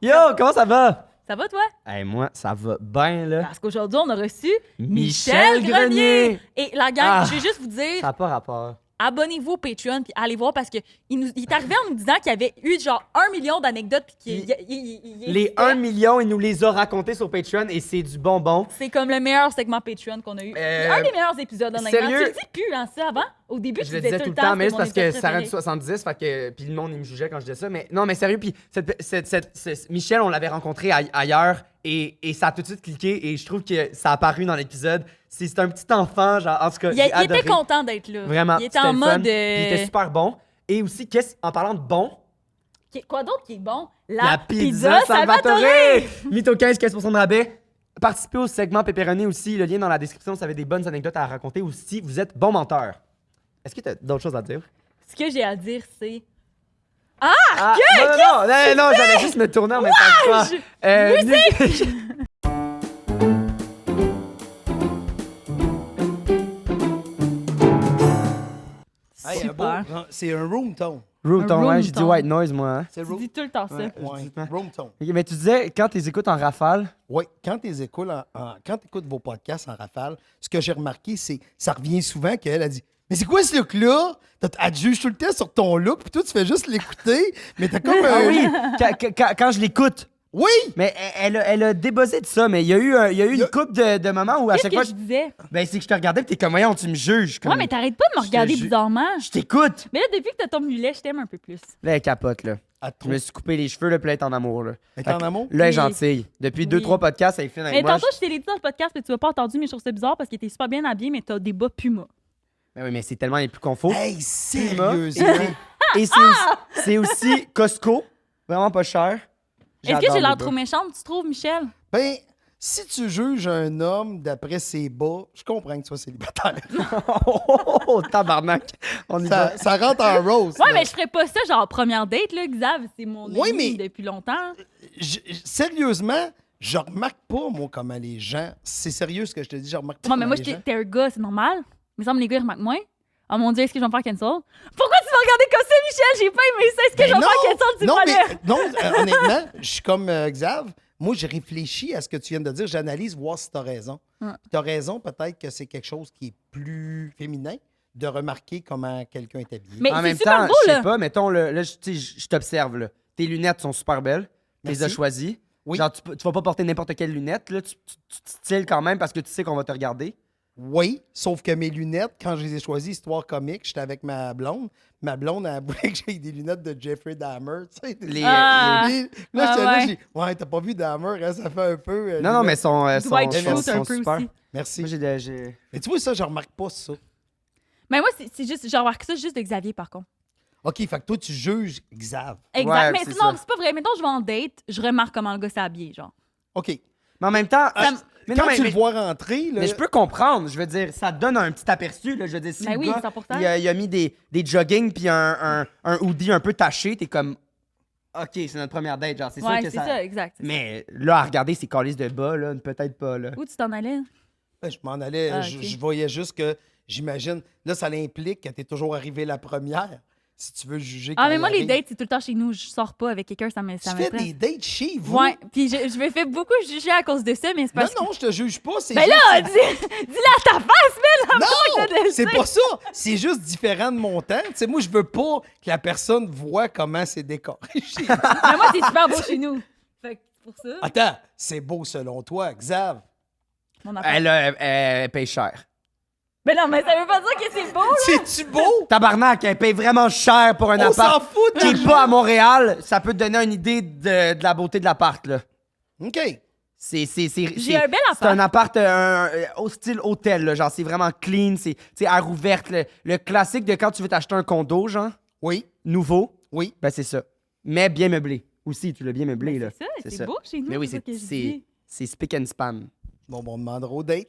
Yo, comment ça va? Ça va, toi? Hey, moi, ça va bien, là. Parce qu'aujourd'hui, on a reçu Michel Grenier. Et la gang, Ah. je vais juste vous dire, Ça n'a pas rapport. abonnez-vous au Patreon puis allez voir parce que il est arrivé en nous disant qu'il y avait eu genre 1 million d'anecdotes puis qu'il Les 1 million, il nous les a racontés sur Patreon et c'est du bonbon. C'est comme le meilleur segment Patreon qu'on a eu. C'est un des meilleurs épisodes, honnêtement. sérieux? Tu le dis plus, hein, ça, avant? Au début, Je tu le disais disais tout le temps, mais c'est parce que c'était ça rend 70, fait que, puis le monde, il me jugeait quand je disais ça. Mais non, mais sérieux, puis Michel, on l'avait rencontré ailleurs et ça a tout de suite cliqué et je trouve que ça a apparu dans l'épisode. C'est un petit enfant, genre, en tout cas, j'ai Il adoré. était content d'être là. Vraiment, Il était c'était en le mode... fun, puis il était super bon. Et aussi, en parlant de bon, Quoi d'autre qui est bon? la pizza Salvatore! Mytho 15% de rabais. Participez au segment pepperoni aussi. Le lien dans la description, vous avez des bonnes anecdotes à raconter ou si vous êtes bon menteur. Est-ce que tu as d'autres choses à dire? Ce que j'ai à dire, c'est... Ah, non, j'allais juste me tourner en même temps que toi. Musique! Hey, c'est un room tone. Room tone, room ouais, j'ai dit tone. white noise, moi. Hein. C'est Tu dis tout le temps ça. Ouais. room tone. Ok, mais tu disais, quand tu les écoutes en rafale, Oui, quand tu écoutes, vos podcasts en rafale, ce que j'ai remarqué, c'est ça revient souvent qu'elle a dit mais c'est quoi ce look-là? Elle te juge tout le temps sur ton look, puis toi, tu fais juste l'écouter, mais t'as comme ah un. oui, quand je l'écoute. Oui! Mais elle a débossé de ça, mais il y a eu une couple de moments où à Qu'est-ce chaque que fois, je disais? ben c'est que je te regardais et t'es comme, voyons, tu me juges. Comme, Ouais, mais t'arrêtes pas de me je te regarder ju- bizarrement. Je t'écoute. Mais là, depuis que t'as ton mulet, je t'aime un peu plus. Là, elle capote, là. À Je trop. me suis coupé les cheveux, là, puis là, elle est en amour, là. Elle est en amour? Là, elle est Oui. gentille. Depuis Oui. 2-3 podcasts, elle est fine avec Mais moi. tantôt, je t'ai dit dans le podcast, mais tu m'as pas entendu, mais je trouve ça bizarre parce que t'es super bien habillé, mais t'as des bas Puma. Ben oui, mais c'est tellement les plus confos. Hey, Puma. sérieusement? Et c'est aussi Costco. Vraiment pas cher. Est-ce que J'adore j'ai l'air les trop bas. méchante, tu trouves, Michel? Ben, si tu juges un homme d'après ses bas, je comprends que tu sois célibataire. Oh, tabarnak. On y va. ça rentre en rose. Ouais, là. mais je ferais pas ça, genre, première date, là, Xav. C'est mon ami Oui, mais- depuis longtemps. Sérieusement, je remarque pas, moi, comment les gens. C'est sérieux ce que je te dis, je remarque pas. Ouais, mais moi, comment les gens- t'es un gars, c'est normal. Il me semble que les gars, ils remarquent moins. Oh mon Dieu, est-ce que je vais me faire cancel? Pourquoi tu m'as regardé comme ça, Michel? J'ai pas aimé ça. Est-ce que je vais me faire cancel, tu non, fallait? mais, non, honnêtement, je suis comme Xav. Moi, j'ai réfléchi à ce que tu viens de dire. J'analyse, voir si tu as raison. Ouais. Tu as raison, peut-être que c'est quelque chose qui est plus féminin de remarquer comment quelqu'un est habillé. Mais En c'est même super temps, beau, je sais là. pas, mettons, là, je t'observe, là. Tes lunettes sont super belles. Tu les as Merci. choisies. Oui. Genre, tu vas pas porter n'importe quelle lunette, là. Tu te styles quand même parce que tu sais qu'on va te regarder. Oui, sauf que mes lunettes, quand je les ai choisies, histoire comique, j'étais avec ma blonde. Ma blonde, elle voulait que j'aie des lunettes de Jeffrey Dahmer, tu sais. Ah. Là, Ah, j'étais là, ouais. j'ai ouais, t'as pas vu Dahmer, hein, ça fait un peu. Non, non, mais lunettes. Dwight sont Schrute un peu super. aussi. Merci. Moi, j'ai... Mais tu vois, ça, je remarque pas ça. Mais moi, c'est juste, je remarque ça juste de Xavier, par contre. OK, fait que toi, tu juges Xav. Exact. Ouais, mais c'est sinon, ça. c'est pas vrai. Mettons, je vais en date, je remarque comment le gars s'est habillé, genre. OK. Mais en même temps... mais Quand non, tu mais- le vois rentrer, là, Mais je peux comprendre, je veux dire, ça donne un petit aperçu, là, je veux dire, si Ben le oui, gars, 100%. il a mis des jogging puis un hoodie un peu taché, t'es comme, OK, c'est notre première date, genre, c'est Ouais, sûr que c'est ça... ça, exact. c'est ça. Mais là, à regarder ces calices de bas, là, peut-être pas, là. Où tu t'en allais? je m'en allais, Ah, je- ok. je voyais juste que, j'imagine, là, ça implique que t'es toujours arrivé la première, si tu veux juger. Ah, quand mais il moi, les arrive. dates, c'est tout le temps chez nous. Je sors pas avec quelqu'un, ça Tu fais m'intéresse. des dates chez vous? Ouais, puis je me fais beaucoup juger à cause de ça, mais c'est Non, parce que... non, je te juge pas. C'est Ben juste- là, dis-le à ta face, mais là, Non, je te le c'est sais. pas ça. C'est juste différent de mon temps. Tu sais, moi, je veux pas que la personne voit comment c'est décoré chez nous. Mais moi, c'est super beau chez nous. Fait que pour ça, Attends, c'est beau selon toi, Xav. mon affaire. Elle paye cher. Mais non, mais ça veut pas dire que c'est beau, là. C'est-tu beau? Tabarnak, elle paye vraiment cher pour un On appart s'en fout de qui est l'argent. pas à Montréal. Ça peut te donner une idée de la beauté de l'appart, là. OK. J'ai un bel C'est un appart. appart au style hôtel, là, genre c'est vraiment clean, c'est air ouverte, le classique de quand tu veux t'acheter un condo, genre, Oui, nouveau, oui. ben c'est ça. Mais bien meublé. Aussi, tu l'as bien meublé, là. C'est ça, c'est beau chez nous. Mais oui, ça que je dis. c'est spick and span. Bon, on demandera au date.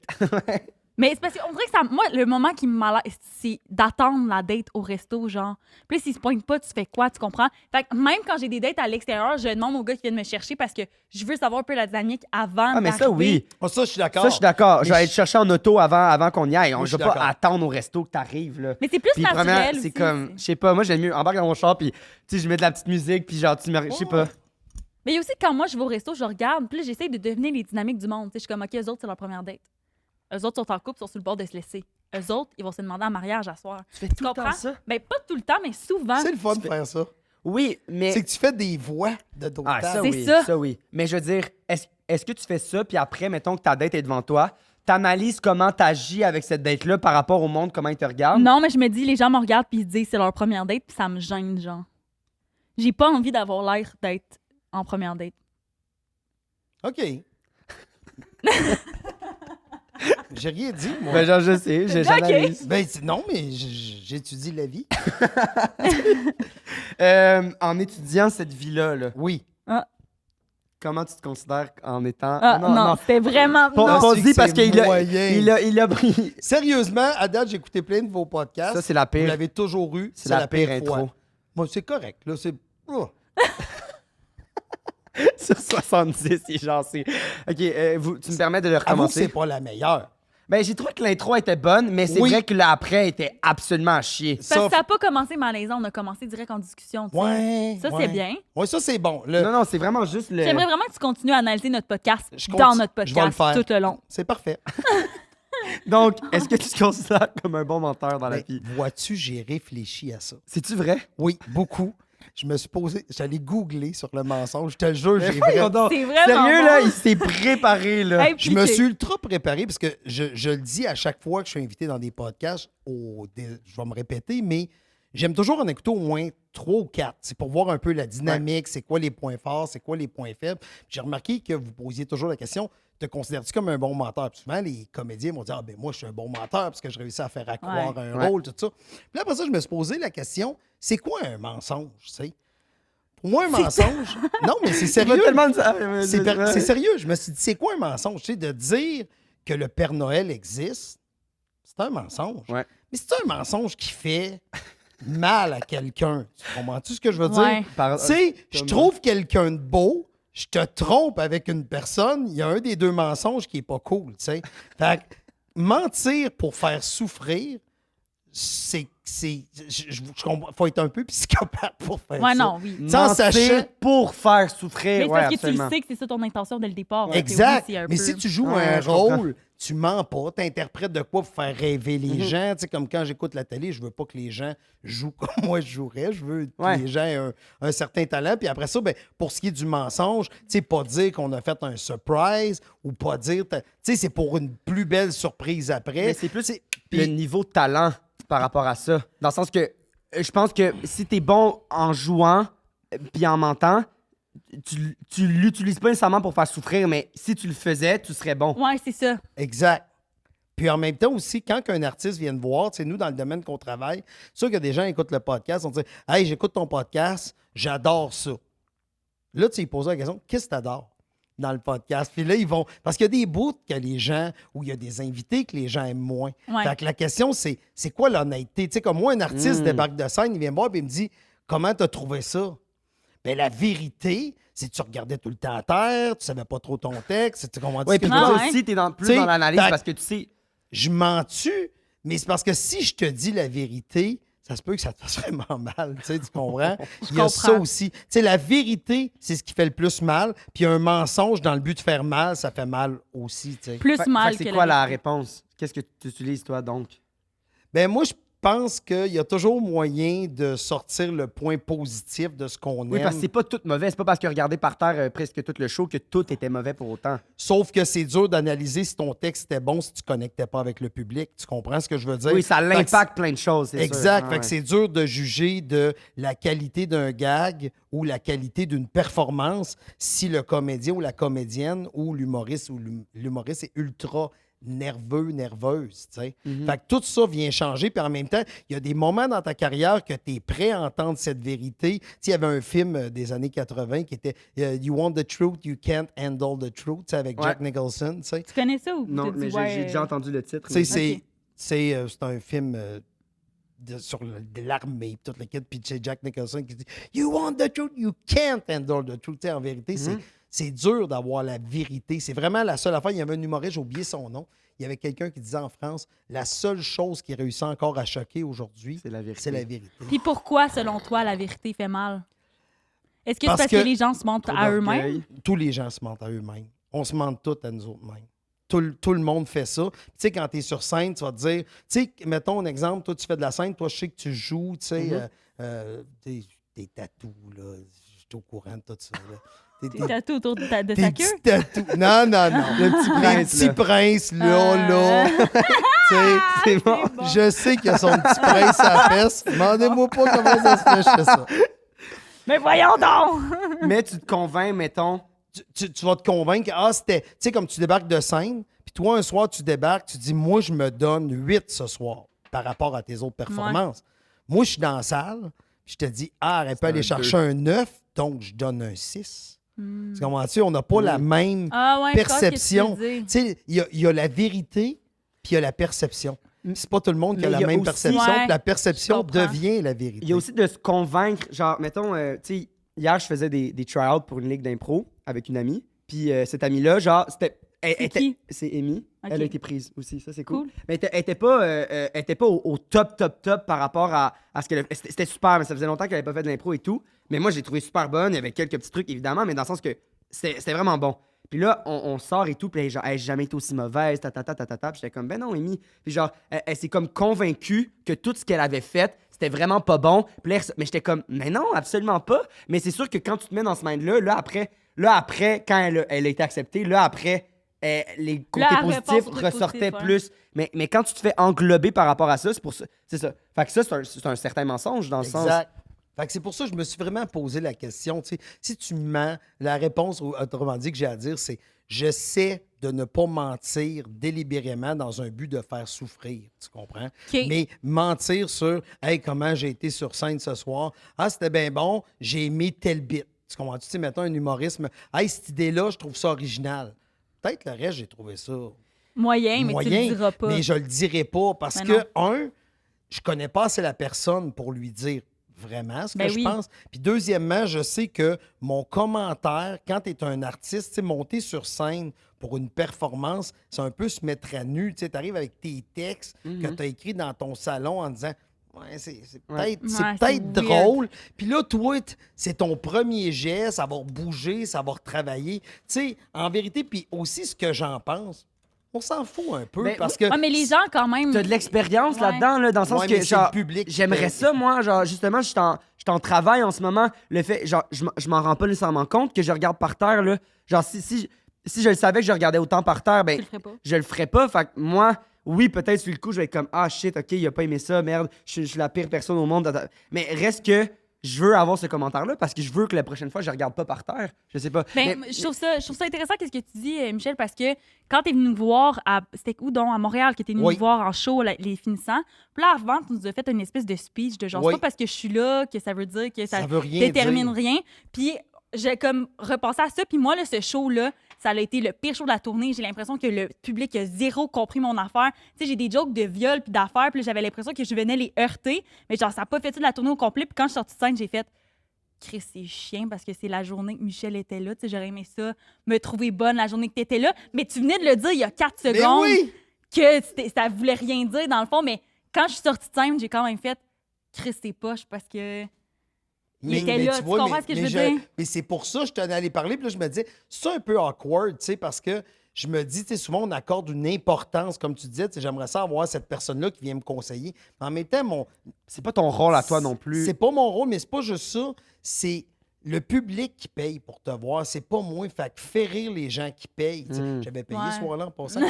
Mais c'est parce qu'on dirait que ça, moi, le moment qui me malaise, c'est d'attendre la date au resto, genre. Puis s'ils se pointent pas, tu fais quoi, tu comprends? Fait que même quand j'ai des dates à l'extérieur, je demande au gars qui vient de me chercher parce que je veux savoir un peu la dynamique avant Ah, mais ça, d'arriver. oui. Oh, ça, je suis d'accord. Ça, je suis d'accord. Mais Je vais aller te chercher en auto avant qu'on y aille. Moi, On je ne suis va pas d'accord. attendre au resto que t'arrives, là. Mais c'est plus Puis naturel première, aussi. c'est comme, je sais pas, moi j'aime mieux embarque dans mon char puis tu sais je mets de la petite musique puis genre tu me, je sais pas. Mais il y a aussi quand moi, je vais au resto, je regarde, puis là, j'essaie de deviner les dynamiques du monde. Tu sais, je suis comme, OK, eux autres, c'est leur première date. Eux autres sont en couple, sont sur le bord de se laisser. Eux autres, ils vont se demander en mariage à soir. Tu fais tout le comprends? temps ça? Ben, pas tout le temps, mais souvent. C'est le fun de faire ça. Oui, mais... C'est que tu fais des voix de d'autres Ah, ça tables. C'est oui, ça. oui. Mais je veux dire, est-ce que tu fais ça, puis après, mettons que ta date est devant toi, t'analyses comment t'agis avec cette date-là par rapport au monde, comment ils te regardent? Non, mais je me dis, les gens me regardent puis ils se disent c'est leur première date, puis ça me gêne, genre. J'ai pas envie d'avoir l'air d'être en première date. OK. J'ai rien dit, moi. Ben, genre, je sais, j'analyse. Ben, non, mais j'étudie la vie. En étudiant cette vie-là, là, Oui. comment tu te considères en étant... Ah, non, c'était vraiment. Pas non. dit parce c'est qu'il a, moyen. il a pris... Sérieusement, à date, j'ai écouté plein de vos podcasts. Ça, c'est la Vous pire. l'avez toujours eu. C'est la pire fois. intro. Moi, c'est correct. Là, c'est... Oh. Sur 70, c'est genre, c'est... OK, tu me permets de le Avoue que recommencer? c'est pas la meilleure. Ben, j'ai trouvé que l'intro était bonne, mais c'est Oui. vrai que l'après était absolument à chier. Parce que ça n'a pas commencé malaisant, on a commencé direct en discussion. tu sais. Ouais. Ça, ouais. c'est bien. Ouais, ça, c'est bon. Le- Non, c'est vraiment juste le... J'aimerais vraiment que tu continues à analyser notre podcast Je dans notre je vais le podcast faire. tout le long. C'est parfait. Donc, est-ce que tu te considères comme un bon menteur dans la Ben, vie? vois-tu, j'ai réfléchi à ça. C'est-tu vrai? Oui, beaucoup. Je me suis posé... J'allais googler sur le mensonge. Je te le jure, j'ai Voyons vraiment... donc. C'est vraiment Sérieux, bon. là, il s'est préparé, là. Hey, Je puis me t'es- suis ultra préparé parce que je le dis à chaque fois que je suis invité dans des podcasts, je vais me répéter, mais j'aime toujours en écouter au moins 3 ou 4. C'est pour voir un peu la dynamique, c'est quoi les points forts, c'est quoi les points faibles. Puis j'ai remarqué que vous posiez toujours la question, te considères-tu comme un bon menteur? Puis souvent, les comédiens vont dire, ah ben moi, je suis un bon menteur parce que je réussis à faire accroire un Ouais. rôle, tout ça. Puis là, après ça, je me suis posé la question, c'est quoi un mensonge, tu sais? Pour moi, un mensonge... Non, mais c'est Il va sérieux. tellement... C'est sérieux. Je me suis dit, c'est quoi un mensonge? Tu sais, de dire que le Père Noël existe, c'est un mensonge. Ouais. Mais c'est un mensonge qui fait mal à quelqu'un. Tu comprends-tu ce que je veux Ouais. dire? Tu sais, je trouve quelqu'un de beau, je te trompe avec une personne, il y a un des deux mensonges qui est pas cool, tu sais. Fait que mentir pour faire souffrir, faut être un peu psychopathe pour faire Ouais, ça. non, oui. Sans Mentir sachant- pour faire souffrir. Mais c'est Ouais, parce que absolument. tu le sais que c'est ça ton intention dès le départ. là, que Exact. oui, c'est un Mais peu- si tu joues Ouais, un je comprends. rôle, tu mens pas, tu interprètes de quoi pour faire rêver les Mhm. gens. Tu sais, comme quand j'écoute la télé, je veux pas que les gens jouent comme moi je jouerais. Je veux que Ouais. les gens aient un certain talent. Puis après ça, ben, pour ce qui est du mensonge, tu sais, pas dire qu'on a fait un surprise ou pas dire. Tu sais, c'est pour une plus belle surprise après. Mais c'est plus C'est- le puis- niveau de talent par rapport à ça. Dans le sens que je pense que si t'es bon en jouant puis en mentant, tu l'utilises pas nécessairement pour faire souffrir, mais si tu le faisais, tu serais bon. Ouais, c'est ça. Exact. Puis en même temps aussi, quand un artiste vient te voir, tu sais, nous, dans le domaine qu'on travaille, c'est sûr que des gens écoutent le podcast, on dit « Hey, j'écoute ton podcast, j'adore ça. » Là, tu lui poses la question « Qu'est-ce que tu adores dans le podcast? » Puis là, ils vont... Parce qu'il y a des bouts que les gens... Ou il y a des invités que les gens aiment moins. Ouais. Fait que la question, c'est quoi l'honnêteté? Tu sais, comme moi, un artiste débarque de scène, il vient me voir et il me dit « Comment t'as trouvé ça? » Ben la vérité, c'est que tu regardais tout le temps à terre, tu savais pas trop ton texte, tu comprends Ouais, ce que puis je veux toi dire? ouais. aussi, t'es plus T'sais, dans l'analyse fait- parce que tu sais. Je mens-tu, mais c'est parce que si je te dis la vérité, ça se peut que ça te fasse vraiment mal, tu sais, tu comprends? Il y a ça comprends. aussi. Tu sais, la vérité, c'est ce qui fait le plus mal, puis un mensonge dans le but de faire mal, ça fait mal aussi, tu sais. Plus Fait- mal fait que que c'est quoi la vérité. réponse? Qu'est-ce que tu utilises, toi, donc? Ben moi, je pense qu'il y a toujours moyen de sortir le point positif de ce qu'on Oui, aime. parce que c'est pas tout mauvais. C'est pas parce que regarder par terre presque tout le show que tout était mauvais pour autant. Sauf que c'est dur d'analyser si ton texte était bon si tu connectais pas avec le public. Tu comprends ce que je veux dire? Oui, ça Fait que l'impacte plein de choses, c'est sûr. Exact. Ah, Fait ouais. que c'est dur de juger de la qualité d'un gag ou la qualité d'une performance si le comédien ou la comédienne ou l'humoriste est ultra nerveuse, tu sais. Fait que tout ça vient changer, puis en même temps, il y a des moments dans ta carrière que tu es prêt à entendre cette vérité. Tu sais, il y avait un film des années 80 qui était You want the truth, you can't handle the truth, tu sais, avec Ouais. Jack Nicholson, tu sais. Tu connais ça ou Non, t'as mais dit, j'ai ouais, j'ai déjà entendu le titre. Tu sais, mais- Ok. c'est un film sur de l'armée, puis tout le kit, puis c'est Jack Nicholson qui dit You want the truth, you can't handle the truth. Tu sais, en vérité, c'est dur d'avoir la vérité. C'est vraiment la seule affaire. Il y avait un humoriste, j'ai oublié son nom. Il y avait quelqu'un qui disait en France la seule chose qui réussit encore à choquer aujourd'hui, C'est la vérité. c'est la vérité. Puis pourquoi, selon toi, la vérité fait mal? Est-ce que Parce c'est parce que que- les gens se mentent Trop à eux-mêmes? d'orgueil. Tous les gens se mentent à eux-mêmes. On se ment tous à nous autres-mêmes. Tout le monde fait ça. Tu sais, quand tu es sur scène, tu vas te dire, tu sais, mettons un exemple, toi, tu fais de la scène, toi, je sais que tu joues, tu sais, des tatous, là. Je suis au courant de tout ça, là. Des tatous autour de ta Des queue? petits tatous. Non, non, non. Le petit Les prince, petits là. princes, là. Tu sais, C'est bon. je sais qu'il y a son petit prince à la fesse. Demandez-moi pas comment ça se fait, je fais ça. Mais voyons donc! Mais tu te convaincs, mettons. Tu vas te convaincre que, c'était, tu sais, comme tu débarques de scène, puis toi, un soir, tu débarques, tu dis, moi, je me donne 8 ce soir par rapport à tes autres performances. Moi, je suis dans la salle, puis je te dis, elle peut un aller chercher un 9, donc je donne un 6. Tu comprends-tu? On n'a pas la même Ah ouais, perception. je Tu sais, il y a la vérité, puis il y a la perception. C'est pas tout le monde qui a Mais la il y a même aussi- perception, Ouais, puis la je perception comprends. devient la vérité. Il y a aussi de se convaincre. Genre, mettons, tu sais, hier, je faisais des try-outs pour une ligue d'impro avec une amie. Puis cette amie-là, genre, c'était. C'est qui? C'est Amy. Ok. Elle a été prise aussi. Ça, c'est cool. Cool. Mais elle était pas au top par rapport à ce qu'elle a fait. C'était super, mais ça faisait longtemps qu'elle n'avait pas fait de l'impro et tout. Mais moi, j'ai trouvé super bonne. Il y avait quelques petits trucs, évidemment, mais dans le sens que c'était vraiment bon. Puis là, on sort et tout. Puis elle, genre, elle n'a jamais été aussi mauvaise. Puis j'étais comme, ben non, Amy. Puis genre, elle s'est comme convaincue que tout ce qu'elle avait fait, c'était vraiment pas bon. Puis là, mais j'étais comme, mais non, absolument pas. Mais c'est sûr que quand tu te mets dans ce mind-là, là après, quand elle a été acceptée, là après, les côtés Là, elle repense positifs aux trucs ressortaient positifs, ouais. plus. Mais quand tu te fais englober par rapport à ça, c'est pour ça. C'est ça. Fait que ça, c'est un certain mensonge dans le sens. Exact. Fait que c'est pour ça que je me suis vraiment posé la question. Tu sais, si tu mens, la réponse, autrement dit, que j'ai à dire, c'est j'essaie de ne pas mentir délibérément dans un but de faire souffrir. Tu comprends? OK. Mais mentir sur hey, comment j'ai été sur scène ce soir. Ah, c'était bien bon, j'ai aimé tel bit. Tu comprends? Tu sais, mettons un humorisme. Hey, cette idée-là, je trouve ça original. Peut-être le reste, j'ai trouvé ça Moyen, mais tu le diras pas. mais je le dirai pas parce Ben que, non. je connais pas assez la personne pour lui dire vraiment ce que Ben je oui. pense. Puis deuxièmement, je sais que mon commentaire, quand tu es un artiste, tu sais, monter sur scène pour une performance, c'est un peu se mettre à nu. Tu arrives avec tes textes que tu as écrits dans ton salon en disant ouais, c'est Ouais. peut-être Ouais, peut-être c'est weird. drôle. Puis là, toi, c'est ton premier geste, ça va bouger, ça va retravailler. Tu sais, en vérité, puis aussi ce que j'en pense, on s'en fout un peu Ben, parce que Ouais, mais les gens, quand même. T'as de l'expérience Ouais. là-dedans, là, dans le sens Ouais, que, mais c'est genre, le public qui j'aimerais paye. ça, moi, genre, justement, je suis en travail en ce moment, le fait, genre, je m'en rends pas nécessairement compte que je regarde par terre, là, genre, si je le savais que je regardais autant par terre, ben, Tu le ferais pas. je le ferais pas, fait que moi, oui, peut-être sur le coup, je vais être comme, ah, shit, ok, il a pas aimé ça, merde, je suis la pire personne au monde, mais reste que je veux avoir ce commentaire-là parce que je veux que la prochaine fois, je regarde pas par terre, je sais pas. Ben, je trouve ça intéressant qu'est-ce que tu dis, Michel, parce que quand t'es venu nous voir c'était où donc à Montréal que t'es venu Oui. nous voir en show les finissants. Puis là avant tu nous as fait une espèce de speech de genre Oui. c'est pas parce que je suis là que ça veut dire que ça veut rien détermine dire. rien. Puis j'ai comme repensé à ça puis moi là ce show là ça a été le pire show de la tournée. J'ai l'impression que le public a zéro compris mon affaire. Tu sais, j'ai des jokes de viol puis d'affaires, puis là, j'avais l'impression que je venais les heurter, mais genre ça a pas fait ça de la tournée au complet. Puis quand je suis sortie de scène, j'ai fait Chris, c'est chiant parce que c'est la journée que Michel était là. Tu sais, j'aurais aimé ça, me trouver bonne la journée que tu étais là. Mais tu venais de le dire il y a 4 Mais secondes oui! que ça voulait rien dire dans le fond. Mais quand je suis sortie de scène, j'ai quand même fait Chris, c'est poche parce que. Il était là, tu comprends ce que je veux dire? Mais c'est pour ça que je t'en allais parler. Puis là, je me disais, c'est un peu awkward, tu sais, parce que je me dis, tu sais, souvent, on accorde une importance, comme tu disais, tu sais, j'aimerais ça avoir cette personne-là qui vient me conseiller. Mais en même temps, C'est pas ton rôle à toi non plus. c'est pas mon rôle, mais c'est pas juste ça. C'est le public qui paye pour te voir. C'est pas moi. Fait que fais rire les gens qui payent. Tu sais. J'avais payé Ouais. ce soir-là en passant.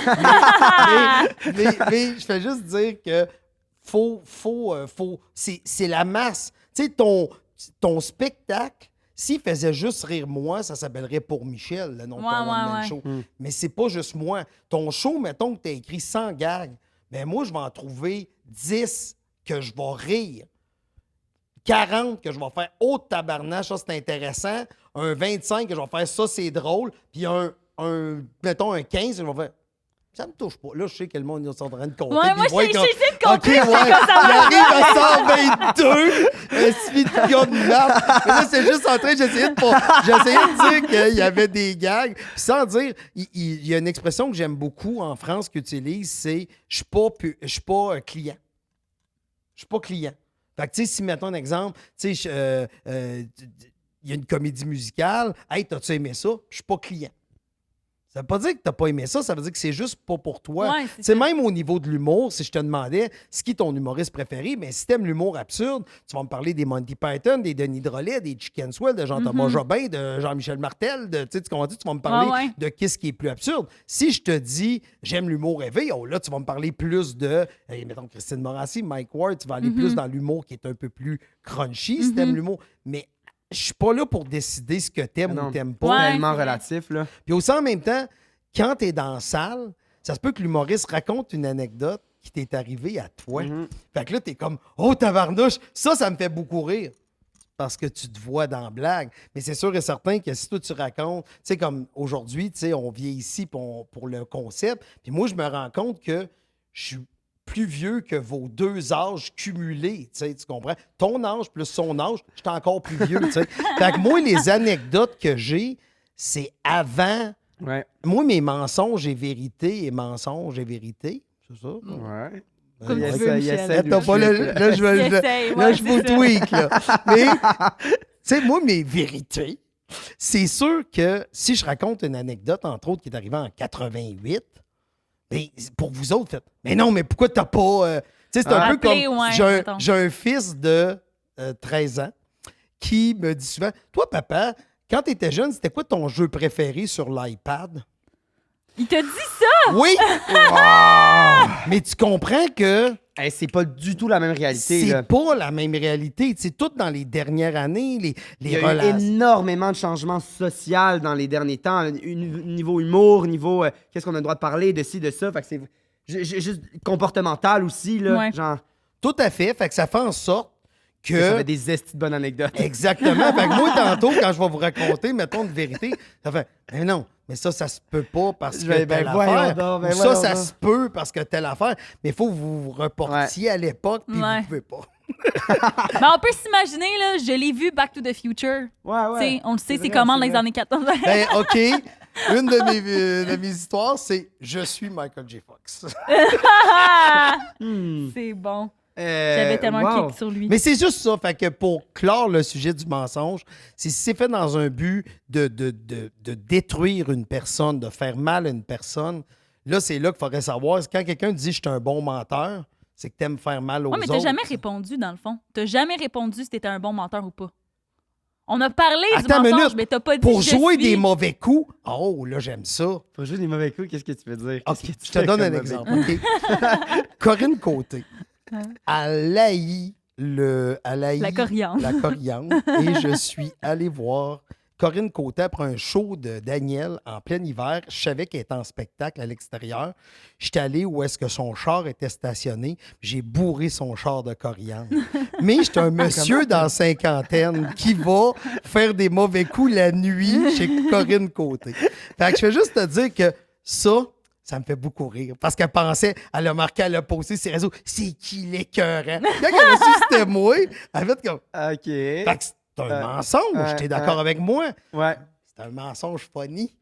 mais je fais juste dire que c'est la masse. Tu sais, ton spectacle, s'il faisait juste rire moi, ça s'appellerait Pour Michel, le nom de ton Ouais, one-man ouais. show. Mais c'est pas juste moi. Ton show, mettons que tu as écrit 100 gags, ben moi, je vais en trouver 10 que je vais rire. 40 que je vais faire oh tabarnache, ça c'est intéressant. Un 25 que je vais faire ça c'est drôle. Puis mettons un 15 que je vais faire ça me touche pas. Là, je sais que le monde est en train de compter. Ouais, moi, puis ils je voient sais de comme, compter, OK, c'est ouais, comme ça il arrive à 122, un suivi de gars de marde. Mais là, c'est juste en train, j'essayais de dire qu'il y avait des gags. Puis sans dire, il y a une expression que j'aime beaucoup en France qu'ils utilisent, c'est « je suis pas client ». Je suis pas client. Fait que, tu sais, si, mettons un exemple, tu sais, il y a une comédie musicale. Hey, t'as-tu aimé ça? Je suis pas client. Ça veut pas dire que t'as pas aimé ça, ça veut dire que c'est juste pas pour toi. Ouais, Tu sais, même au niveau de l'humour, si je te demandais c'est qui ton humoriste préféré, mais si t'aimes l'humour absurde, tu vas me parler des Monty Python, des Denis Drolet, des Chicken Swell, de Jean-Thomas Jobin, de Jean-Michel Martel, tu sais, tu comprends, tu vas me parler de qu'est-ce qui est plus absurde. Si je te dis j'aime l'humour éveillé, oh là, tu vas me parler plus de, mettons, Christine Morancy, Mike Ward, tu vas aller plus dans l'humour qui est un peu plus crunchy si t'aimes l'humour. Mais je suis pas là pour décider ce que t'aimes ou t'aimes pas. Ouais, tellement c'est vrai. relatif, là. Puis aussi, en même temps, quand t'es dans la salle, ça se peut que l'humoriste raconte une anecdote qui t'est arrivée à toi. Fait que là, t'es comme « Oh, tabarnouche! » Ça me fait beaucoup rire. Parce que tu te vois dans la blague. Mais c'est sûr et certain que si toi, tu racontes... Tu sais, comme aujourd'hui, tu sais, on vient ici pour le concept. Puis moi, je me rends compte que je suis plus vieux que vos deux âges cumulés, tu comprends? Ton âge plus son âge, je suis encore plus vieux, tu sais. Fait que moi, les anecdotes que j'ai, c'est avant... Ouais. Moi, mes mensonges et vérités et mensonges et vérités, c'est ça? Ouais. Comme Il tu essaie- veux, il Michel. essaie de Attends pas, là, tweaker, là, je vais... J'essaye, Là, ouais, je vous c'est ça. tweak, là. Mais, tu sais, moi, mes vérités, c'est sûr que si je raconte une anecdote, entre autres, qui est arrivée en 88, ben, pour vous autres, faites, mais non, mais pourquoi t'as pas... tu sais, c'est un peu Appelez, comme... ouais, j'ai mettons. un fils de 13 ans qui me dit souvent, toi, papa, quand t'étais jeune, c'était quoi ton jeu préféré sur l'iPad? Il t'a dit ça? Oui! Mais tu comprends que Hey, c'est pas du tout la même réalité, c'est là. pas la même réalité. C'est tout dans les dernières années, les Il y a eu relations. énormément de changements sociaux dans les derniers temps. Niveau humour, niveau qu'est-ce qu'on a le droit de parler, de ci, de ça. Fait que c'est juste comportemental aussi, là. Ouais. Genre, Tout à fait. Fait que ça fait en sorte ça fait que... des estis de bonnes anecdotes. Exactement. Fait que moi, tantôt, quand je vais vous raconter, mettons, une vérité, ça fait, mais non, mais ça se peut pas parce que Ben, telle voyons affaire. donc, ben Ou ça, voyons ça donc. se peut parce que telle affaire. Mais il faut que vous vous reportiez à l'époque, puis Ouais. vous pouvez pas. Mais on peut s'imaginer, là, je l'ai vu Back to the Future. Ouais, Tu sais, on le sait, c'est vrai, comment c'est dans les vrai. années 14. Ben, OK. Une de mes histoires, c'est « Je suis Michael J. Fox ». C'est bon. J'avais tellement un wow. kick sur lui. Mais c'est juste ça. Fait que pour clore le sujet du mensonge, c'est si c'est fait dans un but de détruire une personne, de faire mal à une personne, là, c'est là qu'il faudrait savoir. Quand quelqu'un dit « Je suis un bon menteur », c'est que t'aimes faire mal aux Ouais, mais autres. t'as jamais répondu, dans le fond. T'as jamais répondu si t'étais un bon menteur ou pas. On a parlé Attends du une mensonge, minute. mais t'as pas dit Pour je jouer suis. des mauvais coups, oh, là, j'aime ça. Faut jouer des mauvais coups, qu'est-ce que tu veux dire? OK, Qu'est-ce que tu je te fais donne comme un mauvais exemple. coup? OK? Corinne Côté, elle haït La coriandre. la coriandre. Et je suis allé voir Corinne Côté après un show de Daniel en plein hiver. Je savais qu'elle était en spectacle à l'extérieur. J'étais allé où est-ce que son char était stationné. J'ai bourré son char de coriandre. Mais j'étais un monsieur dans la cinquantaine qui va faire des mauvais coups la nuit chez Corinne Côté. Fait que je vais juste te dire que ça me fait beaucoup rire. Parce qu'elle pensait, elle a marqué, elle a posté ses réseaux, c'est qui l'écœurant? Quand elle a su que c'était moi, elle a fait comme. OK. Fait que c'est un mensonge, t'es d'accord avec moi? Ouais. C'est un mensonge funny. Tu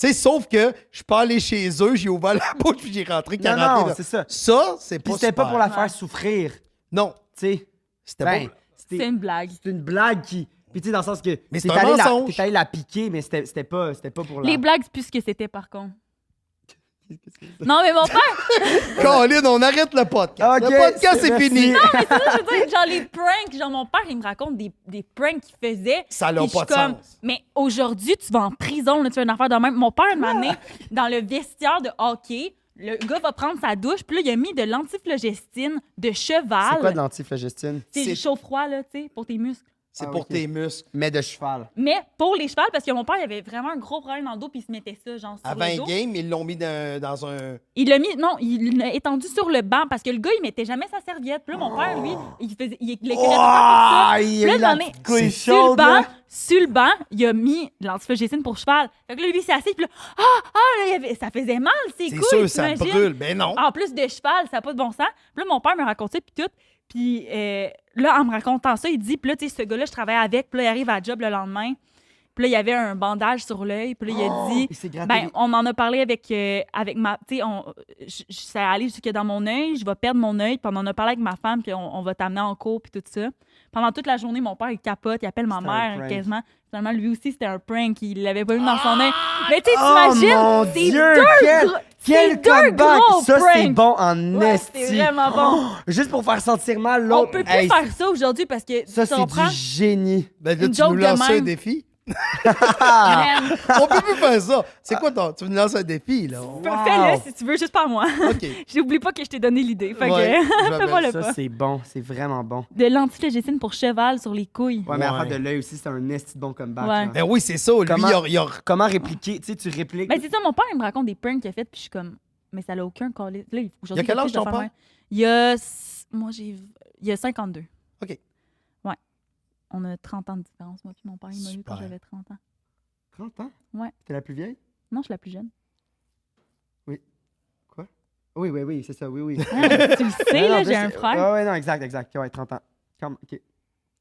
sais, sauf que je suis pas allé chez eux, j'ai ouvert la bouche puis j'ai rentré Non, 40 non, c'est ça. Ça, c'est Puis pas c'était pas super. pour la faire souffrir, tu Non, sais. c'était Ben, pas... C'est une blague. C'est une blague qui... Puis tu sais, dans le sens que... Mais c'est t'es un allé mensonge. t'es allé la piquer, mais c'était pas pour la... Les blagues, c'est plus ce que c'était, par contre. Non, mais mon père, Colin, on arrête le podcast. Ok, Le podcast, c'est merci. fini. mais c'est ça, je veux dire, genre les pranks, genre mon père, il me raconte des pranks qu'il faisait. Ça n'a puis je pas suis de comme, sens. mais aujourd'hui, tu vas en prison, là, tu fais une affaire de même. Mon père m'a amené dans le vestiaire de hockey. Le gars va prendre sa douche, puis là, il a mis de l'antiflogestine de cheval. C'est quoi de l'antiflogestine? C'est C'est- du chaud-froid, là, tu sais, pour tes muscles. C'est Ah, pour ok. tes muscles. Mais de cheval. Mais pour les chevals, parce que mon père, il avait vraiment un gros problème dans le dos, puis il se mettait ça, genre, sur Avant le un dos. game, ils l'ont mis dans un... Il l'a mis, non, il l'a étendu sur le banc, parce que le gars, il mettait jamais sa serviette. Puis là, mon père, lui, il écrivait tout le temps comme ça. il Puis là, a eu la j'en ai- petite couille sur le chaude, banc, là. sur le banc, il a mis de l'antiflogestine pour cheval. Fait que là, lui, il s'est assis, puis là, là, ça faisait mal, ses C'est couilles, sûr, ça t'imagines? brûle. Ben non. En plus de cheval, ça n'a pas de bon sens. Puis là, mon père me racontait, puis tout. Puis là, en me racontant ça, il dit, puis là, tu sais, ce gars-là, je travaille avec, puis là, il arrive à la job le lendemain. Puis là, il y avait un bandage sur l'œil. Puis là, il a dit... Il s'est gratté Ben, les- on en a parlé avec ma... Tu sais, ça allait jusque dans mon œil. Je vais perdre mon œil. Puis on en a parlé avec ma femme. Puis on va t'amener en cours. Puis tout ça. Pendant toute la journée, mon père, il capote. Il appelle ma C'était un mère prank. quasiment. Finalement, lui aussi, c'était un prank. Il l'avait pas vu dans son œil. Mais tu sais, Oh t'imagines? mon c'est Dieu! deux gros- Quel c'est deux comeback! gros Ça, c'est pranks. bon en Ouais, esti. c'est vraiment bon. Juste pour faire sentir mal On l'autre. peut plus Hey, faire ça aujourd'hui parce que ça, tu c'est comprends? du génie. Ben là, Une tu joke nous de lances un même. défi? Man, On peut plus faire ça. C'est quoi ton... Tu nous lances un défi, là? fais-le si tu veux, juste pas moi. OK. J'oublie pas que je t'ai donné l'idée. Fait Ouais, que je fais-moi le Ça, pas. c'est bon. C'est vraiment bon. De l'antiflagétine pour cheval sur les couilles. Ouais, mais Ouais. affaire de l'œil aussi, c'est un esti de bon comeback. Ouais. là. Ben oui, c'est ça. Lui, Comment- il a... Comment répliquer? Tu sais, tu répliques. Ben, c'est ça, mon père, il me raconte des pranks qu'il a fait, puis je suis comme, mais ça n'a aucun call. Là, aujourd'hui, Il a quel âge plus de ton faire père? même. Il y a. Moi, j'ai. Il y a 52. OK. Ouais. On a 30 ans de différence, moi, puis mon père, il m'a eu quand Super. j'avais 30 ans. 30 ans? Ouais. T'es la plus vieille? Non, je suis la plus jeune. Quoi? Oui, c'est ça, oui. Ah, tu le sais, Non, là, non, j'ai un frère. Ouais, non, exact. Ouais, 30 ans. OK.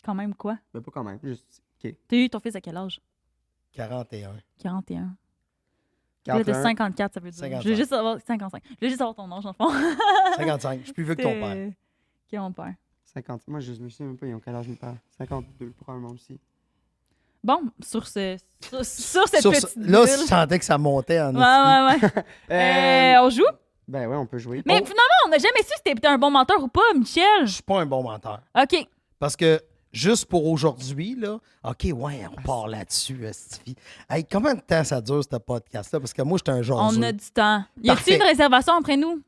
Quand même, quoi? Mais pas quand même. Juste, OK. T'as eu ton fils à quel âge? 41. 41. Là, t'as 54, ça veut dire. 55. Je veux juste savoir 55. Je veux juste savoir ton âge, dans le fond. 55. Je suis plus vieux que ton père. Qui est mon père. 50. Moi, je me souviens même pas, ils ont quel âge mes parents? 52, probablement aussi. Bon, sur cette Sur petite ça- là, bulle. je sentais que ça montait en Ouais. On joue? Ben ouais, on peut jouer. Mais Oh. finalement, on n'a jamais su si t'étais un bon menteur ou pas, Michel. Je suis pas un bon menteur. OK. Parce que juste pour aujourd'hui, là, OK, ouais, on part là-dessus, Stevie. Hey, combien de temps ça dure, ce podcast-là? Parce que moi, j'étais un genre. On a du temps. Y a-t-il Parfait. une réservation après nous?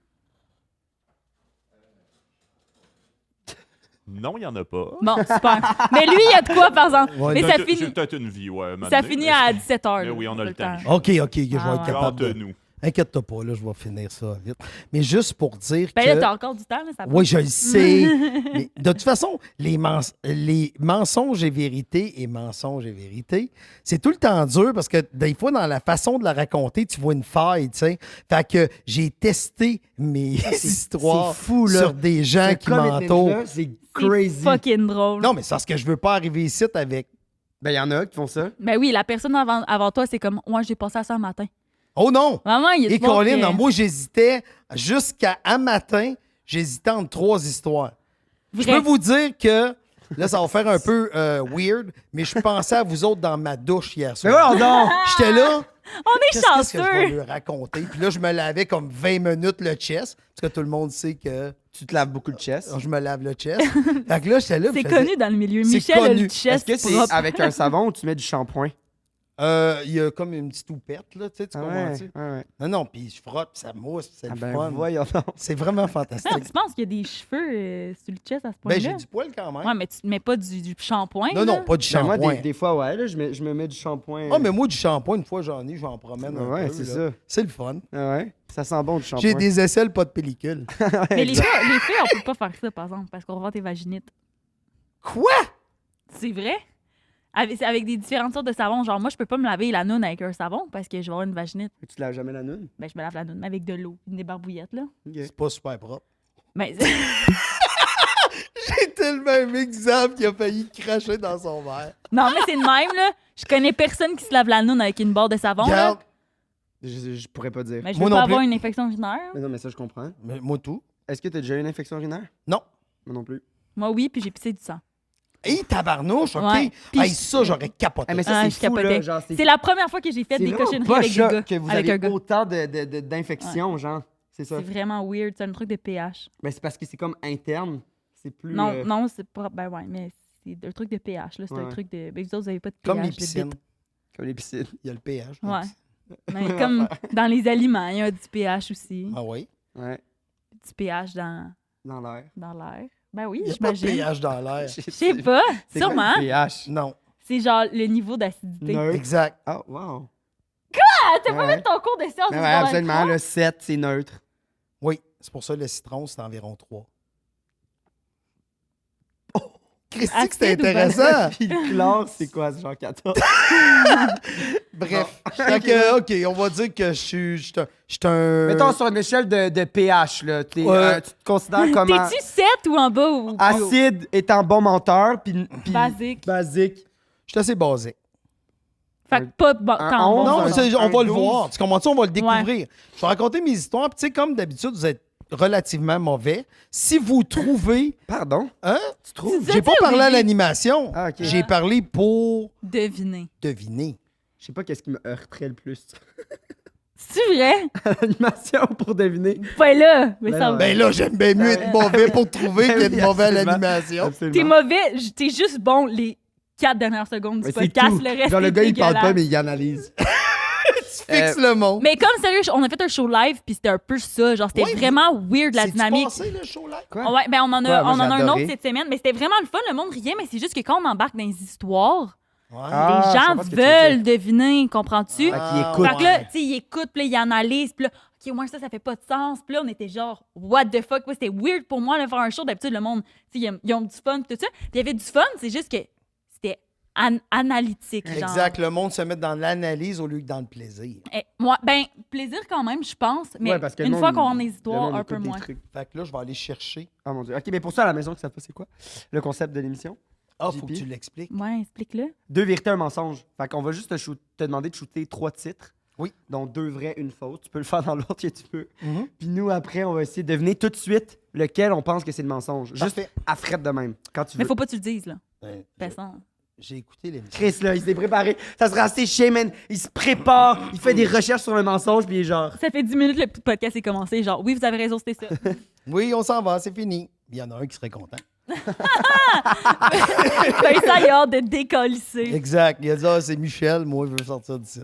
Non, il n'y en a pas. Bon, super. Mais lui, il y a de quoi, par exemple. Ouais, Mais J'ai ça peut-être- J'ai finit, peut-être une vie, ouais. ça finit à 17h. Mais oui, on a le temps. OK, je vais Ah, être ouais. capable de. nous. Inquiète-toi pas, là, je vais finir ça vite. Mais juste pour dire Ben que. là, t'as encore du temps, là, ça Oui, je le sais. Mais de toute façon, les mensonges et vérité, c'est tout le temps dur parce que des fois, dans la façon de la raconter, tu vois une faille, tu sais. Fait que j'ai testé mes histoires c'est fou, là. sur des gens qui m'entourent. C'est C'est crazy. fucking drôle. Non, mais c'est parce que je veux pas arriver ici avec. Ben, il y en a qui font ça. Ben oui, la personne avant toi, c'est comme, ouais, j'ai passé à ça un matin. Oh non! Vraiment, il y a Et du monde Colin, qui- non, moi, j'hésitais jusqu'à un matin, j'hésitais entre 3 histoires. Je Vrai. peux vous dire que, là, ça va faire un peu weird, mais je pensais à vous autres dans ma douche hier Mais soir. ouais, non! J'étais là, On est qu'est-ce que je vais chanceux. lui raconter? Puis là, je me lavais comme 20 minutes le chest, parce que tout le monde sait que Tu te laves beaucoup de chest. je me lave le chest. Fait que là, j'étais là. C'est puis je faisais- connu dans le milieu. C'est Michel a connu. le chest Est-ce que c'est propre. avec un savon ou tu mets du shampoing? Il y a comme une petite toupette, là, tu sais, tu comprends-tu? ouais. Non, puis je frotte, puis ça mousse, puis c'est Ah le ben, fun. voyons donc. C'est vraiment Non, fantastique. tu penses qu'il y a des cheveux sur le chest à ce point-là? Ben, j'ai du poil quand même. Ouais, mais tu te mets pas du shampoing. Non, là? non, pas du Ben, moi, shampoing. des fois, ouais, là, je me mets du shampoing. Ah, mais moi, du shampoing, une fois j'en ai, j'en promène un Ouais, peu. c'est là. ça. C'est le fun. Ah ouais? Ça sent bon du shampoing. J'ai des aisselles, pas de pellicule. Mais les filles, on peut pas faire ça, par exemple, parce qu'on va voir tes vaginites. Quoi? C'est vrai? Avec des différentes sortes de savons. Genre, moi, je peux pas me laver la noune avec un savon parce que je vais avoir une vaginite. Tu te laves jamais la noune? Ben, je me lave la noune avec de l'eau, des barbouillettes, là. Ok. C'est pas super propre. Ben, J'ai tellement aimé Xav qui a failli cracher dans son verre. non, mais c'est le même, là. Je connais personne qui se lave la noune avec une barre de savon, là. Regarde, Je pourrais pas dire. Mais je Moi veux non pas plus. avoir une infection urinaire. Mais non, mais ça, je comprends. mais moi tout. Est-ce que t'as déjà eu une infection urinaire? Non. Moi non plus. Moi, oui, puis j'ai pissé du sang. Hey, tabarnouche, OK? Ouais. Puis Hey, je- ça, j'aurais capoté. Ah, mais ça, Ah, c'est je fou, là. capotais. Genre, C'est la première fois que j'ai fait c'est des vraiment cochonneries pas avec des choc gars. que vous avec un avez gars. autant d'infections, genre. C'est ça. C'est vraiment weird. C'est un truc de pH. Ben, c'est parce que c'est comme interne. C'est plus... Non, non, c'est pas. Ben ouais, mais c'est un truc de pH. Là. C'est un Ouais. truc de. Ben, vous autres, vous avez pas de pH. Comme les de piscines. bip. Comme les piscines. Il y a le pH. Ouais. les Mais comme dans les aliments, il y a du pH aussi. Ah oui? Ouais. Du pH dans Dans l'air. l'air. Ben oui, Il n'y a pas de j'imagine. pH dans l'air. Je sais pas. C'est quoi Sûrement. le pH? Non. C'est genre le niveau d'acidité. Neutre. Exact. Ah, wow. Ah, t'as pas Ouais. fait ton cours de sciences Ouais, du ouais, secondaire absolument. 3? Le 7, c'est neutre. Oui, c'est pour ça que le citron, c'est environ 3. Christy, que c'était Acide ou intéressant. Puis le chlore, c'est quoi? C'est genre 14. Bref. Fait que, OK, on va dire que je suis un... Mettons sur une échelle de pH, là. Tu te considères comme T'es-tu 7 ou en bas ou acide étant bon menteur, puis basique? basique. Je suis assez basique. Fait que pas bon, Un tant bon. 11, Non, un- on va le 12. voir. Tu comprends ça? On va le découvrir. Je vais raconter mes histoires. Puis, tu sais, comme d'habitude, vous êtes relativement mauvais. Si vous trouvez... Pardon? Hein? Tu trouves? Tu J'ai pas dit au parlé à début. l'animation. Ah, ok. J'ai parlé pour Deviner. deviner. Je sais pas qu'est-ce qui me heurterait le plus. C'est vrai? L'animation pour deviner. Pas là. Mais Ben ça non. Ben là, j'aime bien mieux être mauvais pour trouver Ben qu'être oui, mauvais à absolument. l'animation. Absolument. T'es mauvais, t'es juste bon les 4 dernières secondes du Mais c'est podcast. tout. Le reste Genre, le est gars, il parle pas, dégueulasse. mais il analyse. Tu fixes le monde. Mais comme sérieux, on a fait un show live, puis c'était un peu ça. Genre, c'était Ouais, vraiment weird la C'est-tu dynamique. passé, le show là? Quoi? Ouais, ben on en a, Ouais, moi, on en j'ai a un adoré. autre cette semaine. Mais c'était vraiment le fun. Le monde riait, mais c'est juste que quand on embarque dans les histoires, Ouais. Ah, les je gens comprends ce que tu veux veulent dire. deviner, comprends-tu? Fait qu'ils écoutent. Fait que là, tu sais, ils écoutent, puis là, ils analysent, puis là, OK, au moins ça fait pas de sens. Puis là, on était genre, what the fuck? Ouais, c'était weird pour moi de faire un show. D'habitude, le monde, tu sais, ils ont du fun, puis tout ça. Puis il y avait du fun, c'est juste que c'était analytique, genre. Exact. Le monde se met dans l'analyse au lieu que dans le plaisir. Moi, ben, plaisir quand même, je pense. Mais Ouais, parce que le une monde, fois qu'on a des le histoires, monde un peu écoute des moins. trucs. Fait que là, je vais aller chercher. Oh mon Dieu. OK, mais pour ça, à la maison, que ça fait, c'est quoi? Le concept de l'émission? Ah, faut JP. que tu l'expliques. Ouais, explique-le. 2 vérités, un mensonge. Fait qu'on va juste te demander de shooter 3 titres. Oui. Dont 2 vrais, une fausse. Tu peux le faire dans l'ordre que tu peux. Mhm. Puis nous, après, on va essayer de deviner tout de suite lequel on pense que c'est le mensonge. Juste Parfait. à frette de même, quand tu veux. Mais faut pas que tu le dises, là. Ouais, Personne. j'ai écouté l'émission. Chris, là, il s'est préparé. Ça sera assez chiant, man. Il se prépare. Il fait des recherches sur un mensonge, puis il est genre... Ça fait 10 minutes que le podcast est commencé. Genre, oui, vous avez raison, c'était ça. Oui, on s'en va, c'est fini. Il y en a un qui serait content. Ben, ça, il a hâte de décollisser. Exact. Il a dit, ah, c'est Michel, moi, je veux sortir d'ici.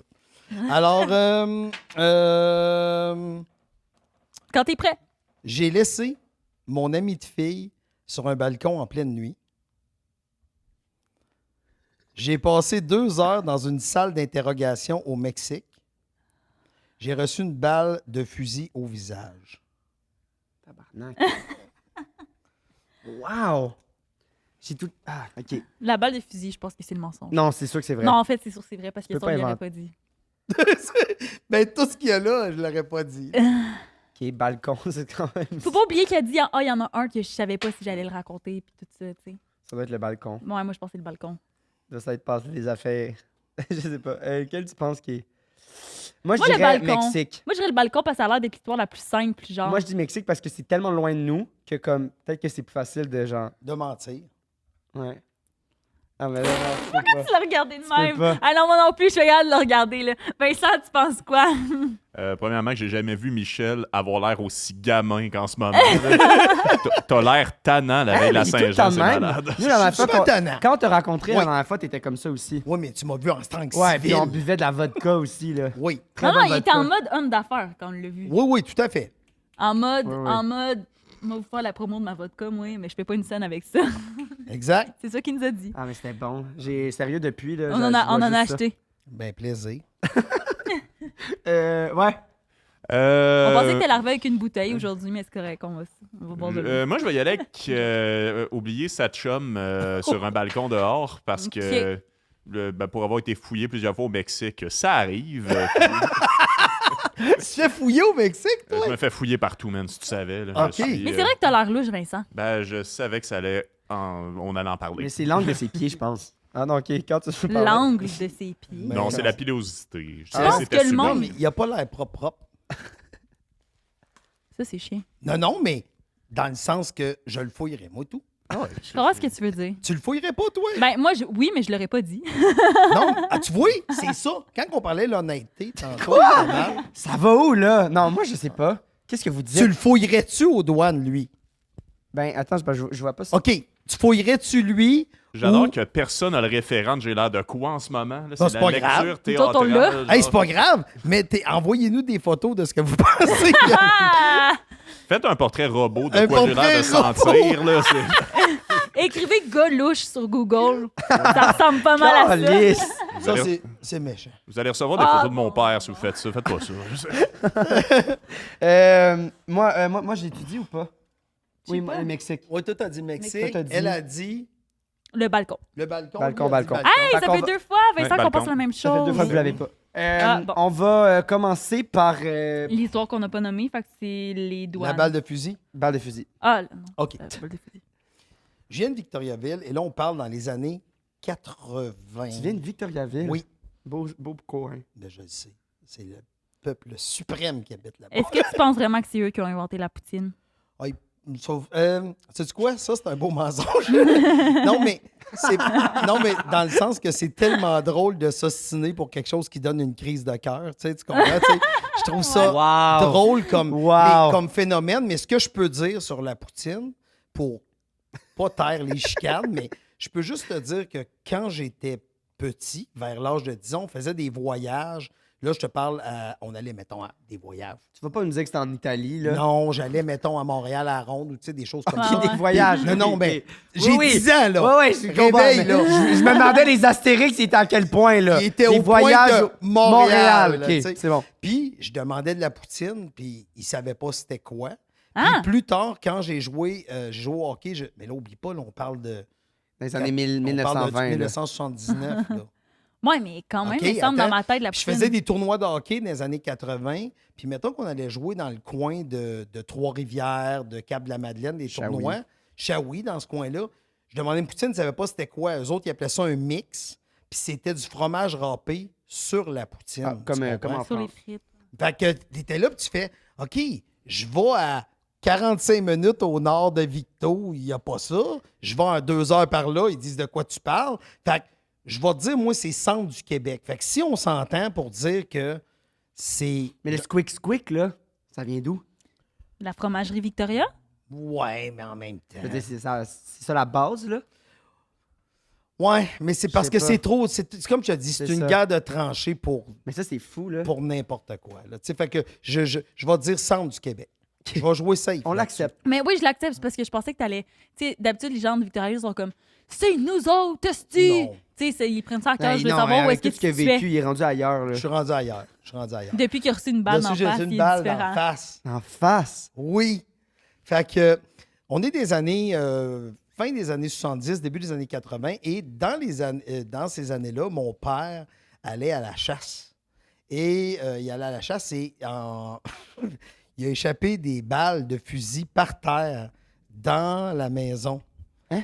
Alors, Quand t'es prêt. j'ai laissé mon ami de fille sur un balcon en pleine nuit. J'ai passé 2 heures dans une salle d'interrogation au Mexique. J'ai reçu une balle de fusil au visage. Tabarnak. Wow! J'ai tout... Ah, OK. La balle de fusil, je pense que c'est le mensonge. Non, c'est sûr que c'est vrai. Non, en fait, c'est sûr que c'est vrai parce que peux ça, pas il l'aurait inventer. pas dit. Ben, tout ce qu'il y a là, je l'aurais pas dit. OK, balcon, c'est quand même... Faut pas oublier qu'il a dit, ah, il y en a un que je savais pas si j'allais le raconter, puis tout ça, tu sais. Ça doit être le balcon. Ouais, moi, je pense que c'est le balcon. Ça doit être passé des affaires... Je sais pas. Quel tu penses qui est... Moi, je Moi, le dirais balcon. Mexique. Moi, je dirais le balcon parce que ça a l'air d'être l'histoire la plus simple, genre. Moi, je dis Mexique parce que c'est tellement loin de nous que comme... Peut-être que c'est plus facile de genre... De mentir. Ouais. Ah, mais là, non, je peux pas. Tu l'as regardé de Tu peux même. pas. Ah non, moi non plus, je suis regarde de le regarder, là. Vincent, tu penses quoi? Premièrement, que j'ai jamais vu Michel avoir l'air aussi gamin qu'en ce moment. là. T'as l'air tannant la veille de la Il est tout le Saint-Jean, temps c'est de même. malade. Nous, la dernière Je suis fois, tannant. quand on t'a rencontré la Ouais. dernière fois, t'étais comme ça aussi. Oui, mais tu m'as vu en tank Ouais, civil. puis on buvait de la vodka aussi, là. Oui. Très Non, bonne il était en vodka. mode homme d'affaires quand on l'a vu. Oui, oui, tout à fait. En mode, Ouais, ouais. en mode, moi, vous faire la promo de ma vodka, moi, mais je fais pas une scène avec ça. Exact. C'est ça qu'il nous a dit. Ah, mais c'était bon. J'ai sérieux depuis, là. On en a acheté. Ben, plaisir. Ouais. On pensait que t'allais arriver avec une bouteille aujourd'hui, mais c'est correct, on va boire de l'eau. Moi, je vais y aller avec oublier sa chum sur un balcon dehors parce que ben, pour avoir été fouillé plusieurs fois au Mexique, ça arrive. Tu te fais fouiller au Mexique, toi? Je me fais fouiller partout, man, si tu savais. Là. Ok. Mais c'est vrai que t'as l'air louche, Vincent. Ben, je savais que ça allait on allait en parler. Mais c'est l'angle de ses pieds, je pense. Ah non, OK. Quand tu veux parler. L'angle de ses pieds. Mais Non, non. c'est la pilosité. Je Ah. sais, Je pense c'était que le assumé. monde- Non, mais il a pas l'air propre. Ça, c'est chiant. Non, non, mais dans le sens que je le fouillerais, moi, tout. Je comprends ce que tu veux dire. Tu le fouillerais pas, toi? Ben, moi, oui, mais je l'aurais pas dit. Non. Ah, tu vois, c'est ça. Quand on parlait de l'honnêteté, tantôt, c'était mal. Ça va où, là? Non, moi, je sais pas. Qu'est-ce que vous dites? Tu le fouillerais-tu aux douanes, lui? Ben, attends, je vois pas ça. OK. Tu fouillerais-tu lui? J'adore ou- que personne n'a le référent de j'ai l'air de quoi en ce moment. Là, Non, c'est c'est la pas lecture grave. Nous autres, on l'a. théâtrale. Hey, genre. c'est pas grave, mais envoyez-nous des photos de ce que vous pensez. Ah! Faites un portrait robot de Un quoi j'ai l'air de portrait robot. sentir. Là, c'est- Écrivez gars louche sur Google. Ça ressemble pas mal à ça. Calisse. Vous, Ça, allez, c'est méchant. vous allez recevoir des Ah, photos de mon bon. père si vous faites ça. Faites pas ça. Moi, j'ai étudié ou pas? Oui, moi, le Mexique. Oui, toi, t'as dit Mexique. Toi, t'as dit- Elle a dit Le balcon. le balcon. Balcon, lui a dit balcon. Hey, Fait ça qu'on fait va- 2 fois, Vincent, Ouais, qu'on balcon. pense la même Ça fait 2 chose. fois que vous l'avez pas. Bon. On va commencer par L'histoire qu'on n'a pas nommée, fait que c'est les douanes. La balle de fusil. balle de fusil. Ah, non. OK. Balle de fusil. Je viens de Victoriaville et là, on parle dans les années 80. Tu viens de Victoriaville? Oui. Beau coin. Ben, je le sais. C'est le peuple suprême qui habite là-bas. Est-ce que tu penses vraiment que c'est eux qui ont inventé la poutine? Ah, sais-tu quoi? Ça, c'est un beau mensonge. non, mais dans le sens que c'est tellement drôle de s'ostiner pour quelque chose qui donne une crise de cœur. Tu comprends? Je trouve ça Wow. drôle comme, Wow. comme phénomène. Mais ce que je peux dire sur la poutine, pour pas taire les chicanes, mais je peux juste te dire que quand j'étais petit, vers l'âge de 10 ans, on faisait des voyages. Là, je te parle, on allait, mettons, à des voyages. Tu vas pas nous dire que c'est en Italie, là? Non, j'allais, mettons, à Montréal, à la Ronde, ou tu sais, des choses comme Ah, ça. ouais. Des voyages. Non, mais j'ai Oui, oui. 10 ans, là. Ouais, je comprends, Réveille, mais là. Je me demandais les Astérix, ils étaient à quel point, là? Il était Les au voyages point de Montréal, là, OK, tu sais. c'est bon. Puis, je demandais de la poutine, puis ils savaient pas c'était quoi. Ah! Puis plus tard, quand j'ai joué au hockey, mais là, oublie pas, là, on parle de... Dans les années on parle de 1920. là. 1979, là. Ouais, mais quand même, OK, il me semble dans attends. ma tête la Puis je poutine. faisais des tournois de hockey dans les années 80. Puis mettons qu'on allait jouer dans le coin de Trois-Rivières, de Cap-de-la-Madeleine, des Shawi. tournois. Shawi, dans ce coin-là. Je demandais une poutine, ils ne savaient pas c'était quoi. Eux autres, ils appelaient ça un mix. Puis c'était du fromage râpé sur la poutine. Ah, comme, tu comprends? comme en Sur les France. frites. Fait que t'étais là, puis tu fais, OK, je vais à 45 minutes au nord de Victo, il n'y a pas ça. Je vais à 2 heures par là, ils disent de quoi tu parles. Fait que je vais te dire, moi, c'est centre du Québec. Fait que si on s'entend pour dire que c'est... Mais le squick, là, ça vient d'où? La fromagerie Victoria? Ouais, mais en même temps... Je veux dire, c'est ça la base, là? Ouais, mais c'est parce Je que sais c'est pas. trop... C'est comme tu as dit, c'est C'est une ça. guerre de tranchées pour Mais ça, c'est fou, là. n'importe quoi. Là. Tu sais, fait que je vais te dire centre du Québec. Je vais jouer safe. On là-dessus. l'accepte. Mais oui, je l'accepte, c'est parce que je pensais que t'allais. Tu sais, d'habitude, les gens de Victoria sont comme c'est nous autres, esti! Non. Tu sais, ils prennent ça à cœur. Ben, Je veux non, savoir où avec est-ce que tout ce qu'il a tu vécu, fais. il est rendu ailleurs, là. Je suis rendu ailleurs. Depuis qu'il a reçu une balle Là, en si j'ai face, reçu il une est balle différent. en face. En face. Oui. Fait que, on est des années, fin des années 70, début des années 80, et dans ces années-là, mon père allait à la chasse. Et il allait à la chasse et il a échappé des balles de fusil par terre dans la maison. Hein?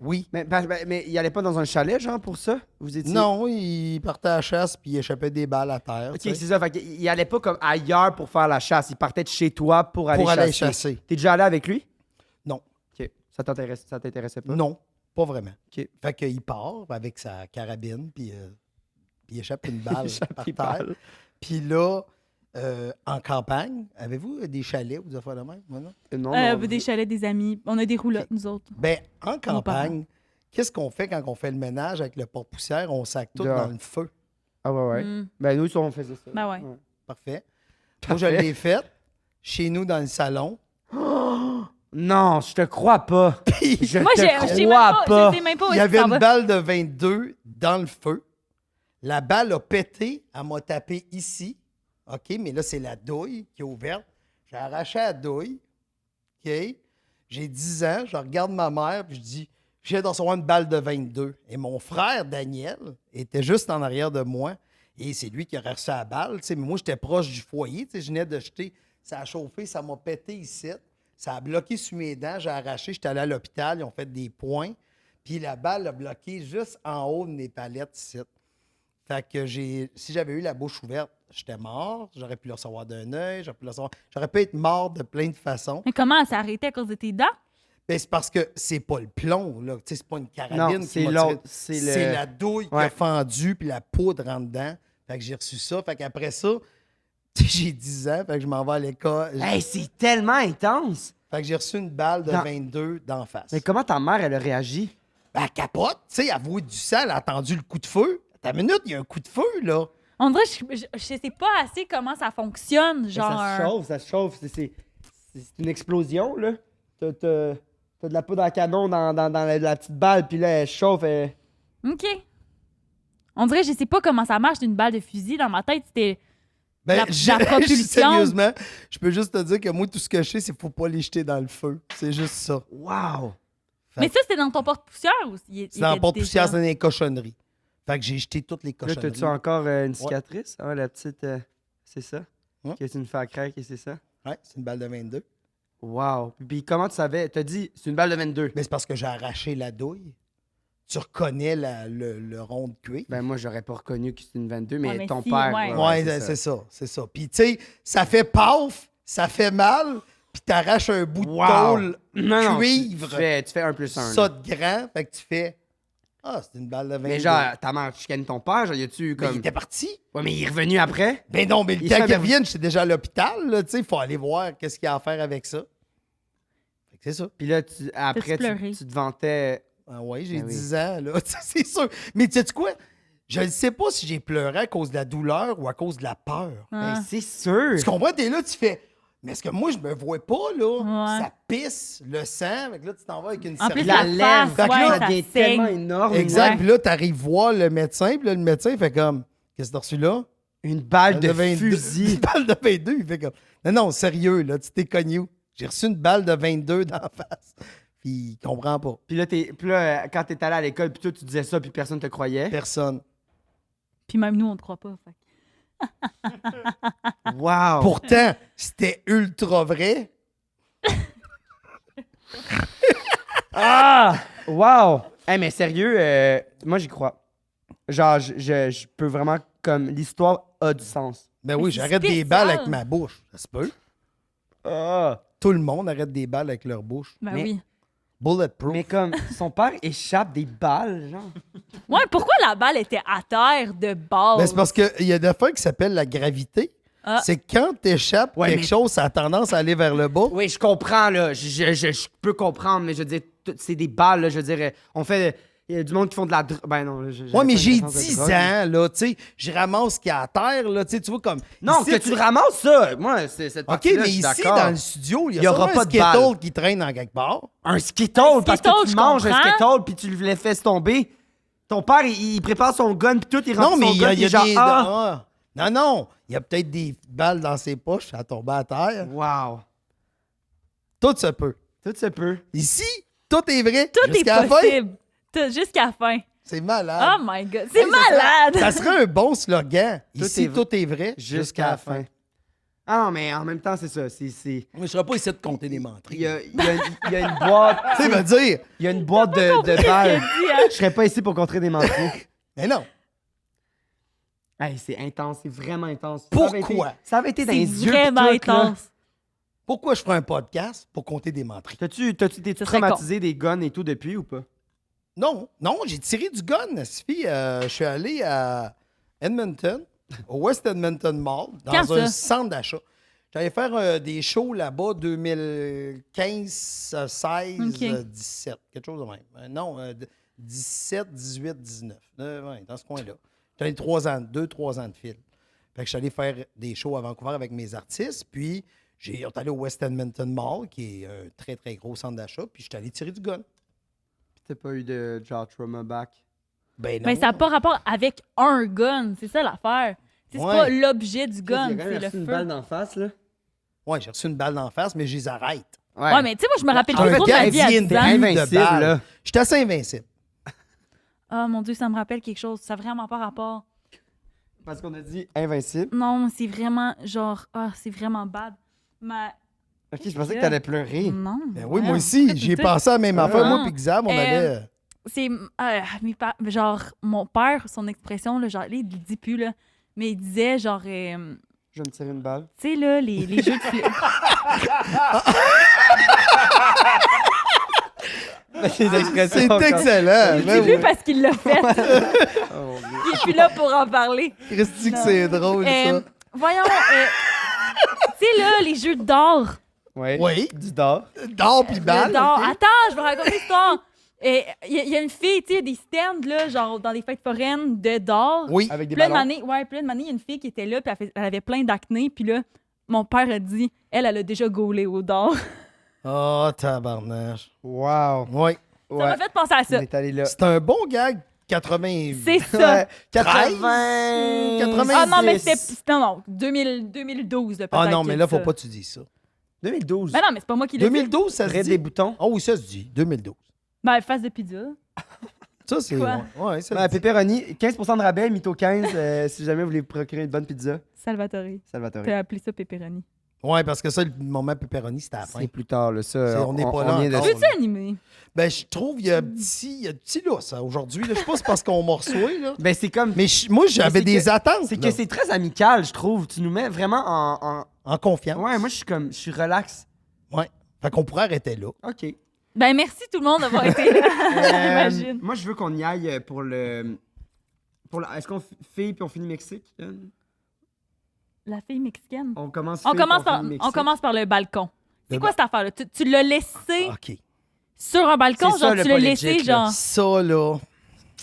Oui. Mais il allait pas dans un chalet, genre, pour ça? Vous étiez... Non, il partait à la chasse puis il échappait des balles à terre. OK, tu sais, c'est ça. Fait qu'il allait pas comme ailleurs pour faire la chasse. Il partait de chez toi pour aller pour chasser. aller chasser. T'es déjà allé avec lui? Non. OK. Ça t'intéressait pas? Non, pas vraiment. OK. Fait qu'il part avec sa carabine, puis il échappe une balle par Il terre. parle. Puis là, en campagne, avez-vous des chalets ou des affaires de même? Moi, non? Non, Des chalets, des amis. On a des roulottes, nous autres. Ben, en Nos parents. campagne, qu'est-ce qu'on fait quand on fait le ménage avec le porte-poussière? On sac tout Dehors. dans le feu. Ah ouais. Mm. Ben nous, on faisait ça. Ben ouais. Parfait. Moi, je l'ai fait chez nous dans le salon. Non, je te crois pas. Je Moi, te je sais crois pas. Je sais même pas où Il y est-ce que avait ça une va. balle de 22 dans le feu. La balle a pété. Elle m'a tapé ici. OK, mais là, c'est la douille qui est ouverte. J'ai arraché la douille. OK. J'ai 10 ans. Je regarde ma mère puis je dis, je viens de recevoir une balle de 22. Et mon frère, Daniel, était juste en arrière de moi. Et c'est lui qui a reçu la balle. Tu sais, mais moi, j'étais proche du foyer. Tu sais, je venais de jeter. Ça a chauffé. Ça m'a pété ici. Ça a bloqué sur mes dents. J'ai arraché. J'étais allé à l'hôpital. Ils ont fait des points. Puis la balle a bloqué juste en haut de mes palettes ici. Fait que si j'avais eu la bouche ouverte, j'étais mort. J'aurais pu le recevoir d'un œil. J'aurais pu être mort de plein de façons. Mais comment ça a arrêté à cause de tes dents? Ben, c'est parce que c'est pas le plomb, là. Tu sais, c'est pas une carabine Non, qui c'est m'a l'autre. tiré. C'est C'est la douille qui a Ouais. fendu puis la poudre en dedans. Fait que j'ai reçu ça. Fait qu'après ça, j'ai 10 ans. Fait que je m'en vais à l'école. Hey, c'est tellement intense. Fait que j'ai reçu une balle de Dans- 22 d'en face. Mais comment ta mère, elle a réagi? Ben, elle capote. Tu sais, elle a voué du sang. Elle a attendu le coup de feu. Attends une minute, il y a un coup de feu, là. On dirait que je sais pas assez comment ça fonctionne. Mais Genre. ça se chauffe. C'est une explosion, là. T'as de la poudre à canon dans la petite balle, puis là, elle chauffe. OK. On dirait que je sais pas comment ça marche d'une balle de fusil. Dans ma tête, c'était. Ben, La propulsion. Sérieusement, je peux juste te dire que moi, tout ce que je sais, c'est qu'il ne faut pas les jeter dans le feu. C'est juste ça. Wow! Fait Mais que- ça, c'était dans ton porte-poussière ou C'est dans le porte-poussière, c'est dans les cochonneries. Fait que j'ai jeté toutes les Là, cochonneries. t'as-tu encore une cicatrice? Ah, la petite. C'est ça? Ouais. Que tu me fais à craquer, c'est ça? Ouais, c'est une balle de 22. Wow! Puis comment tu savais? T'as dit, c'est une balle de 22. Mais c'est parce que j'ai arraché la douille. tu reconnais le rond de cuir. Ben, moi, j'aurais pas reconnu que c'est une 22, mais Ouais, mais ton si, père. ouais. Ouais, c'est ça. Puis, tu sais, ça fait paf, ça fait mal, puis t'arraches un bout de tôle Non, cuivre. Tu fais 1 plus 1. Ça de grand, fait que tu fais ah, c'est une balle de 22. Mais genre, ta mère, tu chicanes ton père, genre, y a-tu Mais comme. il était parti. Ouais, mais il est revenu après. Ben non, mais le Il temps s'en qu'il est- revienne, j'étais déjà à l'hôpital, là, tu sais, il faut aller voir qu'est-ce qu'il y a à faire avec ça. Fait que c'est ça. Puis là, après, pleuré? tu te vantais. Ah ouais, j'ai Ben oui. 10 ans, là, c'est sûr. Mais tu sais quoi? Je ne sais pas si j'ai pleuré à cause de la douleur ou à cause de la peur. Ah. Ben, c'est sûr. Tu comprends? T'es là, tu fais... Mais est-ce que moi, je me vois pas, là? Ouais. Ça pisse le sang. Fait que là, tu t'en vas avec une En plus, serviette. La la lèvre, face, ouais, ça ça devient saigne. tellement énorme. Exact. Ouais. Puis là, t'arrives voir le médecin. Puis là, le médecin fait comme... Qu'est-ce que t'as reçu là? Une balle de 22. fusil. Une balle de 22. Il fait comme... Non, sérieux, là, tu t'es cogné où? J'ai reçu une balle de 22 dans la face. Puis il comprend pas. Puis là, quand t'es allé à l'école, puis toi, tu disais ça, puis personne te croyait. Personne. Puis même nous, on ne croit pas. Fait. Wow. Pourtant, c'était ultra vrai. Ah! Wow! Hey, mais sérieux, moi, j'y crois. Genre, je peux vraiment, comme, l'histoire a du sens. Ben Mais oui, c'est j'arrête des spécial. balles avec ma bouche. Ça se peut. Ah! Tout le monde arrête des balles avec leur bouche. Ben Mais- oui. Bulletproof. Mais comme, son père échappe des balles, genre. Ouais, pourquoi la balle était à terre de base? Ben, c'est parce qu'il y a des affaires qui s'appellent la gravité. Ah. C'est quand tu échappes Ouais, quelque mais- chose, ça a tendance à aller vers le bas. Oui, je comprends, là. Je peux comprendre, mais je veux dire, c'est des balles, là. Je veux dire, on fait. Il y a du monde qui font de la drogue. Ben non, Ouais, mais j'ai pas une 10 référence de drogue. ans, là, tu sais. Je ramasse ce qu'il y a à terre, là, tu sais, tu vois, comme... Non, ici, que tu le ramasses, ça. Moi, c'est cette OK, partie-là, mais je suis ici, d'accord. dans le studio, il y y a aura sûrement pas un de Skittle balles. qui traîne en quelque part. Un Skittle, parce Skittle, que tu je manges un comprends. Skittle, puis tu le laisses tomber. Ton père, il prépare son gun, puis tout, il Non, rentre mais son il y gun, a, puis il y a genre, des... ah! Ah. Non, il y a peut-être des balles dans ses poches, ça tombe à terre. Wow. Tout se peut. Tout se peut. Ici, tout est vrai. Tout est jusqu'à la fin. possible. Jusqu'à la fin. C'est malade. Oh my God. C'est Hey, malade. Ça serait un bon slogan. Tout Ici, est- tout est vrai. Jusqu'à la fin. Ah non, mais en même temps, c'est ça. Mais je ne serais pas ici de compter des Il menteries. y a, il y a une boîte. Tu sais, me dire, Il y a une boîte de Qu'est-ce balles. qu'il dit, hein? Je serais pas ici pour contrer des menteries. mais non. Hey, c'est intense, c'est vraiment intense. Pourquoi? Ça avait été dans C'est les yeux. vraiment pis tout, là. intense. Pourquoi je ferais un podcast pour compter des menteries? T'es-tu Ça serait traumatisé des guns et tout depuis ou pas? Non, j'ai tiré du gun, Sophie. Je suis allé à Edmonton, au West Edmonton Mall, dans Quand un ça? centre d'achat. J'allais faire des shows là-bas 2015, 16, Ok. 17, quelque chose de même. Non, 17, 18, 19. Ouais, dans ce coin-là. J'avais 2-3 ans de fil. Fait que je suis allé faire des shows à Vancouver avec mes artistes, puis on est allé au West Edmonton Mall, qui est un très, très gros centre d'achat, puis je suis allé tirer du gun. Pis t'as pas eu de genre trauma back? Ben non. Mais ça n'a pas rapport avec un gun. C'est ça l'affaire. C'est Ouais. pas l'objet du gun, Il y a quand c'est même le reçu une feu. balle d'en face, là. Ouais, j'ai reçu une balle d'en face, mais je les arrête. Ouais, mais tu sais, moi, je me rappelle Un plus trop de ma vie à gardien 10 de ans. but Invincible, de balle. là. J'étais assez invincible. Ah, mon Dieu, ça me rappelle quelque chose. Ça n'a vraiment pas rapport. Parce qu'on a dit invincible. Non, c'est vraiment, genre, c'est vraiment bad. Ma... Ok, je pensais que t'allais pleurer. Non. Ben oui, moi voyons. aussi, j'y ai pensé à la même affaire. Ah. Moi puis Xav, on allait... C'est, genre, mon père, son expression, là, genre, là, il le dit plus, là, mais il disait, genre, tu Je vais me tirer une balle. sais, là, les jeux de C'est C'est excellent. Je Ben l'ai oui. vu parce qu'il l'a fait. Oh, Il est plus là pour en parler. Christy, que Non. c'est drôle, ça. Voyons, tu sais, là, les jeux d'or. Ouais. Oui. Du d'or. D'or puis balle. Le d'or. ok. Attends, je vais raconter l'histoire. Il y a une fille, tu sais, des stands, là, genre, dans les fêtes foraines de d'or. Oui. Avec des Puis là, ballons. une année, il y a une fille qui était là, puis elle avait plein d'acné. Puis là, mon père a dit, elle a déjà gaulé au d'or. Oh, tabarnache. Wow. Oui. Ça m'a fait penser à On ça. est allé là. C'est un bon gag. 80... C'est ça. 80. 90. Ah non, mais c'était non, 2012, là, peut-être. Ah non, mais là, faut ça. pas que tu dises ça. 2012. Ben non, mais c'est pas moi qui l'ai dit. 2012, ça se Près dit? des boutons. Ah oui, ça se dit. 2012. Ben, face de pizza. Ça, c'est... Quoi? Ouais, ça se Ben, dit. pepperoni, 15% de rabais, mytho 15, si jamais vous voulez procurer une bonne pizza. Salvatore. Salvatore. T'as appelé ça pepperoni. Ouais, parce que ça, le moment pepperoni, c'était à la fin. C'est plus tard, là. Ça, on n'est pas là vient de- encore. Peux-tu animer? Ben, je trouve qu'il y a un petit lousse hein, aujourd'hui. Là. Je sais pas si c'est parce qu'on m'a reçu, là. Ben, c'est comme. Mais moi, j'avais c'est des que- attentes. C'est là. que c'est très amical, je trouve. Tu nous mets vraiment en. En confiance. Ouais, moi, je suis relax. Ouais. Fait qu'on pourrait arrêter là. OK. Ben, merci tout le monde d'avoir été là. J'imagine. Moi, je veux qu'on y aille pour le. Est-ce qu'on fait puis on finit Mexique? La fille mexicaine. On commence On fille, commence, puis par, finit on Mexique. commence par le balcon. C'est Le quoi cette affaire-là? Tu l'as laissé OK. sur un balcon? C'est ça, Genre, le tu l'as pas laissé, legit, là. genre... Ça, là.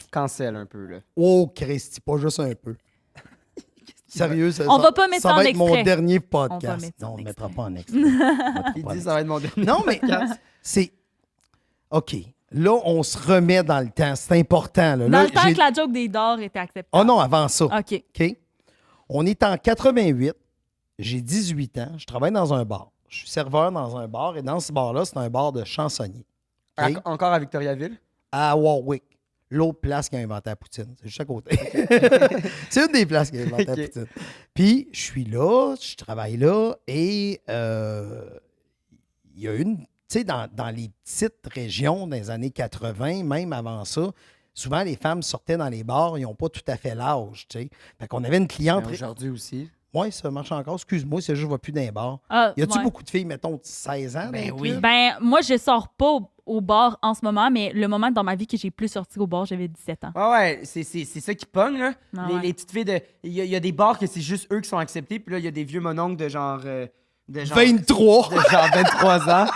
Cancel un peu, là. Oh, Christy, pas juste un peu. Sérieux, ça, On va pas mettre ça en va être mon extrait. dernier On va podcast. mettre ça Non, en on ne le mettra extrait. pas en extrait. On mettra Il pas en dit ça va être mon dernier. Non, mais c'est. OK. Là, on se remet dans le temps. C'est important. Là. Dans Là, le temps j'ai- que la joke des dards était acceptable. Oh non, avant ça. OK. OK? On est en 88. J'ai 18 ans. Je travaille dans un bar. Je suis serveur dans un bar. Et dans ce bar-là, c'est un bar de chansonniers. OK? Encore à Victoriaville? À Warwick. L'autre place qui a inventé la poutine. C'est juste à côté. C'est une des places qui a inventé OK. la poutine. Puis, je suis là, je travaille là, et il y a une. Tu sais, dans les petites régions des années 80, même avant ça, souvent les femmes sortaient dans les bars, ils n'ont pas tout à fait l'âge, tu sais. Fait qu'on avait une cliente. Aujourd'hui aussi. Oui, ça marche encore. Excuse-moi, c'est juste que je ne vois plus dans les bars. Ah, Y a-tu ouais. beaucoup de filles, mettons, de 16 ans? Ben dans le oui. club? Ben, moi, je sors pas au bar en ce moment, mais le moment dans ma vie que j'ai plus sorti au bar, j'avais 17 ans. Ouais, c'est ça qui pogne, là. Ah les, ouais. les petites filles de. Il y a des bars que c'est juste eux qui sont acceptés, puis là, il y a des vieux mononcles de genre. 23! De genre 23 ans.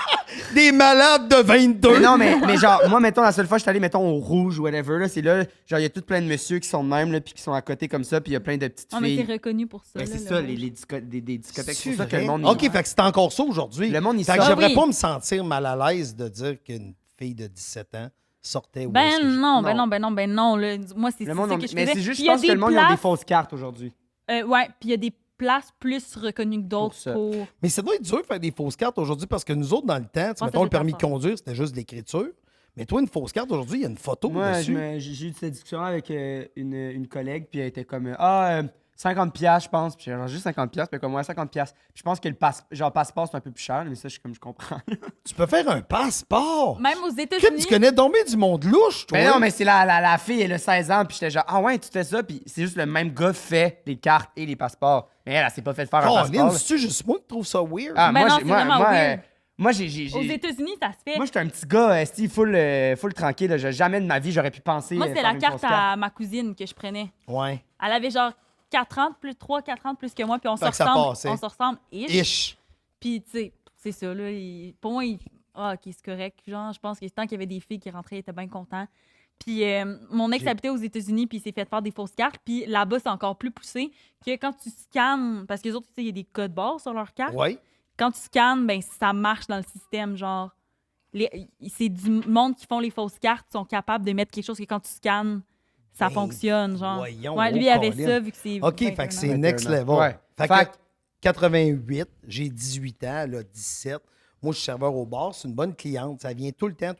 Des malades de 22! Mais non, mais genre, moi, mettons, la seule fois que je suis allé, mettons, au Rouge ou whatever, là, c'est là, genre, il y a tout plein de messieurs qui sont de même, là, puis qui sont à côté comme ça, puis il y a plein de petites Ah, mais filles. c'est reconnu pour ça. Ben, là, c'est le ça, rouge. des discothèques. C'est C'est pour ça que vrai? le monde. OK, fait que c'est encore ça aujourd'hui. Le monde, il Fait que sort. j'aimerais oui. pas me sentir mal à l'aise de dire qu'une fille de 17 ans sortait où est-ce Ben que je- non, ben Non. non, ben non, ben non. Là. Moi, c'est Le c'est monde, ça on- que je mais faisais. c'est juste, Puis je il y a pense que le des monde, ils ont des places- fausses cartes aujourd'hui. Ouais, puis il y a des places plus reconnues que d'autres Pour ça. pour... Mais ça doit être dur de faire des fausses cartes aujourd'hui parce que nous autres, dans le temps, tu sais, ça mettons, le dépend permis de pas. conduire, c'était juste de l'écriture. Mais toi, une fausse carte aujourd'hui, il y a une photo Moi, dessus. j'ai eu cette discussion avec une collègue, puis elle était comme 50$, je pense. Puis j'ai genre juste 50$, puis comme ouais, 50$. Puis je pense que le passeport, c'est un peu plus cher, mais ça, je comprends. Tu peux faire un passeport. Même aux Crime, États-Unis... tu connais donc bien du monde louche, toi. Mais non, mais c'est la fille, elle a 16 ans, puis j'étais genre, ah ouais, tu fais ça, puis c'est juste le même gars fait les cartes et les passeports. Mais elle s'est pas fait faire un Caroline, passeport. là. c'est-tu juste moi qui trouve ça weird? Ah, Ben moi, non, j'ai- c'est moi, vraiment moi, weird. moi, j'ai. Aux États-Unis, ça se fait. Moi, j'étais un petit gars, full tranquille. Là. Jamais de ma vie, j'aurais pu penser. Moi, c'est faire la une carte fausse à ma cousine que je prenais. Ouais. Elle avait genre 4 ans, 4 ans de plus que moi, puis on se Fait que ça ressemble. passait. On se ressemble ish. Ish. Puis, tu sais, c'est ça, là. Pour moi, ah, OK, c'est correct. Genre, je pense que tant qu'il y avait des filles qui rentraient, ils étaient bien contents. Puis, mon ex habitait aux États-Unis, puis il s'est fait faire des fausses cartes. Puis là-bas, c'est encore plus poussé que quand tu scannes, parce que les autres, tu sais, il y a des codes barres sur leur carte. Ouais. Quand tu scannes, ben ça marche dans le système. Genre, c'est du monde qui font les fausses cartes, sont capables de mettre quelque chose que quand tu scannes, ça Ben, fonctionne. Genre. voyons, Ouais, lui, oh, il avait Colin. ça, vu que c'est. OK, 21 fait que c'est ans. next 21 ans. level. Ouais. Fait Fait que 88, j'ai 18 ans, elle a 17. Moi, je suis serveur au bar, c'est une bonne cliente. Ça vient tout le temps.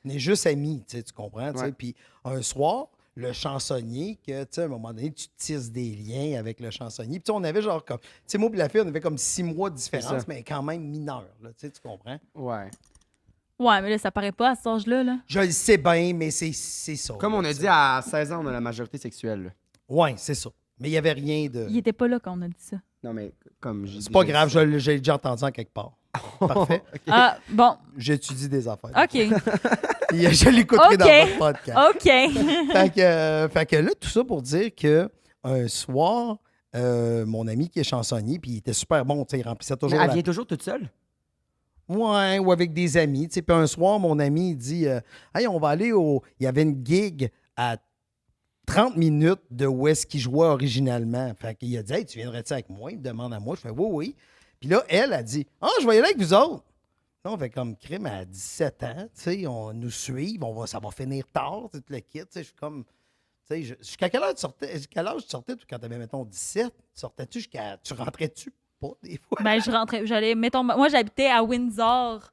On est juste amis, tu sais, tu comprends? tu sais. Ouais. Puis un soir, le chansonnier, que, tu sais, à un moment donné, tu tisses des liens avec le chansonnier. Puis tu sais, on avait genre comme... Tu sais, moi et la fille, on avait comme 6 mois de C'est différence, ça. mais quand même mineur, là, tu sais, tu comprends? Ouais. Ouais, mais là, ça paraît pas à cet âge-là. Là. Je le sais bien, mais c'est ça. Comme on là, a tu dit, sais. à 16 ans, on a la majorité sexuelle. là. Ouais, c'est ça. Mais il n'y avait rien de... Il était pas là quand on a dit ça. Non, mais comme j'ai C'est pas grave, j'ai déjà entendu en quelque part. Parfait. Ah, bon, J'étudie des affaires. OK. Puis, je l'écouterai OK. dans votre podcast. OK. Fait que là, tout ça pour dire que un soir, mon ami qui est chansonnier, puis il était super bon, tu sais, il remplissait Mais toujours elle la... vient toujours toute seule. Ouais, ou avec des amis, tu sais. Puis un soir, mon ami, il dit hey, on va aller au... Il y avait une gig à 30 minutes de où est-ce qu'il jouait originalement. Fait qu'il a dit hey, tu viendrais-tu avec moi? Il me demande à moi. Je fais oui, oui. Puis là, elle a dit ah, je vais y aller avec vous autres. Là, on fait comme crime à 17 ans, tu sais, on nous suit, ça va finir tard, tu sais, tout le kit, tu sais, je suis comme, tu sais, jusqu'à quelle heure tu sortais, quel âge tu sortais, toi, quand t'avais, mettons, 17, tu rentrais-tu pas, des fois? Ben, je rentrais, j'allais, mettons, moi, j'habitais à Windsor,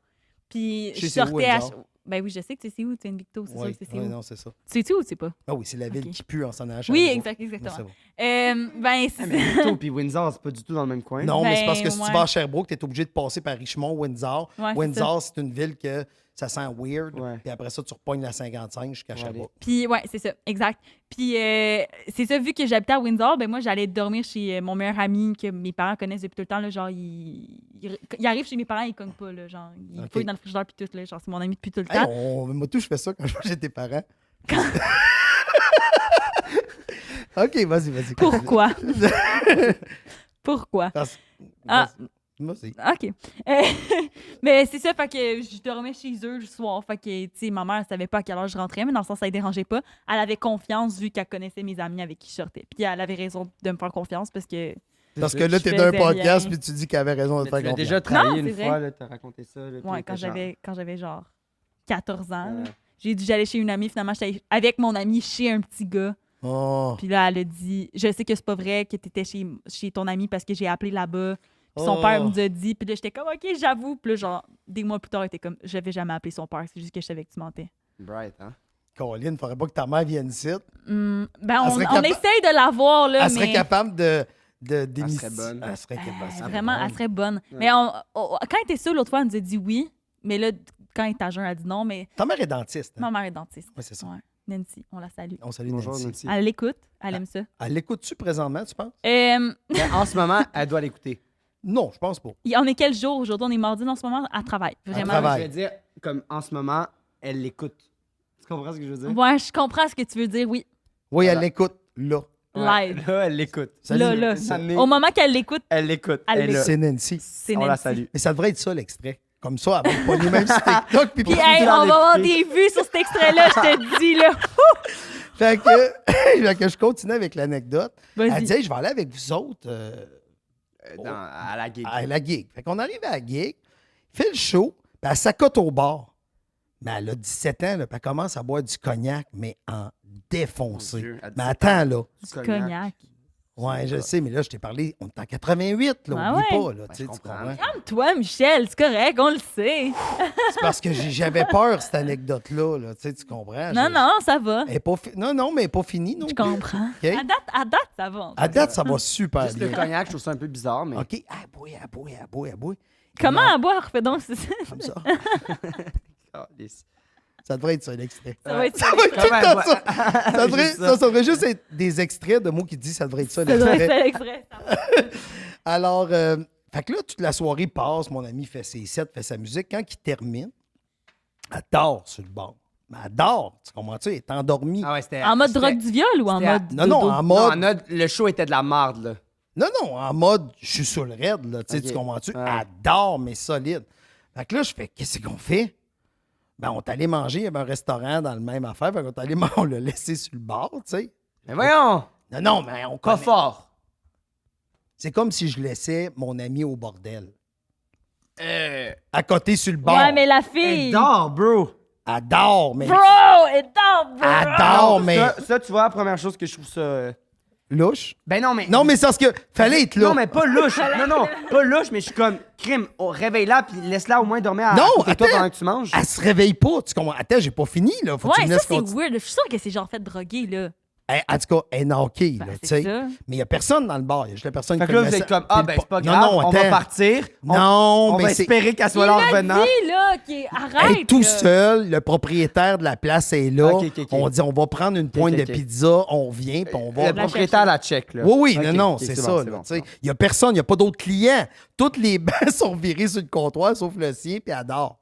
puis Je je sais où, sortais à... Windsor. Ben oui, je sais que tu sais où, tu es Invicto, c'est sûr Oui, que c'est oui, où. non, c'est ça. Tu sais où ou tu sais pas? Ah oui, c'est la ville Ok. qui pue en s'en allant à Oui, Sherbrooke. exactement. C'est bon. Ben, c'est Mais Victo puis Windsor, c'est pas du tout dans le même coin. Non, mais c'est parce que Ben, si tu ouais. vas à Sherbrooke, tu es obligé de passer par Richmond, Windsor. Ouais, c'est Windsor, c'est une ville que ça sent weird. Ouais. Puis après ça, tu repognes la 55 jusqu'à Sherbrooke. Puis, ouais, c'est ça, exact. Puis, c'est ça, vu que j'habitais à Windsor, ben moi, j'allais dormir chez mon meilleur ami que mes parents connaissent depuis tout le temps. Là, genre, il arrive chez mes parents, il cogne pas. Là, genre, il Ok. fouille dans le frigidaire, puis tout. Là, genre, c'est mon ami depuis tout le Hey, temps. moi, tout, je fais ça quand je vais chez tes parents. OK, vas-y. Pourquoi? Pourquoi? Parce- Ah. Vas-y. OK. Mais c'est ça, fait que je dormais chez eux le soir. Fait que, tu sais, ma mère, elle savait pas à quelle heure je rentrais, mais dans le sens, ça ne dérangeait pas. Elle avait confiance vu qu'elle connaissait mes amis avec qui je sortais. Puis elle avait raison de me faire confiance parce que. Parce que là, Je t'es dans un faisais podcast rien. puis tu dis qu'elle avait raison de te Mais faire tu l'as confiance. déjà travaillé Non, une c'est fois, vrai. là, t'as raconté ça. Là, puis Ouais, t'es genre- quand j'avais genre 14 ans, là. Ouais. J'ai dit j'allais chez une amie, finalement, j'étais avec mon ami chez un petit gars. Oh. Puis là, elle a dit je sais que c'est pas vrai que t'étais chez ton ami parce que j'ai appelé là-bas. Puis son Oh. père me a dit, puis là, j'étais comme, OK, j'avoue. Puis là, genre, des mois plus tard, il était comme, j'avais jamais appelé son père, c'est juste que je savais que tu mentais. Bright, hein? Colin, faudrait pas que ta mère vienne ici. Ben, Elle on serait essaye de la voir, là, Elle serait mais... capable de Elle serait bonne. Elle serait capable. Vraiment, elle serait bonne. Ouais. Mais quand elle était seule, l'autre fois, elle nous a dit oui. Mais là, quand elle était à jeun, elle a dit non. Mais Ta mère est dentiste. ma Hein? mère est dentiste. Oui, c'est ça. Ouais. Nancy, on la salue. On salue Bonjour, Nancy. Nancy. Elle l'écoute, elle aime ça. Elle l'écoute-tu présentement, tu penses? Mais en ce moment, elle doit l'écouter. Non, je pense pas. On est quel jour aujourd'hui? On est mardi en ce moment. Elle travaille. Vraiment. travaille. Je veux dire, comme en ce moment, elle l'écoute. Tu comprends ce que je veux dire? Ouais, je comprends ce que tu veux dire, oui. Oui, Voilà. elle l'écoute, là. Live. Là, elle l'écoute. Là, là. Ça met- Au moment qu'elle l'écoute, Elle l'écoute. Elle Elle est là. C'est Nancy. c'est On la Nancy. salue. Mais ça devrait être ça, l'extrait. Comme ça, elle va pas les mêmes sur TikTok. Puis Puis, pas- hey, dans on les va avoir pieds. des vues sur cet extrait-là, je te dis, là. Fait que, fait que je continue avec l'anecdote. Elle Vas-y. dit, hey, je vais aller avec vous autres À la gig. à la gig. Fait qu'on arrive à la gig, fait le show, puis elle s'accote au bar. Mais elle a 17 ans, là, puis elle commence à boire du cognac, mais en défoncé. Mon Dieu, à 17 Mais attends, là. Du Cognac. Ouais, je sais, mais là, je t'ai parlé, on est en 88, là, Ah oublie ouais. pas, là, tu sais, je tu comprends. comprends? Calme-toi, Michel, c'est correct, on le sait. C'est parce que j'avais peur, cette anecdote-là, là, tu sais, tu comprends? Non, non, ça va. Elle est pas non, mais elle n'est pas finie, non Je plus. comprends. OK? À date, ça va. À date, ça va super Juste le bien. cognac, je trouve ça un peu bizarre, mais. OK, elle boit. Comment Non, à boire? Fais donc, comme ça. Ah, lisse. Ça devrait être ça, l'extrait. ça va être Ça va être tout le temps ça. Ça devrait, Juste ça. ça devrait juste être des extraits de mots qui disent ça devrait être ça, ça doit l'extrait. être l'extrait. Alors, fait que là, toute la soirée passe, mon ami fait ses sets, fait sa musique. Quand il termine, elle dort sur le bord. Mais elle dort, tu comprends-tu? Elle est endormie. Ah ouais, c'était. En mode c'était- drogue du viol ou en c'était à- mode. non, non, dodo? en Non, mode... en mode, le show était de la marde, là. Non, en mode, je suis sur le raid, là, tu sais, Ok. tu comprends-tu? Ouais. Elle dort, mais solide. Fait que là, je fais, qu'est-ce qu'on fait? Ben, on est allé manger, il y avait un restaurant dans le même affaire, fait qu'on est allé on l'a laissé sur le bord, tu sais. Mais voyons! Non, mais on Pas connaît. fort! C'est comme si je laissais mon ami au bordel. Euh. À côté sur le bord. Ouais, mais la Elle fille. dort, bro! Elle dort, mais... Bro, elle dort, bro. Elle dort, mais... Ça, tu vois, la première chose que je trouve ça. Louche. Ben non, mais. Non, mais c'est parce que fallait être là. Non, mais pas louche. Non, pas louche, mais je suis comme. Crime, réveille-la, puis laisse-la au moins dormir à Non, côté de toi attends. pendant que tu manges. Elle se réveille pas, tu comprends? Attends, j'ai pas fini, là. Faut que tu Ouais, me ça, laisses c'est continuer. weird. Je suis sûre que c'est genre fait droguer, là. En tout cas, elle est knockée, là, Ben, tu c'est sais. ça. Mais il y a personne dans le bar. Il y a juste la personne Fait qui que là, fait vous le êtes comme, message. ah, Puis ben le c'est pas non, grave, non, on va attends. partir. Non, On mais va c'est... espérer qu'elle soit là en Il revenant. m'a dit, là, qui Elle arrête. est tout là. seul, le propriétaire de la place est là. Ok, ok. On dit, on va prendre une pointe ok. de pizza, on revient, puis on va... Le propriétaire la check, là. Oui, oui, Ok, non, ok, c'est bon, ça. c'est là, bon, tu sais. c'est Il n'y a personne, il n'y a pas d'autres clients. Toutes les bancs sont virés sur le comptoir, sauf le sien, puis elle dort.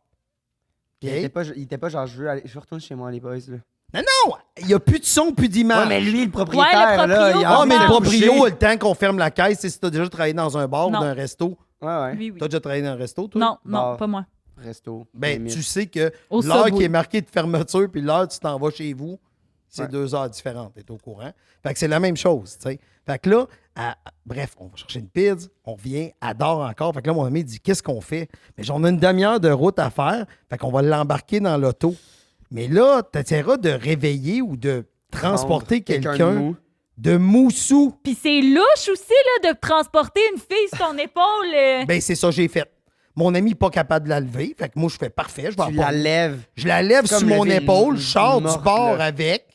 bon. OK? Il était pas genre, je veux retourner chez moi, les boys, là. Non, il n'y a plus de son, plus d'image. Ouais, mais lui, le Ouais, propriétaire, le là, proprio, il a Ah, envie mais de le se proprio, coucher. le temps qu'on ferme la caisse, c'est si tu as déjà travaillé dans un bar Non. ou dans un resto. Ouais, ouais. Oui, oui. Tu as déjà travaillé dans un resto, toi? Non, non, Bah. pas moi. Resto. Ben, limite. tu sais que Au l'heure Subway. qui est marquée de fermeture puis l'heure tu t'en vas chez vous, c'est Ouais. 2 heures différentes. Tu es au courant. Fait que c'est la même chose, tu sais. Fait que là, bref, on va chercher une pizza, on revient, elle dort encore. Fait que là, mon ami dit, qu'est-ce qu'on fait? Mais on a une demi-heure de route à faire. Fait qu'on va l'embarquer dans l'auto. Mais là, tu essaieras de réveiller ou de transporter Prendre quelqu'un de quelqu'un mou. de moussou. Puis c'est louche aussi, là, de transporter une fille sur ton épaule. Ben, c'est ça que j'ai fait. Mon ami n'est pas capable de la lever. Fait que moi, je fais parfait. Je vais Tu la lèves. Je la lève C'est sur comme mon lever épaule, une je sors morte, du bord là. avec.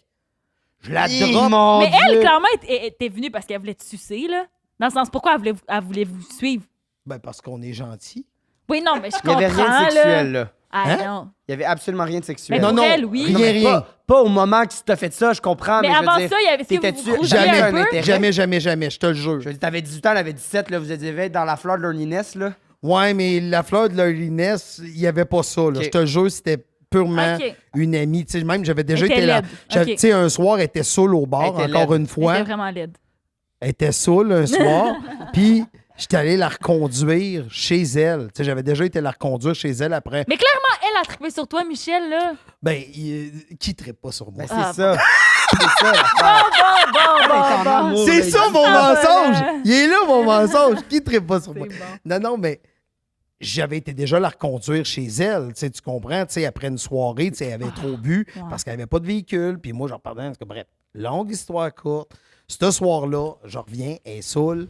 Je la Hi, drop. mon Mais elle, Dieu. clairement, était venue parce qu'elle voulait te sucer, là. Dans le sens, pourquoi elle voulait vous suivre? Ben, parce qu'on est gentil. Oui, non, mais je Il n'y comprends, avait rien de sexuel, là. Ah, Hein? non. Il n'y avait absolument rien de sexuel. Mais Non, pour non, elle, oui. rien, Non, mais rien. Pas au moment que tu t'as fait ça, je comprends. Mais Mais, je veux avant dire, ça, il y avait... si vous t'étais-tu- vous Jamais. rougiez un un peu, intérêt. Jamais, je te le jure. Je veux dire, t'avais 18 ans, elle avait 17, là, vous étiez dans la fleur de leur nièce, là. Ouais, mais la fleur de l'Euliness, il n'y avait pas ça. Là. Ok. Je te jure, c'était purement Ok. une amie. Tu sais, même, j'avais déjà Elle était été là. laide. J'avais- Ok. Tu sais, un soir, elle était saoule au bar, Elle était encore laide. une Elle fois. était vraiment laide. Elle était saoule un soir. Puis, j'étais allé la reconduire chez elle. Tu sais, j'avais déjà été la reconduire chez elle après. Mais clairement, elle a trippé sur toi, Michel, là. Ben, qui ne pas sur moi? Ben, c'est Ah, ça. C'est ça, l'affaire. Bon. C'est ça mon Ah, mensonge! voilà. Il est là mon mensonge! Qui ne pas sur C'est moi? bon. Non, mais j'avais été déjà la reconduire chez elle, tu sais, tu comprends? Tu sais, après une soirée, tu sais, elle avait trop bu Ouais. parce qu'elle n'avait pas de véhicule. Puis moi, j'en parlais. Parce que, bref, longue histoire courte. Ce soir-là, je reviens, elle est saoule.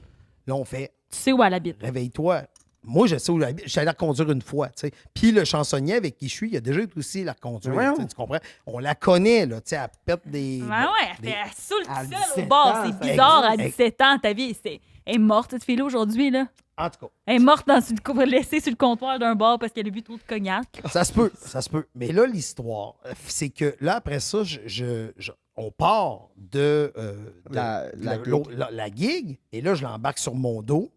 Là, on fait Tu sais où elle habite. réveille-toi. Moi, je sais où j'habite. Je suis allé la reconduire une fois, tu sais. Puis le chansonnier avec qui je suis, il a déjà été aussi la reconduire. Voyons. Tu sais, tu comprends? On la connaît, là, tu sais, elle pète des. Ben ouais, elle des- fait saoule À toute seule 17 au bar. ans, C'est ça bizarre, à existe. 17 ans, ta vie, elle est morte, cette fille-là, aujourd'hui, là. En tout cas. Elle est morte laissée sur le comptoir d'un bar parce qu'elle a bu trop de cognac. Ça se peut, ça se peut. Mais là, l'histoire, c'est que là, après ça, on part de, La la gig, et là, je l'embarque sur mon dos,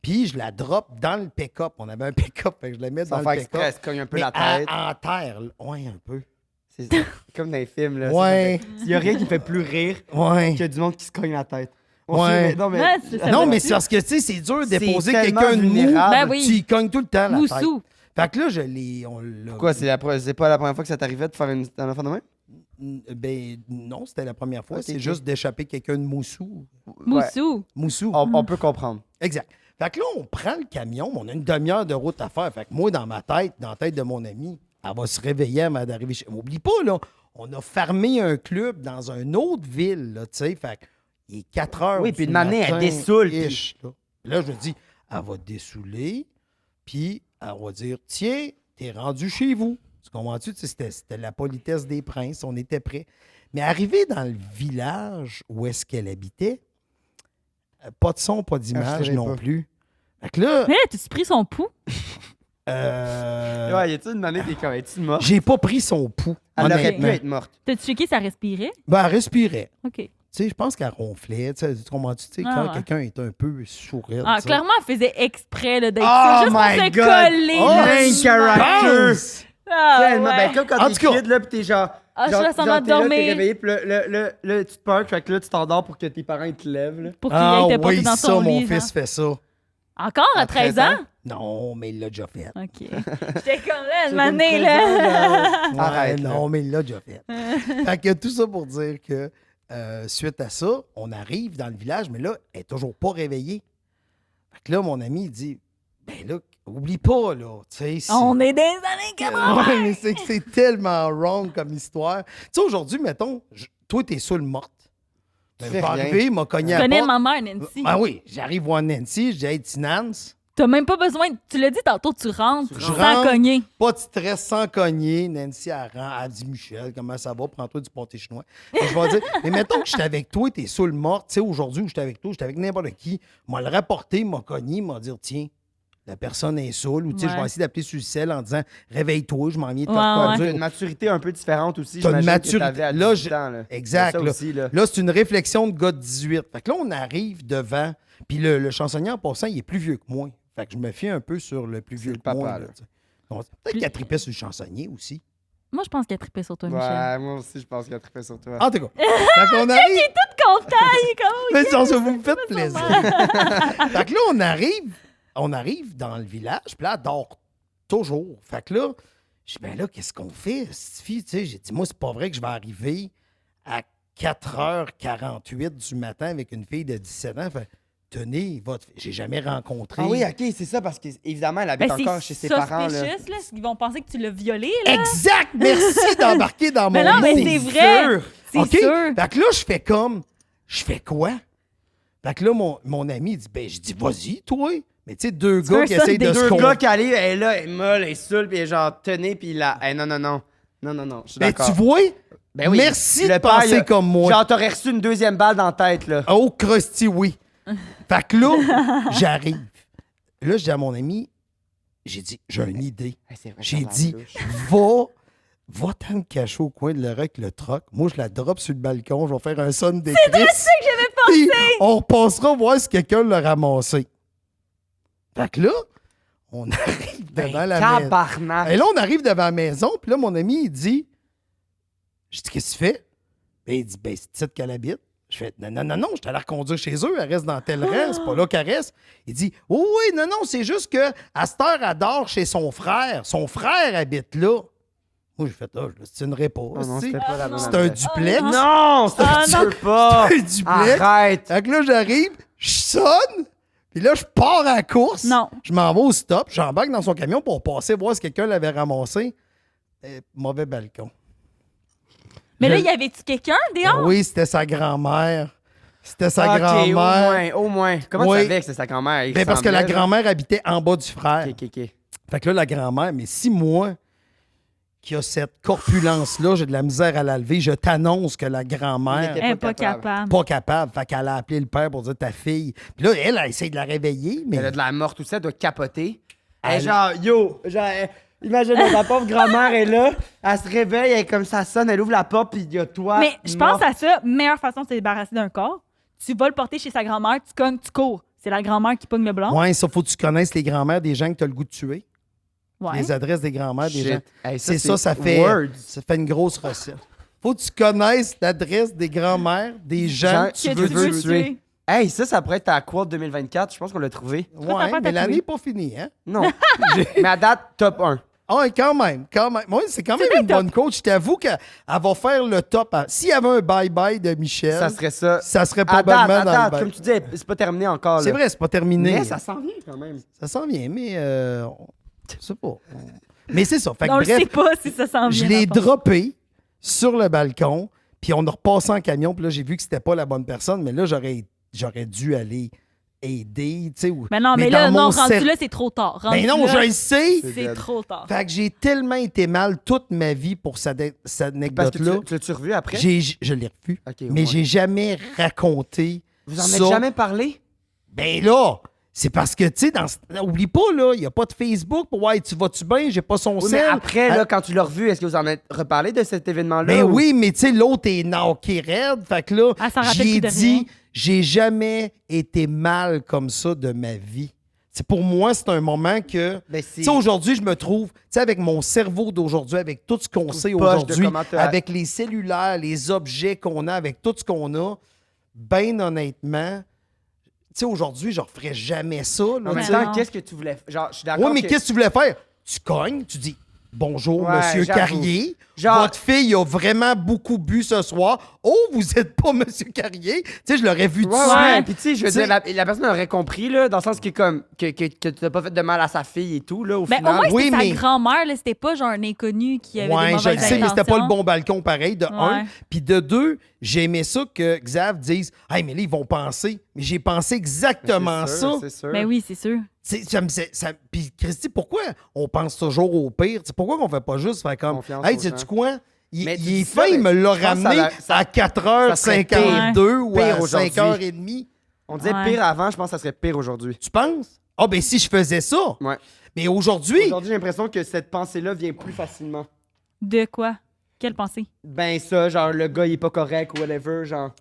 puis je la drop dans le pick-up. On avait un pick-up, fait que je la mets Sans dans faire le exprès, pick-up. elle se cogne un peu Mais la tête. en terre, là. Ouais, un peu. C'est comme dans les films, là. Ouais. Il n'y a rien qui fait plus rire Ouais. qu'il y a du monde qui se cogne la tête. On Ouais. sait, mais- non, mais... Ouais, ça Non, va mais dessus. c'est parce que, tu sais, c'est dur de C'est déposer tellement quelqu'un de mou. vulnérable. Ben oui. Tu y cognes tout le temps la tête. Moussou. Fait que là, on l'a... Pourquoi? C'est pas la première fois que ça t'arrivait de faire un enfant de même? Ben non, c'était la première fois. Ok, c'est ok. juste d'échapper quelqu'un de moussou. Moussou. Moussou. On peut comprendre. Exact. Fait que là, on prend le camion, mais on a une demi-heure de route à faire. Fait que moi, dans ma tête, dans la tête de mon ami, elle va se réveiller avant d'arriver chez... Oublie pas, là, on a fermé un club dans une autre ville, là, tu sais. Fait que il est 4 heures. Oui, puis du une année, elle matin, dessoule, puis- ish, là. Là, je me dis, elle va dessouler, puis elle va dire, tiens, t'es rendu chez vous. Tu comprends-tu? Tu sais, c'était la politesse des princes, on était prêts. Mais arrivé dans le village où est-ce qu'elle habitait, pas de son, pas d'image je non savais pas. plus. Fait que là, Mais là, tu pris son pouls? euh, Ouais, y a-tu une année qui est comme, es-tu morte? j'ai pas pris son pouls. Elle aurait pu honnêtement. être morte. T'as-tu checké ça respirait? Ben, elle respirait. OK. Tu sais, je pense qu'elle ronflait. Tu sais, tu comprends-tu? Tu sais, Ah, quand ouais. quelqu'un est un peu sourire. Ah, clairement, elle faisait exprès là, d'être Oh ça, juste pour my se God! coller. Oh, là. main character! Pense! Ah, Tellement. ouais. Ben, comme quand En t'es tout cas- kid, là, pis t'es genre. Ah, je genre, suis là, ça m'a t'es là, dormi. T'es réveillé, pis là, tu te parques, fait que là, tu t'endors pour que tes parents ils te lèvent, là. Pour qu'il Ah ait pas oui, dans ça, ton mon lit. fils genre. fait ça. Encore à 13 ans? Non, mais il l'a déjà fait. OK. J'étais comme là, une C'est manée, comme là. Ouais, Arrête, non, mais il l'a déjà fait. Fait que tout ça pour dire que suite à ça, on arrive dans le village, mais là, elle est toujours pas réveillée. Fait que là, mon ami, il dit, ben là, oublie pas, là, tu sais. si- On est des années 80. Ouais, mais c'est que c'est tellement wrong comme histoire. Tu sais, aujourd'hui, mettons, toi, t'es saoule morte. Ben, fais je vais rien. arriver, il m'a cogné Tu à la connais porte. ma mère, Nancy. Ah oui, j'arrive voir Nancy, je dis, hey, Tinance, T'as même pas besoin. Tu l'as dit tantôt, tu rentres Je sans rentre. cogner. pas de stress sans cogner. Nancy, elle dit, Michel, comment ça va? Prends-toi du pâté chinois. Et je vais dire, mais mettons que j'étais avec toi, t'es saoule morte. Tu sais, aujourd'hui où j'étais avec toi, j'étais avec n'importe qui. M'a le rapporté, m'a cogné, m'a dit, tiens, la personne est saoule. Ou tu sais, je vais Ouais. essayer d'appeler sur le cell en disant, réveille-toi, je m'en viens de te Ouais, T'as reconduire. une maturité un peu différente aussi, T'as une j'imagine, que maturité. t'avais à Là, 18 ans, là. Exact, C'est ça là. aussi, là. Là, c'est une réflexion de gars de 18. Fait que là, on arrive devant. Puis le chansonnier, en passant, il est plus vieux que moi. Fait que je me fie un peu sur le plus C'est vieux le que papa, moi. là. Tu sais. Donc, peut-être qu'elle tripait sur le chansonnier aussi. Moi, je pense qu'elle trippait sur toi, Michel. Ouais, moi aussi, je pense qu'elle trippait sur toi. En tout cas. Fait qu'on arrive. Content, il est comme. Mais ça, vous me faites plaisir. Fait que là, on arrive dans le village. Puis là, elle dort toujours. Fait que là, je dis, ben là, qu'est-ce qu'on fait, cette fille? Tu sais, j'ai dit, moi, c'est pas vrai que je vais arriver à 4h48 du matin avec une fille de 17 ans. Fait, tenez, j'ai jamais rencontré. Ah oui, ok, c'est ça, parce qu'évidemment, elle habite Ben, encore chez ses parents, là. suspicious, là. Ils vont penser que tu l'as violée, là. Exact! Merci d'embarquer dans mon Mais non, mais lit. c'est vrai. sûr. C'est OK? sûr. Fait que là, je fais comme, je fais quoi? Fait que là, mon ami dit, ben, je dis, vas-y, toi. Mais tu sais, deux Tu gars veux qui ça, essayent de des se Deux con- gars qui arrivent, elle est là, elle est molle, elle est saoule, puis elle est genre, tenez, puis là, non, non, non. Non, non, non, je suis Ben, d'accord. tu vois? Ben oui, Merci le de père, penser il a- comme moi. Genre, t'aurais reçu une deuxième balle dans la tête, là. Oh, crusty, oui. Fait que là, j'arrive. Là, je dis à mon ami, j'ai dit, j'ai une idée. Hey, c'est vrai, J'ai ça a dit, l'air louche. va t'en cacher au coin de l'oreille avec le troc. Moi, je la drop sur le balcon, je vais faire un son d'écrit. C'est que j'avais pensé! On repassera voir si quelqu'un l'a ramassé. Fait que là, on arrive devant la maison. Tabarnak. Et là, on arrive devant la maison, puis là, mon ami, il dit, je dis, qu'est-ce que tu fais? Ben, il dit, ben, c'est ici qu'elle habite. Je fais, non, non, non, non, je t'allais la reconduire chez eux, elle reste dans tel rang, c'est pas là qu'elle reste. Il dit, oh oui, non, non, c'est juste que à cette heure, elle dort chez son frère. Son frère habite là. Moi, j'ai fait, là, je ne tiendrai pas. Oh non, c'est c'était pas la bonne c'est un adresse. duplex. Non, Ah, ça non. tu peux pas. C'est un duplex. Arrête. Fait que là, j'arrive, je sonne, puis là, je pars à la course. Non. Je m'en vais au stop, j'embarque dans son camion pour passer voir si quelqu'un l'avait ramassé. Mauvais balcon. Mais là, Je- y avait-tu quelqu'un dehors? Oui, c'était sa grand-mère. C'était sa Ok, grand-mère. au moins. Comment Oui. tu savais que c'était sa grand-mère? Il Ben, parce que la ressemblait, genre? grand-mère habitait en bas du frère. Ok, ok, ok. Fait que là, la grand-mère, mais si moi, qui a cette corpulence-là, j'ai de la misère à la lever, je t'annonce que la grand-mère Il Elle était est pas capable. pas capable. Fait qu'elle a appelé le père pour dire ta fille. Puis là, elle essaie de la réveiller, mais. Elle a de la morte, tout ça, elle doit capoter. Elle est Elle- genre, yo, genre, imagine, ta pauvre grand-mère est là, elle se réveille, elle est comme ça sonne, elle ouvre la porte, puis il y a toi. Mais je pense à ça, meilleure façon de se débarrasser d'un corps, tu vas le porter chez sa grand-mère, tu cognes, tu cours. C'est la grand-mère qui pogne le blanc. Ouais, ça, faut que tu connaisses les grand-mères des gens que tu as le goût de tuer. Ouais. Les adresses des grand-mères des gens. Hey, C'est ça, ça fait une grosse recette. Faut que tu connaisses l'adresse des grand-mères des gens que Gens tu veux tuer. Hey, ça pourrait être ta quote 2024, je pense qu'on l'a trouvé. Toi, t'as Ouais, pas mais l'année tatoué. n'est pas finie, hein? Non. Mais à date, top 1. Ah, ouais, quand même, quand même. Ouais, c'est quand même une bonne coach. Je t'avoue qu'elle va faire le top. S'il y avait un bye-bye de Michel, Ça serait ça. ça serait À date, probablement à dans date, le comme bye. tu dis, c'est pas terminé encore. C'est là. vrai, c'est pas terminé. Mais ça s'en vient quand même. Ça s'en vient, mais je sais pas. Mais c'est ça. Fait que On le bref, sait pas si ça s'en vient. je l'ai dans ton- droppé sur le balcon, puis on a repassé en camion, puis là, j'ai vu que c'était pas la bonne personne, mais là, j'aurais dû aller aider, tu sais. Mais non, mais là, dans non, mon rendu cer- là, c'est trop tard. Rendu Ben non, là, je le sais! C'est trop tard. Fait que j'ai tellement été mal toute ma vie pour cette Parce que anecdote-là. tu l'as-tu revu après? Je l'ai revu. Ok, au mais moins. j'ai jamais raconté. Vous en ça. avez jamais parlé? Ben là, c'est parce que, tu sais, oublie pas, là, il n'y a pas de Facebook pour ouais, tu vas-tu bien, j'ai pas son Oui, mais sel. après, là, quand tu l'as revu, est-ce que vous en avez reparlé de cet événement-là? Ben ou- oui, mais tu sais, l'autre est knocké raide. Fait que là, Elle s'en rappelle j'ai plus de rien. dit, j'ai jamais été mal comme ça de ma vie. C'est pour moi, c'est un moment que. Ben, Tu c'est- sais, aujourd'hui, je me trouve, tu sais, avec mon cerveau d'aujourd'hui, avec tout ce qu'on sait poche de aujourd'hui, comment t'as- avec les cellulaires, les objets qu'on a, avec tout ce qu'on a, ben honnêtement, tu sais, aujourd'hui, je ne referais jamais ça. Là, En même tu sais. temps, non. qu'est-ce que tu voulais faire? Genre, je suis d'accord. Oui, mais que- qu'est-ce que tu voulais faire? Tu cognes, tu dis bonjour, Ouais, monsieur j'avoue. Carrier. Genre- Votre fille a vraiment beaucoup bu ce soir. Oh, vous n'êtes pas monsieur Carrier. Tu sais, je l'aurais vu tout Ouais, de suite. ouais. Puis, tu sais, je veux Tu sais- dire, la personne aurait compris, là, dans le sens que, comme, que tu n'as pas fait de mal à sa fille et tout, là, au Ben, au final. moins, c'était Oui, sa mais- grand-mère, là, c'était pas genre un inconnu qui avait des Ouais, mauvaises je le sais, mais c'était pas le intentions. bon balcon pareil, de un. Ouais. Puis de deux, j'ai aimé ça que Xav dise hey, mais là, ils vont penser. Mais j'ai pensé exactement C'est ça. sûr, c'est sûr. Ben oui, c'est sûr. Puis Christy, pourquoi on pense toujours au pire? T'sais, pourquoi on fait pas juste faire comme Confiance hey, aux sais-tu gens. quoi? Il, Mais tu il dis est ça, fin, il me mais l'a je pense que ramené ça à ça serait 4h52 ou pire à aujourd'hui. 5h30. On disait Ouais. pire avant, je pense que ça serait pire aujourd'hui. Tu penses? Ah, ben si je faisais ça. Ouais. Mais aujourd'hui, Aujourd'hui, j'ai l'impression que cette pensée-là vient plus facilement. De quoi? Quelle pensée? Ben, ça, genre, le gars, il est pas correct ou whatever, genre.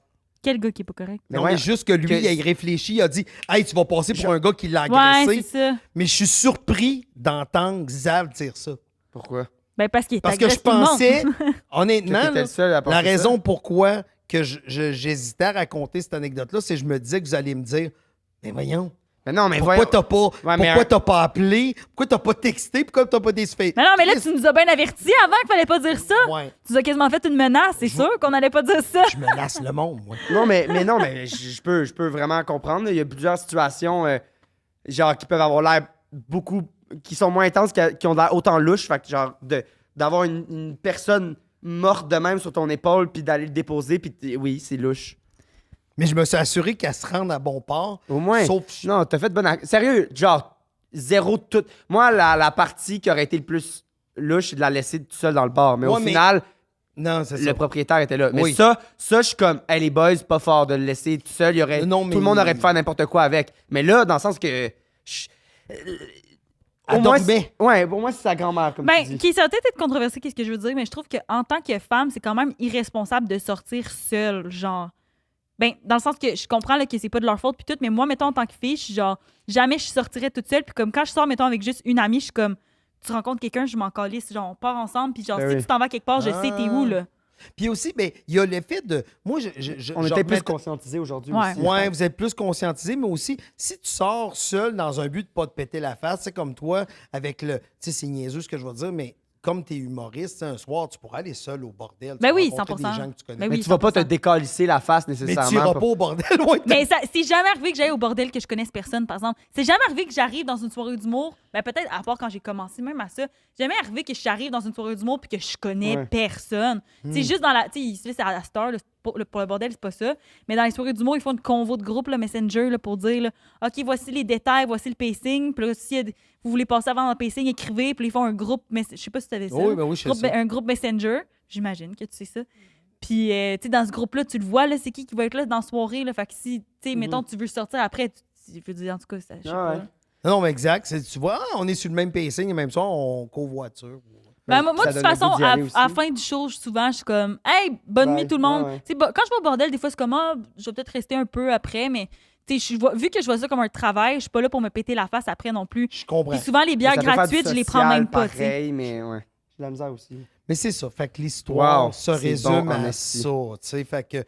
Quel gars qui est pas correct? Mais non, ouais, mais juste que lui, que- il a réfléchi, il a dit hey, tu vas passer pour un gars qui l'a Ouais, agressé. c'est ça. Mais je suis surpris d'entendre Xav dire ça. Pourquoi? Ben parce qu'il est Parce que je pensais, honnêtement, Que t'étais là, le seul à penser la ça? raison pourquoi que j'hésitais à raconter cette anecdote-là, c'est que je me disais que vous allez me dire mais voyons, Mais non, mais pourquoi voyons. t'as pas, Ouais, mais pourquoi t'as pas appelé, pourquoi t'as pas texté, pourquoi t'as pas défait. Mais non, mais là, tu nous as bien avertis avant qu'il fallait pas dire ça. Ouais, Tu nous as quasiment fait une menace, c'est sûr qu'on allait pas dire ça. je me lasse le monde, moi. Non, mais non, mais je peux vraiment comprendre. Il y a plusieurs situations, genre, qui peuvent avoir l'air beaucoup. Qui sont moins intenses, qui ont l'air autant louches. Fait que, genre, d'avoir une personne morte de même sur ton épaule, puis d'aller le déposer, puis oui, c'est louche. Mais je me suis assuré qu'elle se rende à bon port. Au moins. Sauf... Non, t'as fait bonne. Sérieux, genre, zéro de tout. Moi, la partie qui aurait été le plus louche, c'est de la laisser tout seul dans le bar. Mais Ouais, au mais- final, Non, c'est le ça. propriétaire était là. Mais Oui. ça, je suis comme, hey, les boys, c'est pas fort de le laisser tout seul. Non, tout mais- le monde aurait pu faire n'importe quoi avec. Mais là, dans le sens que. Elle dormait. Ouais, pour moi, c'est sa grand-mère, comme tu Ben, dis. qui ça va peut-être être controversé, qu'est-ce que je veux dire, mais je trouve qu'en tant que femme, c'est quand même irresponsable de sortir seule, genre. Ben, dans le sens que je comprends là, que c'est pas de leur faute puis tout, mais moi, mettons, en tant que fille, je suis genre, jamais je sortirais toute seule, puis comme quand je sors, mettons, avec juste une amie, je suis comme, tu rencontres quelqu'un, je m'en calisse, genre, on part ensemble, puis genre, Ben si oui. tu t'en vas quelque part, je sais t'es où, là. Puis aussi, ben, il y a l'effet de... Moi, On genre, était plus mettons- conscientisés aujourd'hui Ouais. aussi. Ouais, vous êtes plus conscientisé, mais aussi, si tu sors seul dans un but de pas te péter la face, c'est comme toi, avec le. Tu sais, c'est niaiseux ce que je veux dire, mais comme tu es humoriste, tu sais, un soir, tu pourrais aller seul au bordel. Tu Ben vas oui, rencontrer 100%. des gens que tu connais. Ben Mais oui, tu vas pas te 100%. décalisser la face Mais nécessairement. tu iras pour- pas au bordel, ouais. Mais ça, c'est jamais arrivé que j'aille au bordel que je connaisse personne, par exemple. C'est jamais arrivé que j'arrive dans une soirée d'humour. Ben peut-être, à part quand j'ai commencé même à ça, jamais arrivé que j'arrive dans une soirée d'humour puis que je connais Ouais. personne. C'est juste dans la... Tu sais, c'est à la star, là, pour le bordel, c'est pas ça. Mais dans les soirées d'humour, ils font une convo de groupe, là, Messenger, là, pour dire, là, OK, voici les détails, voici le pacing. Puis là, si vous voulez passer avant le pacing, écrivez. Puis ils font un groupe... Je sais pas si tu savais ça. Oui, ben oui, je sais Groupe- ça. Un groupe Messenger. J'imagine que tu sais ça. Puis, tu sais, dans ce groupe-là, tu le vois, là, c'est qui va être là dans la soirée. Là, fait que si, tu sais, mettons, tu veux sortir après, je veux dire, en tout cas, ça, je sais Ah pas. ouais. là. Non, mais exact. Tu vois, on est sur le même pacing, le même soir, on covoiture. Ben, moi, ça de toute donne le façon, goût d'y aller aussi. à la fin du show, souvent, je suis comme, hey, bonne Bye. nuit tout le monde. Ouais, ouais. Tu sais, quand je vais au bordel, des fois, c'est comme, ah, je vais peut-être rester un peu après, mais tu sais, vu que je vois ça comme un travail, je suis pas là pour me péter la face après non plus. Je comprends. Puis souvent, les bières Mais ça peut faire gratuites, du je les prends social même pas, tu sais. pareil, mais ouais. J'ai de la misère aussi. Mais c'est ça. Fait que l'histoire Wow, se c'est résume bon en à esti. ça. Tu sais, fait que.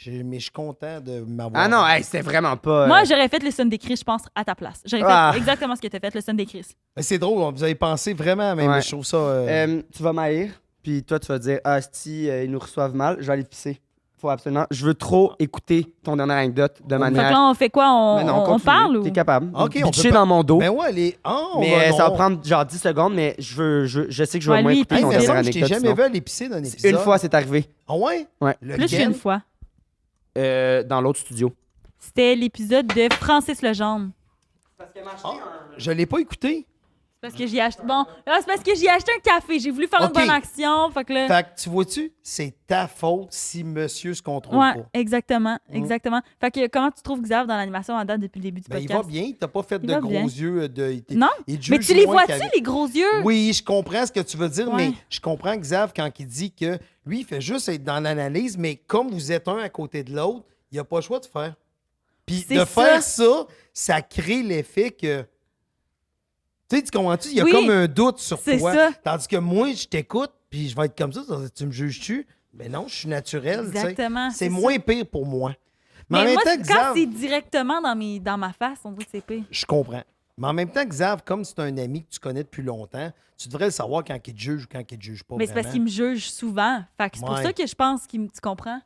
Mais je suis content de m'avoir. Ah non, hey, c'était vraiment pas. Moi, j'aurais fait le Sunday Chris, je pense, à ta place. J'aurais Ah. fait exactement ce que tu as fait, le Sunday Chris. Mais c'est drôle, vous avez pensé vraiment, même. Ouais. Je trouve ça. Tu vas m'haïr, puis toi, tu vas dire, ah, si ils nous reçoivent mal, je vais aller pisser. Faut absolument. Je veux trop écouter ton dernière anecdote de Fait que manière. là, on fait quoi? Mais non, On continue. parle ou? T'es capable. Ok, on Bitcher peut pas- dans mon dos. Ben ouais, les. Oh, mais ben ça va non. prendre genre 10 secondes, mais je sais que je vais Ouais, au moins lui, écouter il Hey, ton pense mais dernière ça, je t'ai anecdote. jamais sinon. vu à l'épicer d'un épisode. Une fois, c'est arrivé. Ah ouais? Ouais. Plus Lequel? qu'une fois. Dans l'autre studio. C'était l'épisode de Francis Legendre. Je l'ai pas écouté. C'est parce que j'y ai acheté. Bon, là, c'est parce que j'y ai acheté un café. J'ai voulu faire Ok. une bonne action. Fait que là. Fait que tu vois-tu, c'est ta faute si monsieur se contrôle Ouais, pas. exactement. Exactement. Fait que comment tu trouves Xav dans l'animation à date depuis le début du Ben, il podcast? va bien, t'as pas fait Il de va gros bien. yeux. Non? il te Mais juge tu les moins vois-tu, qu'avec- les gros yeux? Oui, je comprends ce que tu veux dire, Ouais. mais je comprends Xav quand il dit que lui, il fait juste être dans l'analyse, mais comme vous êtes un à côté de l'autre, il a pas le choix de faire. Puis C'est de ça. faire ça, ça crée l'effet que. Tu sais, tu comprends-tu? Il y a Oui, comme un doute sur c'est toi. ça. Tandis que moi, je t'écoute, puis je vais être comme ça. Tu me juges-tu? Mais non, je suis naturel. tu sais. Exactement. C'est ça. moins pire pour moi. Mais, en Mais même moi, temps, quand Xav, c'est directement dans ma face, on dirait que c'est pire. je comprends. Mais en même temps, Xav, comme c'est un ami que tu connais depuis longtemps, tu devrais le savoir quand il te juge ou quand il te juge pas. Mais c'est parce vraiment. qu'il me juge souvent. Fait que c'est pour Ouais. ça que je pense qu'il me. Tu comprends?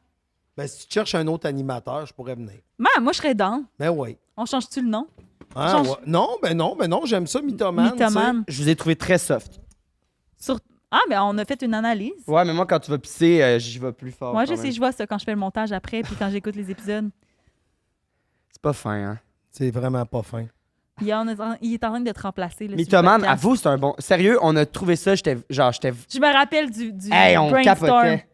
Ben, si tu cherches un autre animateur, je pourrais venir. Moi, je serais down. Ben oui. On change-tu le nom? Ah, Change- ouais. Non, j'aime ça, mythomane. Mythomane. Je vous ai trouvé très soft. Ah, ben on a fait une analyse. Ouais, mais moi, quand tu vas pisser, j'y vais plus fort. Moi, quand je sais, même. je vois ça quand je fais le montage après, puis quand j'écoute les épisodes. C'est pas fin, hein. C'est vraiment pas fin. Il est en train de te remplacer. Là, sur le Mythomane, podcast. avoue, c'est un bon. Sérieux, on a trouvé ça, j'étais. Je me rappelle du Hey, on brainstorm. capotait.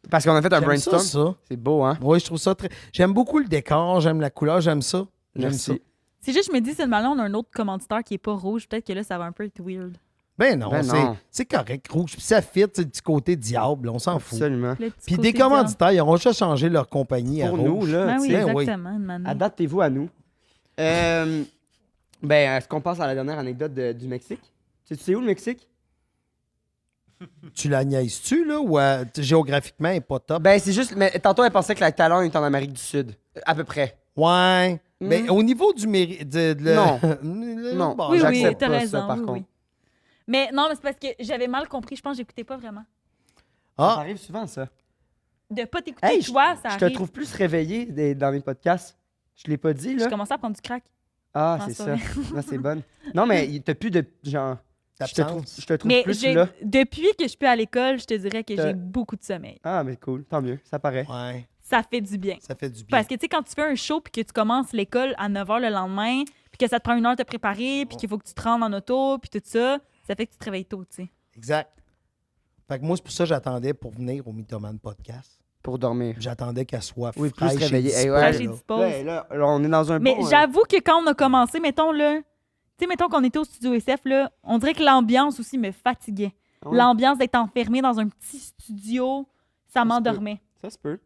Parce qu'on a fait un J'aime brainstorm. ça. C'est beau, hein? Oui, je trouve ça très. J'aime beaucoup le décor, j'aime la couleur, j'aime ça. J'aime Merci. ça. C'est juste, je me dis, seulement là, on a un autre commanditaire qui est pas rouge. Peut-être que là, ça va un peu être weird. Ben non, Ben non. c'est correct, rouge. Puis ça fit, c'est du côté diable, on s'en fout. Absolument. Le petit Puis côté des commanditaires, ils auront juste changé leur compagnie Pour à nous, rouge. là. Ben oui, tu sais. Ben oui. exactement. Une manée. Adaptez-vous à nous. Est-ce qu'on passe à la dernière anecdote du Mexique? Tu sais où le Mexique? Tu la niaises-tu, là, ou géographiquement, elle est pas top? Ben, c'est juste. Mais tantôt, elle pensait que la Thaïlande est en Amérique du Sud. À peu près. Ouais. Hmm. Mais au niveau du mérite. Non. Non. Bon, Oui, oui, j'accepte t'as pas raison. ça, par oui, contre. oui. Mais non, mais c'est parce que j'avais mal compris. Je pense que j'écoutais pas vraiment. Ça Ah, arrive souvent, ça. De pas t'écouter, Hey, toi, ça Je te arrive. trouve plus réveillé dans mes podcasts. Je l'ai pas dit, Je là. commençais à prendre du crack. Ah, Ah, c'est c'est ça. vrai. Non, c'est bonne. Non, mais t'as plus de. Genre. D'absence. Je te trouve Mais plus là. depuis que je suis plus à l'école, je te dirais que T'as- j'ai beaucoup de sommeil. Ah, mais cool. Tant mieux. Ça paraît. ouais. Ça fait du bien. Ça fait du bien. Parce que, tu sais, quand tu fais un show puis que tu commences l'école à 9 h le lendemain, puis que ça te prend 1 heure de te préparer, puis qu'il faut que tu te rendes en auto, puis tout ça, ça fait que tu te réveilles tôt, tu sais. Exact. Fait que moi, c'est pour ça que j'attendais pour venir au Mythoman Podcast. Pour dormir. J'attendais qu'elle soit Oui, plus fraîche et réveillée. dispo, Ouais. Fraîche et là. dispose. Là, on est dans un Mais bon... j'avoue que quand on a commencé, mettons, là, tu sais, mettons qu'on était au studio SF, là, on dirait que l'ambiance aussi me fatiguait. Ouais. L'ambiance d'être enfermé dans un petit studio, ça m'endormait. Ça se peut.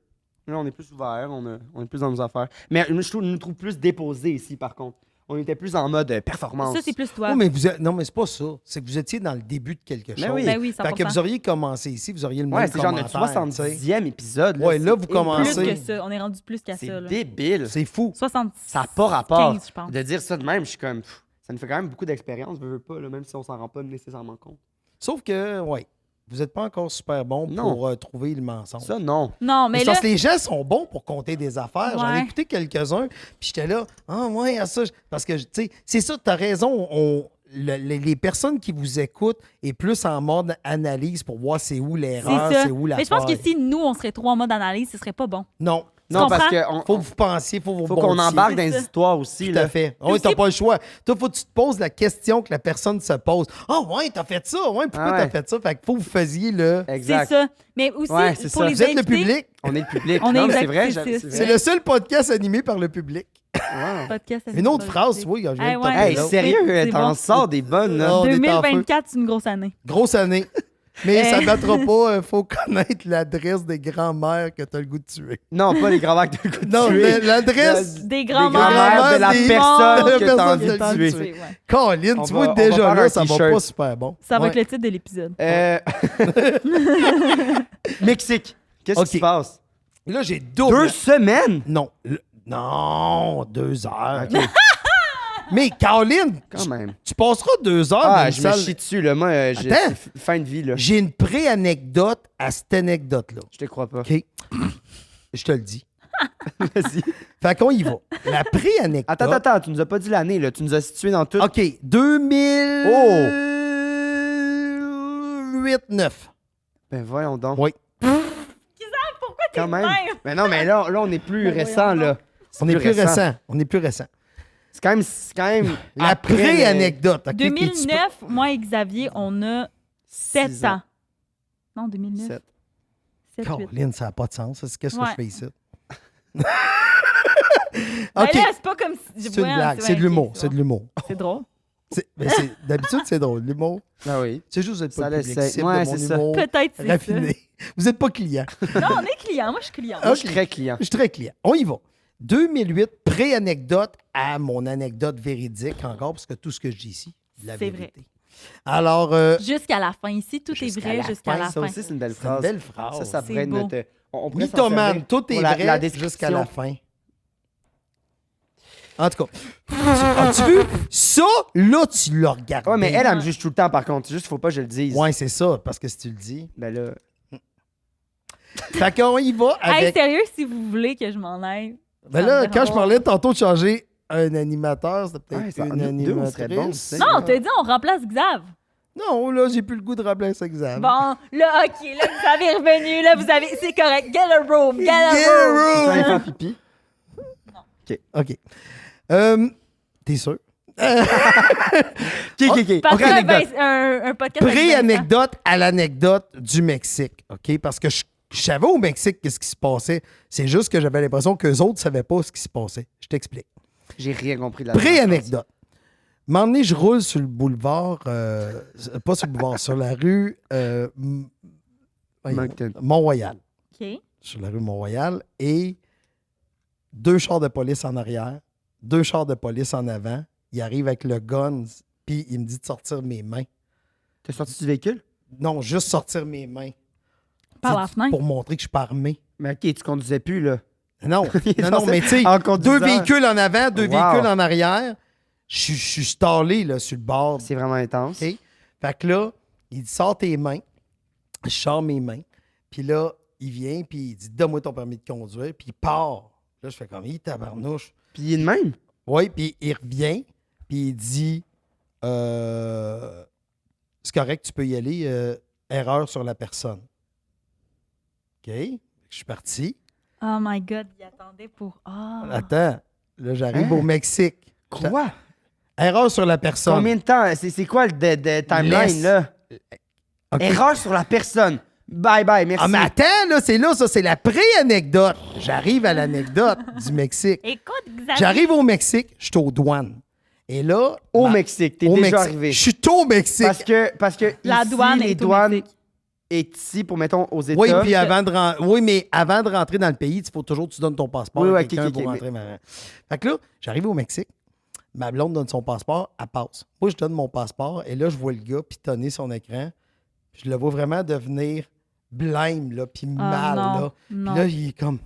Là, on est plus ouvert, on est plus dans nos affaires. Mais je nous trouve plus déposés ici, par contre. On était plus en mode performance. Ça, c'est plus toi. Oui, mais non, mais c'est pas ça. C'est que vous étiez dans le début de quelque chose. Ben oui. Ben oui, Fait que 100%. vous auriez commencé ici, vous auriez le même Ouais, c'est genre notre commentaire, tu sais. 70e épisode. Ouais, là, vous c'est commencez. Plus énorme. que ça. On est rendu plus qu'à C'est ça, là. débile. C'est fou. 76, Ça n'a pas rapport. 15, je pense. De dire ça de même, je suis comme... ça nous fait quand même beaucoup d'expérience, veux pas, là, même si on s'en rend pas nécessairement compte. Sauf que, ouais, vous n'êtes pas encore super bon Non. pour trouver le mensonge. Ça, non. Non, mais Mais là, parce que les gens sont bons pour compter des affaires. J'en ai Ouais. écouté quelques-uns, puis j'étais là, ah ouais, ça. Parce que, tu sais, c'est ça, tu as raison. Les personnes qui vous écoutent est plus en mode analyse pour voir c'est où l'erreur, c'est ça. c'est où la Mais je pense que si nous, on serait trop en mode analyse, ce serait pas bon. Non. Non, parce comprends? que Faut que vous pensiez, faut vous faut qu'on bondiez. embarque dans C'est les ça. histoires aussi. Tout Là. à fait. Oui, t'as aussi- pas le choix. Toi, faut que tu te poses la question que la personne se pose. Ah, ouais, t'as fait ça. Ouais, pourquoi Ah ouais. t'as fait ça? Fait que faut que vous faisiez le. C'est Exact. ça. Mais aussi, Ouais, c'est pour ça. les Vous êtes le invités, public. On est le public. On est Non, mais c'est exact, vrai. c'est C'est le seul podcast animé par le public. Wow. podcast, ça Une fait autre pas phrase, le- oui, je viens de Eh tenter ouais. Hey, l'autre. sérieux, C'est t'en bon. sors des bonnes. Là. Oh, on est en feu. 2024, c'est une grosse année. Grosse année. Mais ça ne battra pas. Faut connaître l'adresse des grands-mères que t'as le goût de tuer. Non, pas les grands-mères que t'as le goût de Non, tuer. Des l'adresse. Des grands-mères. grands-mères de la des- personne de la que personne t'as envie que de t'as tuer. Ouais. Colin, On tu va- vois, on déjà va faire là, un ça va t-shirt. pas super bon. Ça va Ouais. être le titre de l'épisode. Mexique. Qu'est-ce qui Ok. se passe? Là, j'ai double. 2 semaines? Non. Non, 2 heures. Ok, Mais Caroline, quand même. tu passeras 2 heures dans Ah, une je me salle. chie dessus, là. Moi, Attends. c'est fin de vie, là. J'ai une pré-anecdote à cette anecdote-là. Je te crois pas. OK? Je te le dis. Vas-y. Fait qu'on y va. La pré-anecdote. Attends, tu nous as pas dit l'année, là. Tu nous as situé dans tout. OK, 2008-9. Ben voyons donc. Oui. Pourquoi t'es Quand même. même? Mais non, mais là on est plus Ben récent, voyons là. On est plus récent. On est plus récent. C'est quand même La après le- pré-anecdote. OK, que tu 2009, moi et Xavier, on a 7 6 ans. Non, 2009. Sept. 7, peux- 8. Caroline, ça n'a pas de sens. Ça, c'est qu'est-ce que Ouais. je fais ici? Ben OK, là, c'est pas comme si... c'est une blague. C'est de l'humour. C'est de l'humour. C'est drôle. D'habitude, c'est drôle. L'humour. Ah oui. C'est juste que vous n'êtes Ça pas le laisse- public cible ouais, de c'est mon ça. humour Peut-être c'est ça. raffiné. Vous n'êtes pas client. Non, on est client. Moi, je suis client. Moi, je suis Ok. très client. Je suis très client. On y va. 2008, pré-anecdote à mon anecdote véridique encore, parce que tout ce que je dis ici, de la C'est vérité. Alors, Jusqu'à la fin. Ici, tout est Jusqu'à vrai la jusqu'à fin, la Ça fin. aussi, c'est une belle c'est une phrase. belle phrase. Ça pourrait être beau. notre... On pourrait s'en Mythomane, servir tout est pour la vrai description. jusqu'à la fin. En tout cas, as-tu vu? Ça, là, tu l'as regardé. Ouais, mais elle me juge tout le temps, par contre. Juste, faut pas que je le dise. Ouais, c'est ça, parce que si tu le dis. Ben là... Fait qu'on y va Hey, avec. sérieux, si vous voulez que je m'en aille. Ben ça là, me quand dérange je pas. parlais tantôt de changer un animateur, c'était peut-être Ouais, ça- une nous deux, on serait animatrice. bons, tu sais. Non, t'as dit, on remplace Xav. Non, là, j'ai plus le goût de remplacer examen. Bon, là, OK, là, vous avez revenu, là, vous avez... C'est correct. Get a room, get a Get a room. room. Ça va faire pipi. OK. T'es sûr? OK. Parce OK, que anecdote. un podcast... avec Pré-anecdote à l'anecdote du Mexique, OK? Parce que je savais au Mexique qu'est-ce qui se passait. C'est juste que j'avais l'impression qu'eux autres ne savaient pas ce qui se passait. Je t'explique. J'ai rien compris de la Pré-anecdote. Un moment donné, je roule sur le boulevard, pas sur le boulevard, sur la rue voyons, Moncton. Mont-Royal. OK. Sur la rue Mont-Royal, et 2 chars de police en arrière, 2 chars de police en avant. Il arrive avec le gun, puis il me dit de sortir mes mains. T'es sorti du véhicule? Non, juste sortir mes mains. Par la C'est fenêtre. pour montrer que je suis pas armé. Mais OK, tu conduisais plus, là. Non, Il est non, censé- mais tu sais, en 2 conduisant. véhicules en avant, 2 Wow. véhicules en arrière. Je suis stallé là, sur le bord. C'est vraiment intense. OK? Fait que là, il dit sors tes mains. Je sors mes mains. Puis là, il vient, puis il dit donne-moi ton permis de conduire. Puis il part. Là, je fais comme il tabarnouche. Puis il est de même. Oui, puis il revient, puis il dit c'est correct, tu peux y aller, erreur sur la personne. OK? Je suis parti. Oh my God, il attendait pour... Ah. Attends, là, j'arrive Hein? au Mexique. Quoi? Erreur sur la personne. Combien de temps? C'est quoi le timeline, Laisse. là? OK. Erreur sur la personne. Bye bye, merci. Ah, mais attends, là, ça, c'est la pré-anecdote. J'arrive à l'anecdote du Mexique. Écoute, Xavier. J'arrive au Mexique, je suis aux douanes. Et là... Au Mexique, t'es au déjà Mexique. arrivé. Je suis au Mexique. Parce que La ici, douane les est au douanes Mexique. est ici pour, mettons, aux États. Oui, puis oui, mais avant de rentrer dans le pays, il faut toujours que tu donnes ton passeport Oui, à ouais, quelqu'un ok, pour ok, rentrer. Fait que là, j'arrive au Mexique. Ma blonde donne son passeport, elle passe. Moi, je donne mon passeport et là, je vois le gars pitonner son écran. Je le vois vraiment devenir blême, là, puis mal, non, là. Puis non. là, il est comme...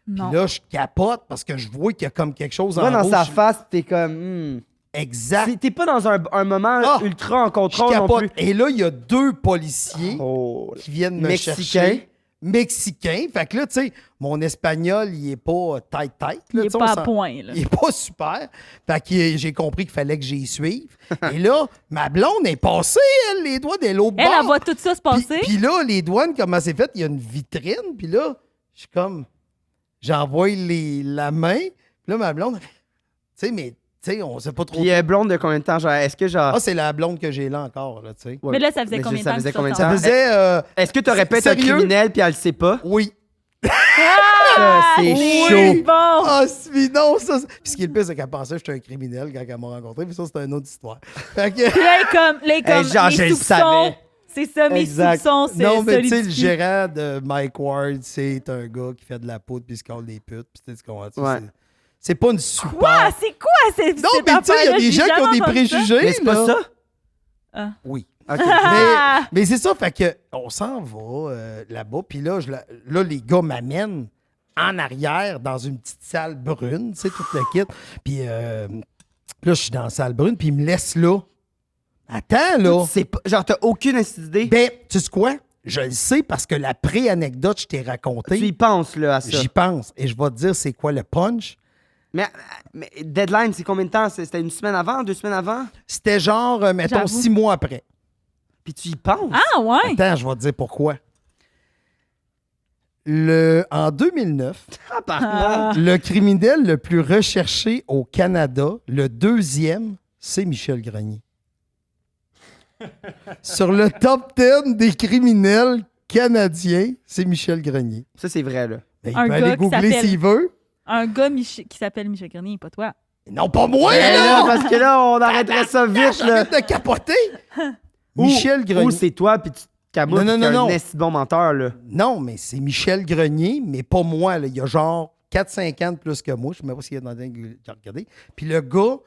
Non. Puis là, je capote parce que je vois qu'il y a comme quelque chose Tu en vois dans rouge. sa face, t'es comme... Exact. T'es pas dans un moment Ah! ultra en Je contrôle non capote. plus. Et là, il y a 2 policiers Oh, qui viennent me Mexicain. chercher. Mexicain. Fait que là, tu sais, mon espagnol, il est pas tight. Là, Il tu est sais, pas on à s'en- point, là. Il est pas super. Fait que j'ai compris qu'il fallait que j'y suive. Et là, ma blonde est passée, elle, les doigts de l'autre bord. Elle voit tout ça se passer. Puis là, les douanes, comment c'est fait? Il y a une vitrine. Puis là, je suis comme... J'envoie la main. Puis là, ma blonde... Tu sais, mais... Tu sais, on sait pas trop... Puis blonde de combien de temps? Genre, est-ce que genre... Ah, c'est la blonde que j'ai là encore, là, tu sais. Ouais. Mais là, ça faisait Mais combien de ça temps faisait que combien de ça temps? Ça faisait... Est-ce que t'aurais pu être un Sérieux? criminel puis elle le sait pas? Oui. Ah, c'est oui, chaud. bon. Ah, non, ça... Puis ce qui est le pire, c'est qu'elle pensait que j'étais un criminel quand elle m'a rencontré. Puis ça, c'était une autre histoire. Fait que... Puis là, comme genre, je les le soupçons. savais. C'est ça, mes Exact. soupçons, c'est Non, mais tu sais, le solidifie. gérant de Mike Ward, c'est un gars qui fait de la poudre puis il se colle des putes. Puis tu sais, comprends-tu? Ouais. C'est pas une super... Quoi? C'est quoi cette Non, mais tu sais, il y a des gens qui ont des préjugés, Mais c'est pas là. ça? Oui. OK. Mais c'est ça, fait que on s'en va là-bas, puis là, là, les gars m'amènent en arrière dans une petite salle brune, tu sais, toute le kit. Puis là, je suis dans la salle brune, puis ils me laissent là. Attends, là. C'est pas... Genre, t'as aucune idée? Ben, tu sais quoi? Je le sais parce que la pré-anecdote, je t'ai Tu y raconté. penses, là, à ça. J'y pense. Et je vais te dire c'est quoi le punch. Mais deadline, c'est combien de temps? C'était une semaine avant, 2 semaines avant? C'était genre, mettons, J'avoue. 6 mois après. Puis tu y penses? Ah, ouais. Attends, je vais te dire pourquoi. En 2009, Tabarnak. le criminel le plus recherché au Canada, le 2e, c'est Michel Grenier. Sur le top 10 des criminels canadiens, c'est Michel Grenier. Ça, c'est vrai, là. Ben, il Un peut gars aller qui googler s'appelle- s'il veut. Un gars qui s'appelle Michel Grenier, pas toi. Non, pas moi, Mais là, là! parce que là, on arrêterait ça vite, là. Arrête de capoter! Ou- Michel Grenier. Ou c'est toi, puis tu te camoufles, Non, non, t'es non, un non. esti bon menteur, là. Non, mais c'est Michel Grenier, mais pas moi. Là. Il y a genre 4-5 ans de plus que moi. Je ne sais même pas s'il y a dans le regardé. Puis le gars,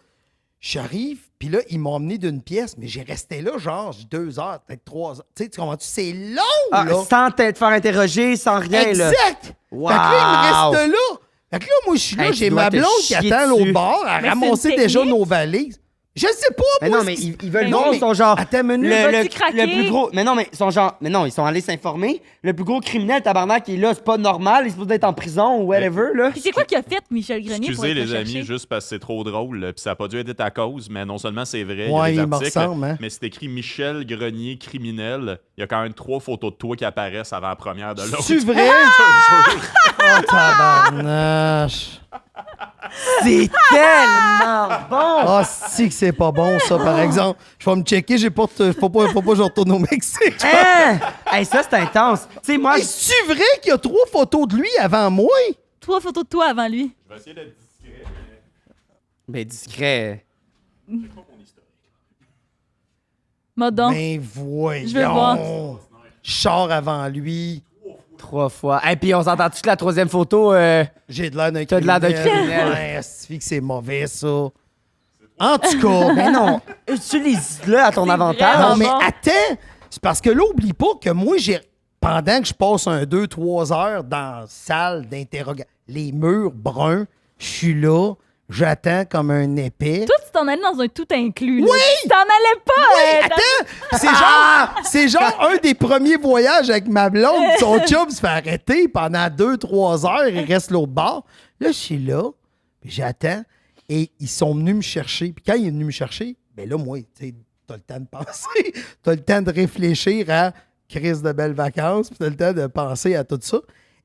j'arrive, puis là, ils m'ont emmené d'une pièce, mais j'ai resté là genre 2 heures, peut-être 3 heures. Tu sais, tu comprends-tu? C'est long, Ah, là! sans te faire interroger, sans rien, là. Exact! Wow. Fait que là, il me reste là. Fait que là, moi, je suis là, Hey, tu j'ai dois ma te blonde qui chier attend dessus. l'autre bord à Mais ramasser c'est une déjà technique. nos valises. Je sais pas, Mais moi. non, mais ils veulent Non, non, mais ils sont genre. attends une minute. Vas-tu craquer? le plus gros. Mais non, mais ils sont genre. Mais non, ils sont allés s'informer. Le plus gros criminel, tabarnak, qui est là, c'est pas normal. Il est supposé être en prison ou whatever, là. Puis c'est quoi qu'il a fait, Michel Grenier, pour Excusez être les recherché? amis, juste parce que c'est trop drôle, puis ça n'a pas dû être ta cause, mais non seulement c'est vrai, Ouais, il y a il des me articles, ressemble, hein. mais c'est écrit Michel Grenier criminel. Il y a quand même 3 photos de toi qui apparaissent avant la première de l'autre. C'est vrai? Oh, tabarnache. C'est tellement bon! Ah, si que c'est pas bon, ça, par exemple. Je vais me checker, j'ai pas faut pas que je retourne au Mexique. Hein? Hey, ça, c'est intense. Tu sais, moi, Hey, c'est vrai qu'il y a 3 photos de lui avant moi? 3 photos de toi avant lui. Je vais essayer d'être discret. Ben, discret. Modon. Ben voyons. Je veux voir. Je sors avant lui. 3 fois. Et puis, on s'entend-tu que la 3e photo, J'ai de l'air d'un criminel. T'as de l'air d'un criminel. Ouais, c'est que c'est mauvais, ça. En tout cas, ben non, utilise-le à ton C'est avantage. vraiment non, mais bon. attends. C'est parce que là, oublie pas que moi, pendant que je passe 2-3 heures dans la salle d'interrogation, les murs bruns, je suis là, j'attends comme un épais. Toi, tu t'en allais dans un tout inclus. Là. Tu t'en allais pas. Attends! C'est genre un des premiers voyages avec ma blonde. Son chum se fait arrêter pendant 2-3 heures. Il reste l'autre bord. Là, je suis là. Puis j'attends. Et ils sont venus me chercher. Puis quand ils sont venus me chercher, ben là, moi, tu sais, t'as le temps de penser. T'as le temps de réfléchir à crise de belles vacances, puis t'as le temps de penser à tout ça.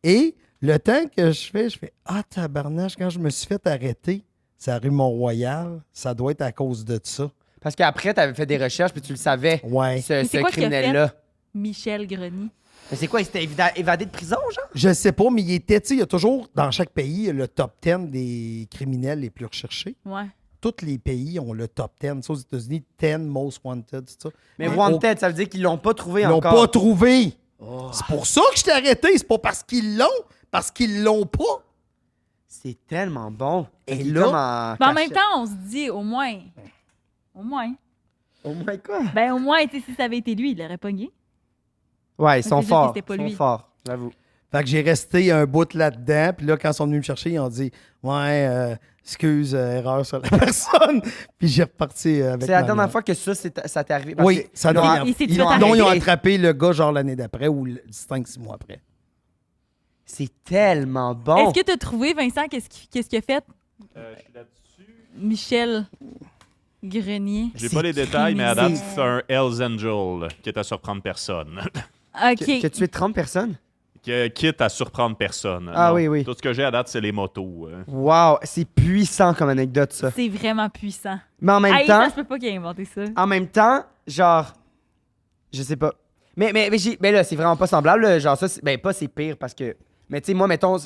Et le temps que je fais, ah, tabarnache, quand je me suis fait arrêter, c'est la rue Mont-Royal, ça doit être à cause de ça. Parce qu'après, t'avais fait des recherches puis tu le savais, Ouais. Mais c'est ce quoi qu'il a criminel-là. Michel Grenier. Mais c'est quoi, il s'était évadé de prison, genre? Je sais pas, mais il était, tu sais, il y a toujours, dans chaque pays, le top 10 des criminels les plus recherchés. Ouais. Tous les pays ont le top 10. Ça, aux États-Unis, 10 most wanted, c'est ça. Mais Wanted, ça veut dire qu'ils l'ont pas trouvé Ils l'ont encore. pas trouvé. Oh. C'est pour ça que je t'ai arrêté. C'est pas parce qu'ils l'ont, parce qu'ils l'ont pas. C'est tellement bon. Et Il est là- comme en Mais en même cachette. temps, on se dit, au moins. Oh my God. Ben, au moins, tu sais, si ça avait été lui, il l'aurait pogné. Ouais, ils sont c'est juste forts. que c'était pas Ils sont lui. forts, j'avoue. Fait que j'ai resté un bout là-dedans. Puis là, quand ils sont venus me chercher, ils ont dit ouais, excuse, erreur sur la personne. Puis j'ai reparti avec C'est la ma dernière mère. fois que ça t'est arrivé. Parce Oui, que ça ils l'ont- doit- Il s'est ils, fait non, ils ont arrêter. attrapé le gars genre l'année d'après ou 5-6 mois après. C'est tellement bon. Est-ce que tu as trouvé, Vincent, qu'est-ce qu'il a fait? Je suis là-dessus. Michel Grenier. J'ai C'est pas les détails, mais à date, criminel. c'est un Hells Angel qui est à surprendre personne. OK. Que tu es 30 personnes? Quitte à surprendre personne. Ah Non, oui, oui. Tout ce que j'ai à date, c'est les motos. Wow, c'est puissant comme anecdote, ça. C'est vraiment puissant. Mais en même Hey, temps, ça se peut pas qu'il ait inventé ça. genre, je sais pas. Mais là, c'est vraiment pas semblable. Là. Genre, ça, pas c'est pire parce que. Mais tu sais, moi, mettons,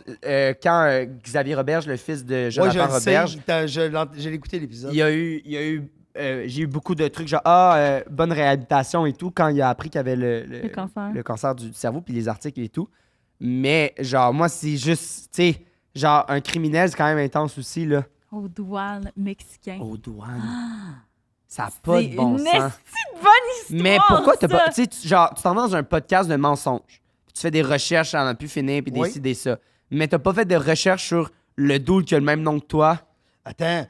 quand Xavier Roberge, le fils de Oui, je Jonathan le sais. Roberge, J'ai écouté l'épisode. j'ai eu beaucoup de trucs genre, bonne réhabilitation et tout, quand il a appris qu'il avait Le cancer. le cancer du cerveau, puis les articles et tout. Mais, genre, moi, c'est juste, tu sais, genre, un criminel, c'est quand même intense aussi, là. Aux douanes mexicains. Aux douanes. Ça n'a pas de bon C'est une sens. esti de bonne histoire. Mais pourquoi t'as ça. pas. Tu sais, genre, tu t'en vas dans un podcast de mensonges. Puis tu fais des recherches, ça n'en a plus fini, puis Oui. décider ça. Mais t'as pas fait de recherches sur le dude qui a le même nom que toi. Attends,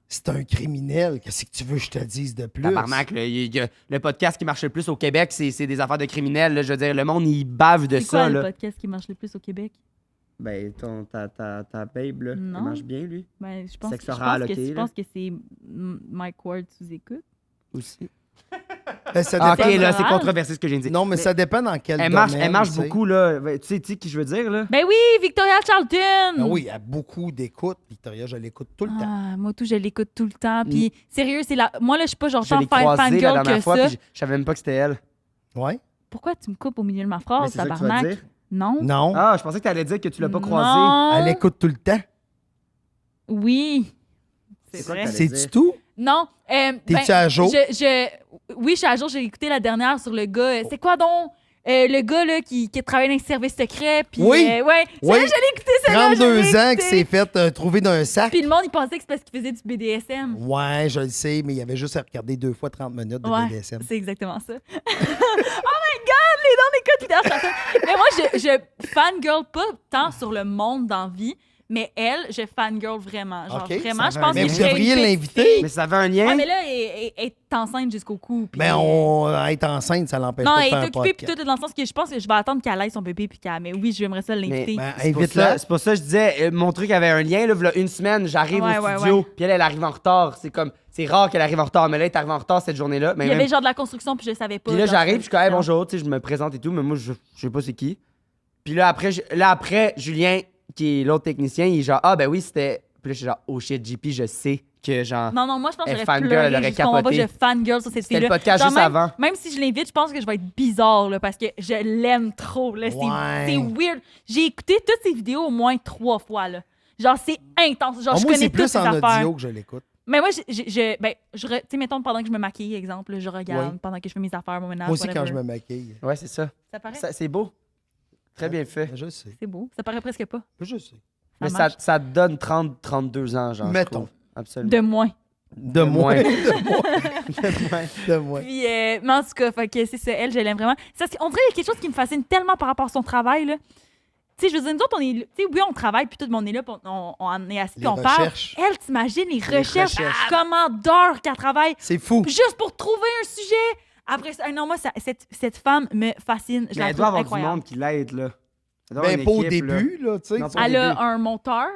c'est un criminel. Qu'est-ce que tu veux que je te dise de plus? Tabarnak, là, il y a le podcast qui marche le plus au Québec, c'est des affaires de criminels. Là. Je veux dire, le monde, il bave de C'est quoi ça. le Là. podcast qui marche le plus au Québec? Ben, ta babe, là, Non. il marche bien, lui. Ben, je Sexe pense oral, ok, je là. pense que c'est Mike Ward sous écoute. Aussi. Ben, ça Ah, ok, dépend- là, c'est oral. controversé ce que j'ai dit. Non, mais ça dépend dans quel Elle domaine. marche tu sais. beaucoup, là. Tu sais qui je veux dire, là? Ben oui, Victoria Charlton! Ah oui, il y a beaucoup d'écoute. Victoria, je l'écoute tout le temps. Ah, moi, tout, je l'écoute tout le temps. Puis, sérieux, c'est la. Moi, là, je suis pas genre Je tant l'ai croisée la fangirl dernière que fois, ça. puis je savais même pas que c'était elle. Ouais? Pourquoi tu me coupes au milieu de ma Mais phrase, c'est ça que tu vas tabarnak? dire? Non. Non. Ah, je pensais que tu allais dire que tu l'as pas croisée. Non. Elle écoute tout le temps. Oui. C'est C'est quoi vrai. que t'allais C'est dire? du tout? Non. T'es-tu à jour? Oui, je suis à jour. J'ai écouté la dernière sur le gars. C'est quoi donc? Le gars là, qui travaille dans les services secrets. Puis, Oui. ouais. Oui. Je l'ai écouté, celle-là. 32 ans qu'il s'est fait trouver dans un sac. Puis le monde, il pensait que c'est parce qu'il faisait du BDSM. Ouais, je le sais, mais il y avait juste à regarder 2 fois 30 minutes de Ouais, BDSM. c'est exactement ça. Oh my God, les dents des codes Victoria Charlton. Mais moi, je fangirl pas tant sur le monde dans vie, mais elle, je fangirl vraiment. Genre, Ok, vraiment, ça je va pense bien. que Mais je vous serais devriez une petite l'inviter. fille. Mais ça avait un lien? Ouais, mais là, elle est enceinte jusqu'au cou. puis, Ben, être enceinte, ça l'empêche Non, pas de elle faire est un occupée, puis podcast. tout, dans le sens que je pense que je vais attendre qu'elle aille son bébé, puis qu'elle. Mais oui, j'aimerais ça l'inviter. Ben, C'est pour invite-la. ça- c'est pour ça que je disais, mon truc avait un lien, là, v'là une semaine, j'arrive Ouais, au ouais, studio, ouais. puis elle arrive en retard. C'est rare qu'elle arrive en retard, mais là, elle est arrivée en retard cette journée-là. Mais Il y avait même- genre de la construction, puis je savais pas. Puis là, genre, j'arrive, puis je suis comme, hey, non. bonjour, tu sais, je me présente et tout, mais moi, je sais pas c'est qui. Puis là, après, Julien, qui est l'autre technicien, il est genre, ah, ben oui, c'était. Puis là, je suis genre, oh shit, JP, je sais que, genre, Non, moi, je pense que Elle j'aurais fangirl, pleuré. elle aurait Je comprends pas que capoté. je fangirl sur cette c'était fille-là. le podcast Genre, juste même, avant. Même si je l'invite, je pense que je vais être bizarre, là, parce que je l'aime trop, là. Ouais. C'est weird. J'ai écouté toutes ses vidéos au moins 3 fois, là. Genre, c'est intense. Genre, Ah, je moi, connais c'est toutes plus ses en affaires. audio que je l'écoute. Mais moi, tu sais, mettons, pendant que je me maquille, exemple, je regarde, Oui. pendant que je fais mes affaires, mon ménage, Moi aussi, quand whatever. je me maquille. Ouais, c'est ça. Ça paraît? C'est beau. Très bien fait. Je sais. C'est beau. Ça paraît presque pas. Je sais. Mais marche. ça te donne 32 ans, genre. je Mettons. trouve. Absolument. De moins. De moins. moins. De moins. De moins. Puis, mais en tout cas, fait que c'est ça, elle, je l'aime vraiment. Ça, on dirait qu'il y a quelque chose qui me fascine tellement par rapport à son travail, là. Tu sais, je veux dire, nous autres, on est. Tu sais, oui, on travaille, puis tout le monde est là, puis on est assis, puis Les on parle. recherches. Elle, t'imagines les recherches, recherches. comment d'heures qu'elle travaille, C'est fou. juste pour trouver un sujet. Après ça, non, moi, cette femme me fascine. Je Mais la elle doit trouve avoir incroyable. du monde qui l'aide, là. Elle doit avoir Ben, une pas au équipe, là. début, là, tu sais. Non, tu- pas au Elle a début. un monteur.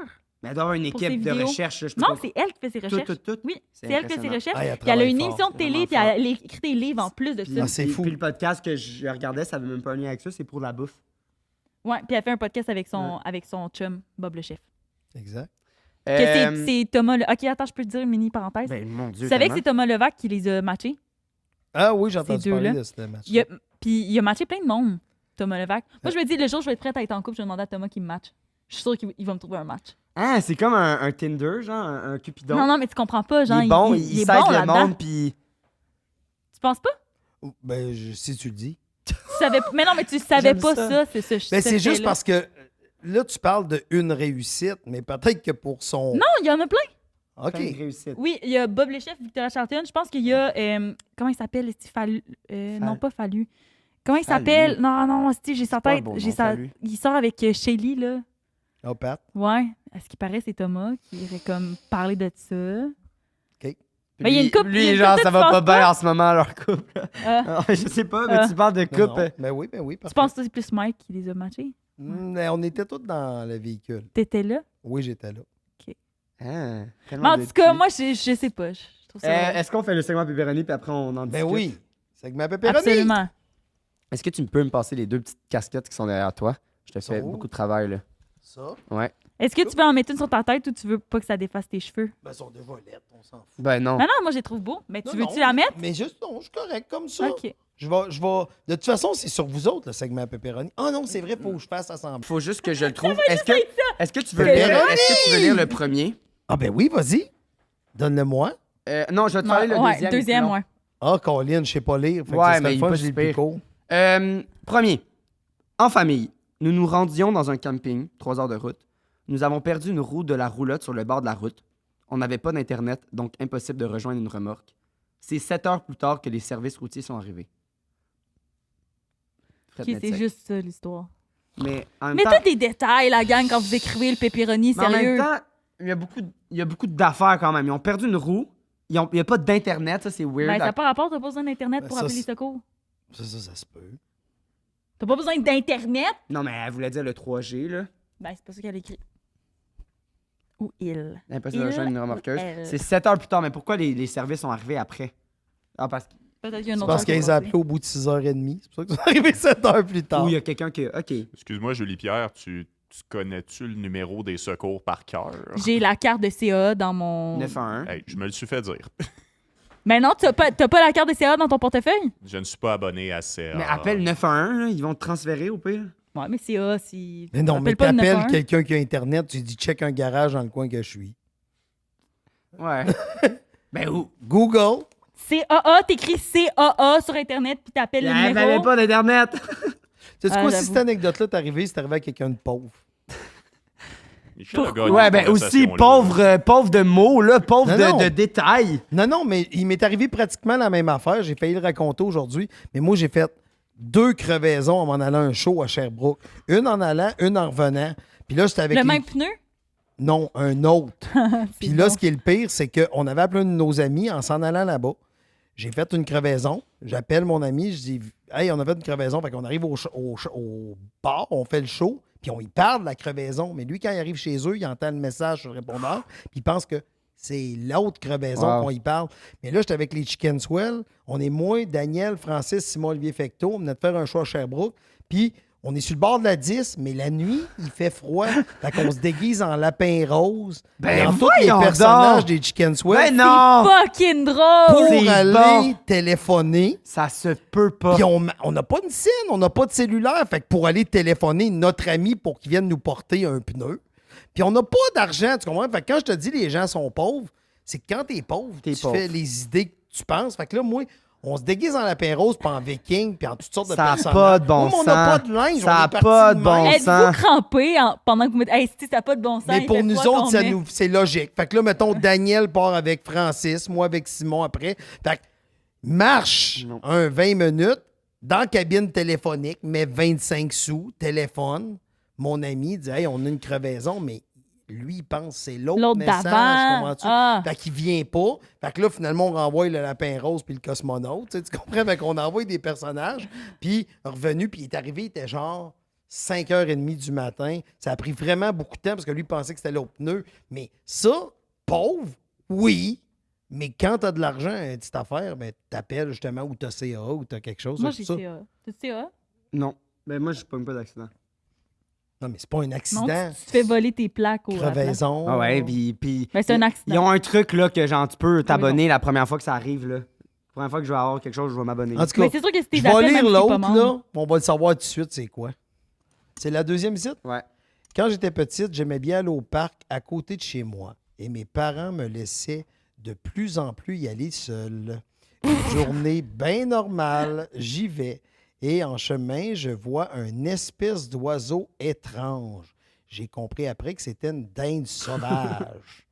Mais elle doit avoir une Pour ses équipe de vidéos. recherche. Là, je sais Non, pas. c'est elle qui fait ses recherches. Tout. Oui, C'est c'est elle qui fait ses impressionnant. recherches. Ah, elle Puis elle a une travaille émission fort. de télé, Vraiment puis elle écrit des livres en plus de ça. Ah, c'est fou. Puis le podcast que je regardais, ça avait même pas un lien avec ça, c'est pour la bouffe. Ouais, puis elle fait un podcast avec son chum, Bob le chef. Exact. Que c'est Thomas... Ok, attends, je peux te dire une mini parenthèse. Ben, mon Dieu. Tu savais que tellement. c'est Thomas Levac qui les a matchés? Ah oui, j'ai entendu Ces parler deux-là. de ce match. Puis il a matché plein de monde, Thomas Levac. Moi, je me dis, le jour où je vais être prête à être en couple, je vais demander à Thomas qui me matche. Je suis sûre qu'il va me trouver un match. Ah, c'est comme un Tinder, genre un Cupidon. Non, mais tu comprends pas. Genre, il est bon, il est sait bon le là-dedans. monde, puis... Tu penses pas? Ben, si tu le dis. Tu savais... Mais non, mais tu savais J'aime pas ça. ça. C'est ça. Ben, c'est juste parce que là, tu parles d'une réussite, mais peut-être que pour son. Non, il y en a plein. OK. Plein de réussite. Oui, il y a Bob le chef, Victoria Charlton. Je pense qu'il y a... comment il s'appelle? Non, pas Fallu. Comment il Fallu. s'appelle? Non, j'ai sa pas un tête. bon nom, J'ai sa... Fallu. Il sort avec Shelly, là. Oh, Pat. Ouais. À ce qui paraît, c'est Thomas qui irait comme parler de ça. OK. Mais il y a une couple- il y a Lui, une genre, couple, ça tu va penses pas pas? bien en ce moment, leur couple. Euh, Je sais pas, mais tu parles de Non, couple. non. Ben oui, tu parfait. penses que c'est plus Mike qui les a matchés? Mais on était tous dans le véhicule. T'étais là? Oui, j'étais là. Ah, Mais tellement en de tout cas, petits. moi, je sais pas. Je trouve ça... drôle. Est-ce qu'on fait le segment pepperoni puis après on en discute? Ben oui. C'est que ma pépéroni. Absolument. Est-ce que tu peux me passer les deux petites casquettes qui sont derrière toi? Je te fais Oh. beaucoup de travail, là. Ça. Ouais. Est-ce que tu veux en mettre une sur ta tête ou tu veux pas que ça défasse tes cheveux? Ben, sont des volettes, on s'en fout. Ben non. Non, non, moi, je les trouve beaux. Mais Non, tu veux-tu non, la mettre? Mais juste, non, je suis correct comme ça. OK. Je vais. De toute façon, c'est sur vous autres, le segment pepperoni. Ah non, c'est vrai, faut que je fasse ça semblant. Faut juste que je le trouve. Est-ce que tu veux Pepperoni! lire le premier? Ah ben oui, vas-y. Donne-le-moi. Non, je vais te parler le Ouais, deuxième. deuxième, puis non. ouais. Ah, Colin, je sais pas lire. Fait que Ouais, ça serait mais le il fun, est pas j'ai le si pire. picot. Premier. En famille, nous nous rendions dans un camping, 3 heures de route. Nous avons perdu une roue de la roulotte sur le bord de la route. On n'avait pas d'Internet, donc impossible de rejoindre une remorque. C'est 7 heures plus tard que les services routiers sont arrivés. Fred OK, Metzec. c'est juste ça, l'histoire. Mais en même Mais temps, t'as des détails, la gang, quand vous écrivez le pepperoni, mais en même sérieux. temps, il y a beaucoup d'affaires quand même. Ils ont perdu une roue. Il n'y a pas d'Internet, ça c'est weird. Ben, ça n'a pas rapport, t'as pas besoin d'Internet Ben, pour ça, appeler les c'est- secours. Ça se peut. T'as pas besoin d'Internet? Non, mais elle voulait dire le 3G, là. Ben, c'est pas ça qu'elle a écrit. Ou il. Impossible de Il rejoindre une ou remorqueuse. elle? C'est 7 heures plus tard, mais pourquoi les services sont arrivés après? Ah, parce qu'il Peut-être qu'il y a une C'est autre parce heure qui est qu'ils ont passée. appelé au bout de 6h30. C'est pour ça qu'ils sont arrivés 7 heures plus tard. y a quelqu'un qui. OK. Excuse-moi, Julie-Pierre, tu connais-tu le numéro des secours par cœur? J'ai la carte de CA dans mon... 911. Hey, je me le suis fait dire. Mais non, t'as pas la carte de CA dans ton portefeuille? Je ne suis pas abonné à CA. Mais appelle 911, là, ils vont te transférer au pire. Ouais, mais CA, si... Mais non, mais Appelle pas le t'appelles 911. quelqu'un qui a Internet, tu dis check un garage dans le coin que je suis. Ouais. Ben où? Google. CAA, t'écris CAA sur Internet, puis t'appelles le Elle numéro. n'avait pas d'Internet. Tu sais Ah, quoi, si j'avoue. cette anecdote-là t'est arrivée, c'est arrivé à quelqu'un de pauvre. Michel a Pourquoi? gagné Ouais, cette ben aussi conversation-là. pauvre de mots, là, pauvre Non, non. de détails. Non, mais il m'est arrivé pratiquement la même affaire. J'ai failli le raconter aujourd'hui. Mais moi, j'ai fait 2 crevaisons en m'en allant à un show à Sherbrooke. Une en allant, une en revenant. Puis là, j'étais avec Le les- même pneu? Non, un autre. Puis là, bon. ce qui est le pire, c'est qu'on avait appelé un de nos amis en s'en allant là-bas. J'ai fait une crevaison. J'appelle mon ami, je dis hey, on a fait une crevaison. Fait qu'on arrive au bar, on fait le show, puis on y parle de la crevaison. Mais lui, quand il arrive chez eux, il entend le message sur le répondeur, puis il pense que c'est l'autre crevaison Wow. qu'on y parle. Mais là, j'étais avec les Chicken Swell. On est moi, Daniel, Francis, Simon, Olivier Fecteau. On venait de faire un show à Sherbrooke. Puis on est sur le bord de la 10, mais la nuit, il fait froid. Fait qu'on se déguise en lapin rose. Ben, et en tous les voyons personnages donc. des Chicken Swell Ben non! Fucking drôle! pour c'est aller bon. téléphoner. Ça se peut pas. Puis on n'a pas de scène, on n'a pas de cellulaire. Fait que pour aller téléphoner notre ami pour qu'il vienne nous porter un pneu. Puis on n'a pas d'argent, tu comprends? Fait que quand je te dis les gens sont pauvres, c'est que quand t'es pauvre, T'es tu pauvre. fais les idées que tu penses. Fait que là, moi, on se déguise en lapin rose, puis en viking, puis en toutes sortes de Ça a personnages. pas de bon Moi, on n'a sens. pas de linge, Ça on a est parti pas de même. bon Êtes-vous sens. crampé pendant que vous mettez... Hey, si ça n'a pas de bon sens, Mais il pour fait nous froid autres, qu'on met. c'est logique. Fait que là, mettons, Daniel part avec Francis, moi avec Simon après. Fait que marche Non. un 20 minutes dans la cabine téléphonique, met 25 sous, téléphone. Mon ami dit Hey, on a une crevaison, mais lui, il pense que c'est l'autre L'autre message. d'avant. comprends-tu? Ah. Fait qu'il vient pas. Fait que là, finalement, on renvoie le lapin rose puis le cosmonaute. Tu comprends? Fait qu'on envoie des personnages. Puis revenu, puis il est arrivé, il était genre 5h30 du matin. Ça a pris vraiment beaucoup de temps parce que lui pensait que c'était l'autre pneu. Mais ça, pauvre, oui. Mais quand tu as de l'argent, une petite affaire, ben, t'appelles justement ou t'as CA ou t'as quelque chose. Moi, c'est j'ai ça. CA. T'as CA? Non. Ben, moi, je pogne pas d'accident. Non, mais c'est pas un Non, accident. tu te fais voler tes plaques au Crevaison. Ah ouais, puis Ben, c'est un ils accident. ont un truc, là, que genre, tu peux t'abonner la première fois que ça arrive, là. La première fois que je vais avoir quelque chose, je vais m'abonner. En tout cas, Mais c'est sûr que si t'es je vais d'appel, lire même si t'es l'autre, pas membre. là. On va le savoir tout de suite, c'est quoi. C'est la deuxième visite? Ouais. Quand j'étais petite, j'aimais bien aller au parc à côté de chez moi. Et mes parents me laissaient de plus en plus y aller seul. Une journée bien normale, j'y vais. Et en chemin, je vois une espèce d'oiseau étrange. J'ai compris après que c'était une dinde sauvage.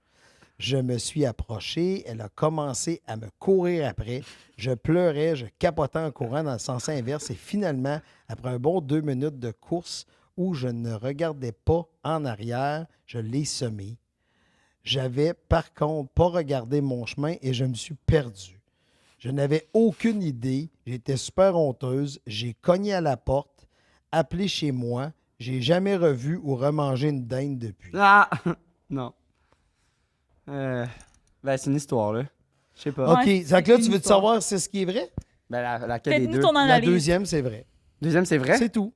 Je me suis approché, elle a commencé à me courir après. Je pleurais, je capotais en courant dans le sens inverse et finalement, après un bon 2 minutes de course où je ne regardais pas en arrière, je l'ai semé. J'avais par contre pas regardé mon chemin et je me suis perdu. Je n'avais aucune idée, j'étais super honteuse, j'ai cogné à la porte, appelé chez moi, j'ai jamais revu ou remangé une dinde depuis. Ah! Non. Ben, c'est une histoire, là. Je sais pas. Ouais, OK, donc là, c'est tu une veux histoire. savoir c'est ce qui est vrai? Ben, laquelle des Faites-nous deux? ton La analyse. deuxième, c'est vrai. Deuxième, c'est vrai? C'est tout.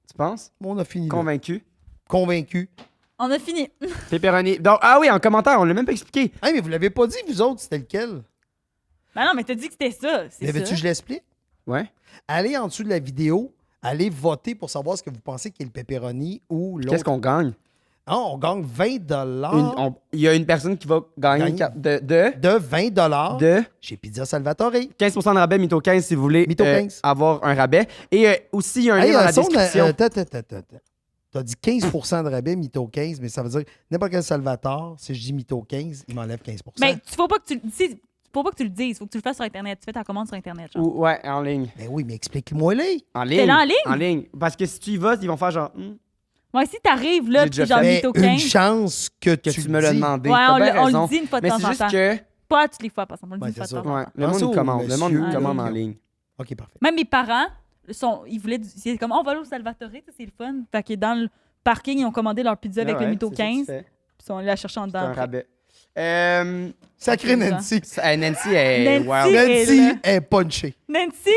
Tu penses? On a fini. là. Convaincu? Convaincu. On a fini. Pepperoni. Donc, ah oui, en commentaire, on l'a même pas expliqué. Hey, mais vous l'avez pas dit, vous autres, c'était lequel? Ben non, mais t'as dit que c'était ça. C'est Mais ça. veux-tu que je l'explique? Ouais. Allez en dessous de la vidéo, allez voter pour savoir ce que vous pensez qui est le pepperoni ou l'autre. Qu'est-ce qu'on gagne? Ah, on gagne 20 Il y a une personne qui va gagner Gagne. de de 20 de chez Pizza Salvatore. 15% de rabais, Mytho 15, si vous voulez Mytho 15. avoir un rabais. Et aussi, il y a un lien dans la description. Attends. T'as dit 15% de rabais, Mytho 15, mais ça veut dire n'importe quel Salvatore, si je dis Mytho 15, il m'enlève 15%. Mais faut pas que tu le dises. Faut pas que tu le dises. Faut que tu le fasses sur Internet. Tu fais ta commande sur Internet. Genre. Ouais, en ligne. Ben oui, mais explique-moi-les. En ligne. Fais-le en ligne? En ligne. Parce que si tu y vas, ils vont faire genre, Ouais, si t'arrives là, J'ai pis déjà c'est genre fait. Mais Mytho une 15. chance que que tu tu me l'as dis. demandé. Ouais, T'as bien on raison. le dit une fois de Mais temps c'est en juste temps. que. Pas toutes les fois, par exemple. On le dit Ouais, une fois de c'est temps ça. en Ouais, temps. le Pensez monde au commande. Le monde monsieur, commande en là. ligne. OK, parfait. Même mes parents, ils voulaient. C'est comme, on va aller au Salvatore, ça, c'est le fun. Fait que dans le parking, ils ont commandé leur pizza avec Ouais, le Mytho c'est ça que tu 15. fais. Puis ils sont allés la chercher en C'est dedans. un après. rabais. Sacré Nancy. Nancy est. Nancy Wow. est- Nancy là. est punchée. Nancy,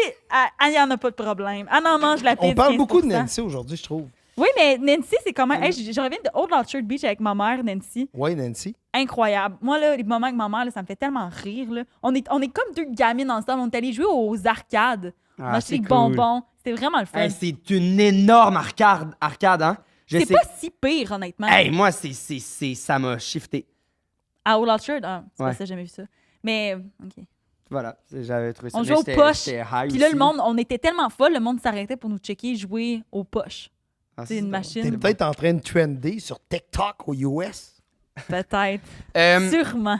elle y en a pas de problème. Elle en mange la pizza. On parle beaucoup de 15%. Nancy aujourd'hui, je trouve. Oui, mais Nancy, c'est quand même. Hey, je reviens de Old Orchard Beach avec ma mère, Nancy. Oui, Nancy. Incroyable. Moi, là, les moments avec ma mère, là, ça me fait tellement rire. Là. On est comme deux gamines ensemble. On est allés jouer aux arcades. On a acheté c'est des cool. bonbons. C'était vraiment le fun. Hey, c'est une énorme arcade, hein? Je c'est sais- pas si pire, honnêtement. Hey, moi, ça m'a shifté. À Old Orchard, c'est Ouais. pas ça, j'ai jamais vu ça. Mais, OK. Voilà, j'avais trouvé ça. On Mais jouait aux j'étais- poches. j'étais high Puis là, aussi. le monde, on était tellement folle, le monde s'arrêtait pour nous checker jouer aux poches. Ah, C'est une drôle. machine. T'es peut-être en train de trender sur TikTok aux US. Peut-être. Euh, Sûrement.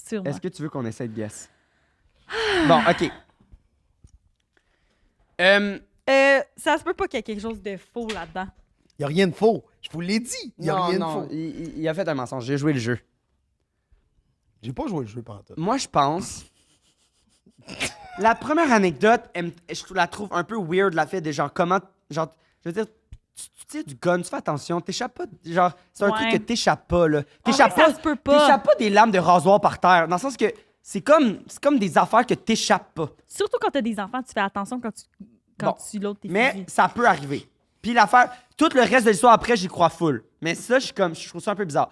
Sûrement. Est-ce que tu veux qu'on essaie de guess? Bon, OK. Ça se peut pas qu'il y ait quelque chose de faux là-dedans. Il n'y a rien de faux. Je vous l'ai dit. Il n'y a non, rien non, de faux. il a fait un mensonge. J'ai joué le jeu. J'ai pas joué le jeu pendant tout. Moi, je pense. La première anecdote, je la trouve un peu weird, la fait des gens. Comment. Genre, je veux dire, tu tires du gun, tu fais attention, t'échappes pas. Genre, c'est un Ouais. truc que t'échappes pas, là. En T'échappes vrai, ça pas. se peut pas. T'échappes pas des lames de rasoir par terre. Dans le sens que c'est comme des affaires que t'échappes pas. Surtout quand t'as des enfants, tu fais attention quand Bon. tu loads tes Mais fusils. ça peut arriver. Puis l'affaire, tout le reste de l'histoire après, j'y crois full. Mais ça, je trouve ça un peu bizarre.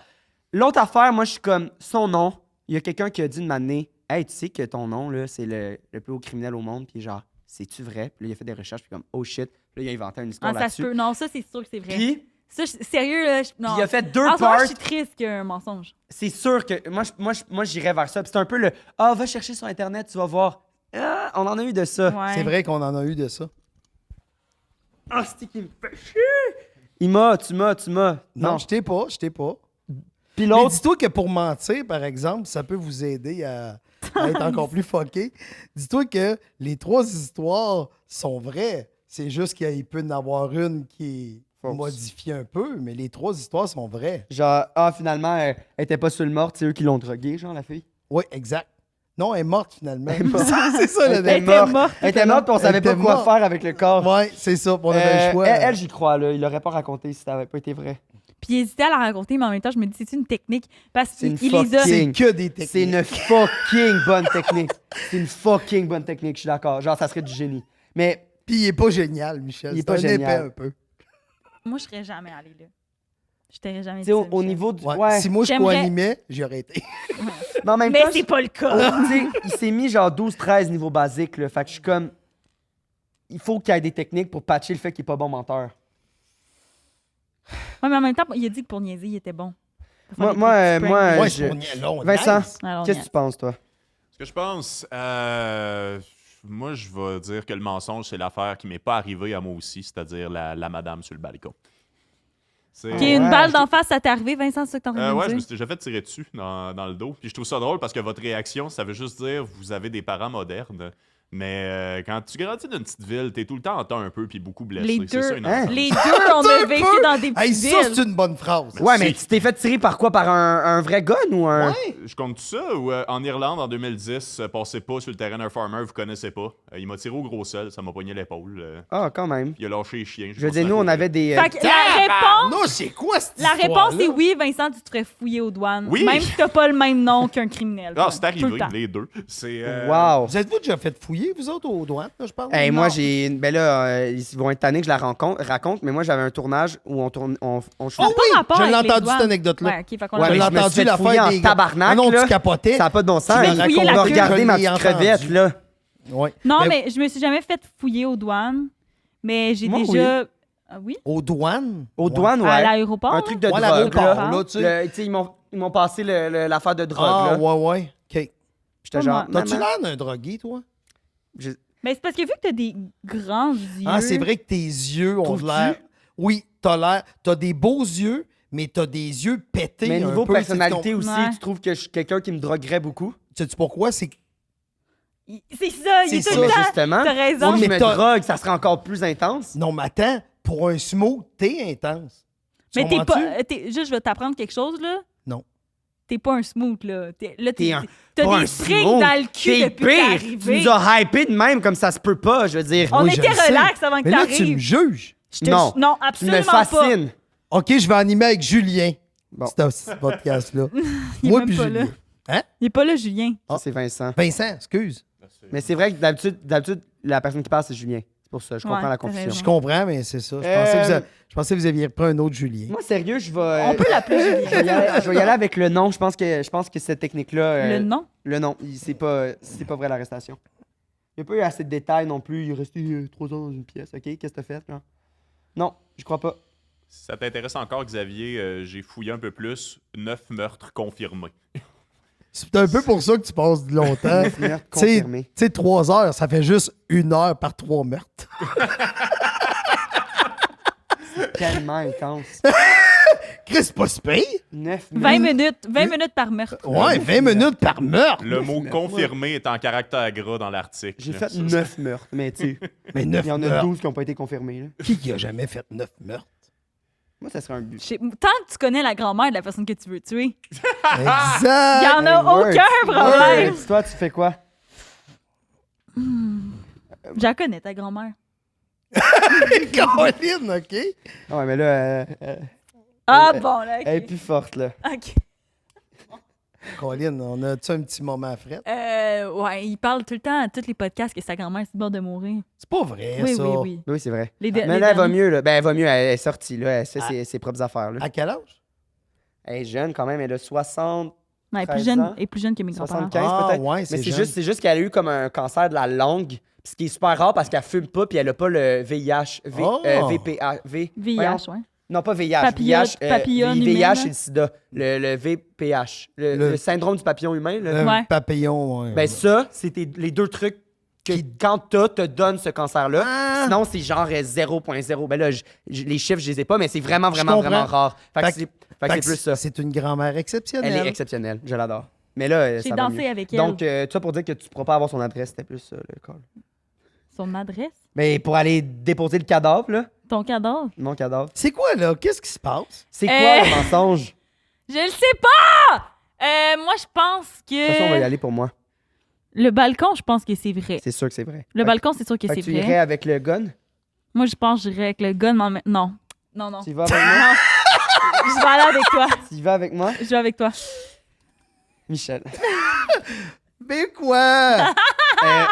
L'autre affaire, moi, je suis comme, son nom, il y a quelqu'un qui a dit de m'amener, hey, tu sais que ton nom, là, c'est le plus haut criminel au monde, puis genre, c'est-tu vrai? Puis là, il a fait des recherches, puis comme, oh shit. Puis là, il a inventé une histoire Ah, ça se là-dessus. peut. Non, ça, c'est sûr que c'est vrai. Puis, Ça, sérieux, là. Non. il a fait deux En ce moment, parts. je suis triste qu'il y ait un mensonge. C'est sûr que, moi j'irais vers ça. Puis c'est un peu le, ah, va chercher sur Internet, tu vas voir. Ah, on en a eu de ça. Ouais. C'est vrai qu'on en a eu de ça. Ah, c'est qui me fait chier. Tu m'as. Non, je t'ai pas. Puis Mais l'autre, dis-toi que pour mentir, par exemple, ça peut vous aider à être encore plus fucké. Dis-toi que les 3 histoires sont vraies. C'est juste qu'il peut y en avoir une qui est Fausse. modifiée un peu, mais les 3 histoires sont vraies. genre, ah, finalement, elle était pas sur le mort, c'est eux qui l'ont drogué, genre, la fille. Oui, exact. Non, elle est morte, finalement. Elle est morte. C'est ça, le Elle délire. était morte. Elle était morte, puis on savait Elle pas était quoi morte. faire avec le corps. Ouais, c'est ça. Puis on avait le choix. Elle, j'y crois, là. Il l'aurait pas raconté si ça avait pas été vrai. Puis il hésitait à la raconter, mais en même temps, je me dis, c'est une technique. Parce C'est une qu'il les a. C'est que des techniques. C'est une fucking bonne technique. C'est une fucking bonne technique, je suis d'accord. Genre, ça serait du génie. Mais Puis il est pas génial, Michel. Il est C'est pas un génial. épais un peu. Moi, je serais jamais allée là. Je t'aurais jamais tu dit sais, ça, au Michel. niveau du. Ouais. Ouais. Si moi, je J'aimerais- co-animais, j'y aurais été. Mais en même Mais temps, c'est pas le cas. tu sais, il s'est mis genre 12-13 niveau basique, là. Fait que je suis comme. Il faut qu'il y ait des techniques pour patcher le fait qu'il est pas bon menteur. Ouais, mais en même temps, il a dit que pour niaiser, il était bon. Moi, Moi, je- je tournais long. Vincent, nice. Alors, qu'est-ce que tu penses, toi? Ce que je pense, moi, je vais dire que le mensonge, c'est l'affaire qui m'est pas arrivée à moi aussi, c'est-à-dire la madame sur le balcon. C'est... Qui est une Ouais, balle je- d'en face, ça t'est arrivé, Vincent, c'est ça que t'en train de ouais, je dire? me suis déjà fait tirer dessus dans le dos. Puis je trouve ça drôle parce que votre réaction, ça veut juste dire vous avez des parents modernes. Mais quand tu grandis dans une petite ville, t'es tout le temps en temps un peu puis beaucoup blessé. Les C'est deux. ça, une Hein? enfance. Les deux, on a Un vécu peu. dans des Hey, petites ça, villes. c'est une bonne phrase. Ouais, mais Si. tu t'es fait tirer par quoi? Par un vrai gun ou un. Ouais. Je compte tout ça ou en Irlande en 2010, passez pas sur le terrain d'un farmer, vous connaissez pas. Il m'a tiré au gros sel, ça m'a pogné l'épaule. Ah, quand même. Il a lâché les chiens. Je veux dire, nous, on avait des. Fait que la réponse, Non, c'est quoi cette la histoire-là? réponse est oui, Vincent, tu te ferais fouiller aux douanes. Oui. Même si t'as pas le même nom qu'un criminel. Ah, quoi. c'est Tout le arrivé, temps. les deux. C'est. Wow! Vous êtes-vous déjà fait fouiller, vous autres, aux douanes, là, je parle? Hey, moi, Non. j'ai. Ben là, ils vont être tannés que je la raconte, mais moi, j'avais un tournage où on tourne. On Oh shoot- oui, rapport je avec l'ai les entendu, douanes. cette anecdote-là. Ouais, ok, fait qu'on Ouais, l'a Je mais l'ai je me suis entendu, fait l'affaire fouiller en des tabarnak, Ah non, là. tu capotais. Ça n'a pas de bon sens. Tu l'as Ils fouillé ont la queue. regardé ma Je l'ai petite crevette, entendu. là. Ouais. Non, Ben, mais je me suis jamais fait fouiller aux douanes. Mais j'ai Moi, déjà. Ah oui? Aux douanes? Aux Ouais. douanes, À ouais. l'aéroport. Un truc de Ouais, drogue, l'aéroport, là. là, tu sais. Tu sais, ils m'ont passé l'affaire de drogue, Ah, là. ouais. OK. J'étais Pas genre. moi. T'as-tu maman, l'air d'un drogué, toi? je- Mais c'est parce que vu que t'as des grands yeux. Ah, c'est vrai que tes yeux ont Trouves-tu? l'air... Oui, t'as des beaux yeux, mais t'as des yeux pétés Mais un niveau peu. personnalité aussi, Ouais. tu trouves que je suis quelqu'un qui me droguerait beaucoup? Sais-tu pourquoi? C'est que C'est ça, il est C'est tout ça, le Mais temps. justement, T'as raison. si mais je me t'as- drogue, ça serait encore plus intense. non, mais attends, pour un smooth, t'es intense. Tu Mais t'es comprends-tu? pas. Juste, je vais t'apprendre quelque chose, là. Non. T'es pas un smooth, là. Là, T'es un- t'as Pas des un strings smooth. dans le cul T'es depuis que t'es pire. Tu arrivé. nous as hypé de même comme ça se peut pas, je veux dire. On Oui, je était le sais. relax avant que Mais là, tu me t'arrives. juges. Non. Non, Tu me absolument pas. fascines. OK, je vais animer avec Julien. Bon. Ce podcast-là. Il est Moi même puis pas Julien. là. Hein? Il est pas là, Julien. Ça, c'est Vincent. Vincent, excuse. Mais c'est vrai que d'habitude, la personne qui parle, c'est Julien. C'est pour ça, je comprends Ouais, la t'as confusion. raison. Je comprends, mais c'est ça. Je pensais que vous aviez repris un autre Julien. Moi, sérieux, je vais. On peut l'appeler Julien. je vais y aller avec le nom. Je pense que cette technique-là. Le nom? Le nom. C'est pas vrai l'arrestation. Il n'y a pas eu assez de détails non plus. Il est resté 3 ans dans une pièce. OK? Qu'est-ce que t'as fait, là? Non, je crois pas. Si ça t'intéresse encore, Xavier, j'ai fouillé un peu plus. 9 meurtres confirmés. C'est un peu pour ça que tu passes longtemps. Tu Meurtre sais, confirmé. 3 heures, ça fait juste 1 heure par 3 meurtres. Tellement intense. Chris, c'est pas si pire. 9 20 minutes par meurtre. Ouais, 20 minutes par meurtre. Le mot meurtres. confirmé est en caractère gras dans l'article. J'ai là. fait Ça, 9 meurtres, mais tu sais, Mais 9 il y en a meurtres. 12 qui n'ont pas été confirmés. Là. Qui a jamais fait 9 meurtres? Moi, ça serait un but. Tant que tu connais la grand-mère de la personne que tu veux tuer, il Exact! n'y en a Hey, aucun problème. Toi, tu fais quoi? Je la connais, ta grand-mère. Caroline, OK? Ah ouais, mais là, Ah bon, là, elle est OK. plus forte, là. OK. Caroline, on a-tu un petit moment à frette? Ouais, il parle tout le temps à tous les podcasts que sa grand-mère est sur le bord de mourir. C'est pas vrai, Oui, ça. oui, oui. Oui, c'est vrai. Les Mais les là, elle va derniers. mieux, là. Ben, elle va mieux. Elle est sortie, là. Elle fait Ah. ses propres affaires, là. À quel âge? Elle est jeune, quand même. Elle a 60, Ouais, elle est 13 plus jeune, ans. elle est plus jeune que mes grands-parents. 75, Ah, peut-être. ouais, Mais c'est c'est juste qu'elle a eu comme un cancer de la langue. Puis ce qui est super rare parce qu'elle fume pas, puis elle a pas le VIH. Oh. VPA. Voyons. VIH, ouais. Non, pas VIH. Papillote, VIH, papillon VIH, humaine, c'est le sida. Le VPH. Le Le- syndrome du papillon humain. Là. Le Ouais. papillon, ouais. Ben ça, c'était les deux trucs que quand te donne ce cancer-là. Ah! Sinon, c'est genre 0.0. Ben là, les chiffres, je les ai pas, mais c'est vraiment, Je vraiment, comprends. vraiment rare. Fait que Fait c'est Fait c'est que plus ça. C'est une grand-mère exceptionnelle. Elle est exceptionnelle. Je l'adore. Mais là, J'ai ça va dansé mieux. avec elle. Donc, tout ça pour dire que tu pourras pas avoir son adresse, c'était plus ça, le call. Son adresse? Mais pour aller déposer le cadavre, là, Ton cadavre? mon cadavre. C'est quoi, là? Qu'est-ce qui se passe? C'est quoi le mensonge? Je le sais pas! Moi, je pense De toute façon, on va y que... aller pour moi. Le balcon, je pense que c'est vrai. C'est sûr que c'est vrai. Le balcon, c'est sûr que Fait c'est que tu vrai. irais avec le gun? Moi, je pense que j'irais avec le gun, mais non. Non. Tu y vas avec moi? Non. Je vais aller avec toi. Tu y vas avec moi? Je vais avec toi. Michel. Mais quoi?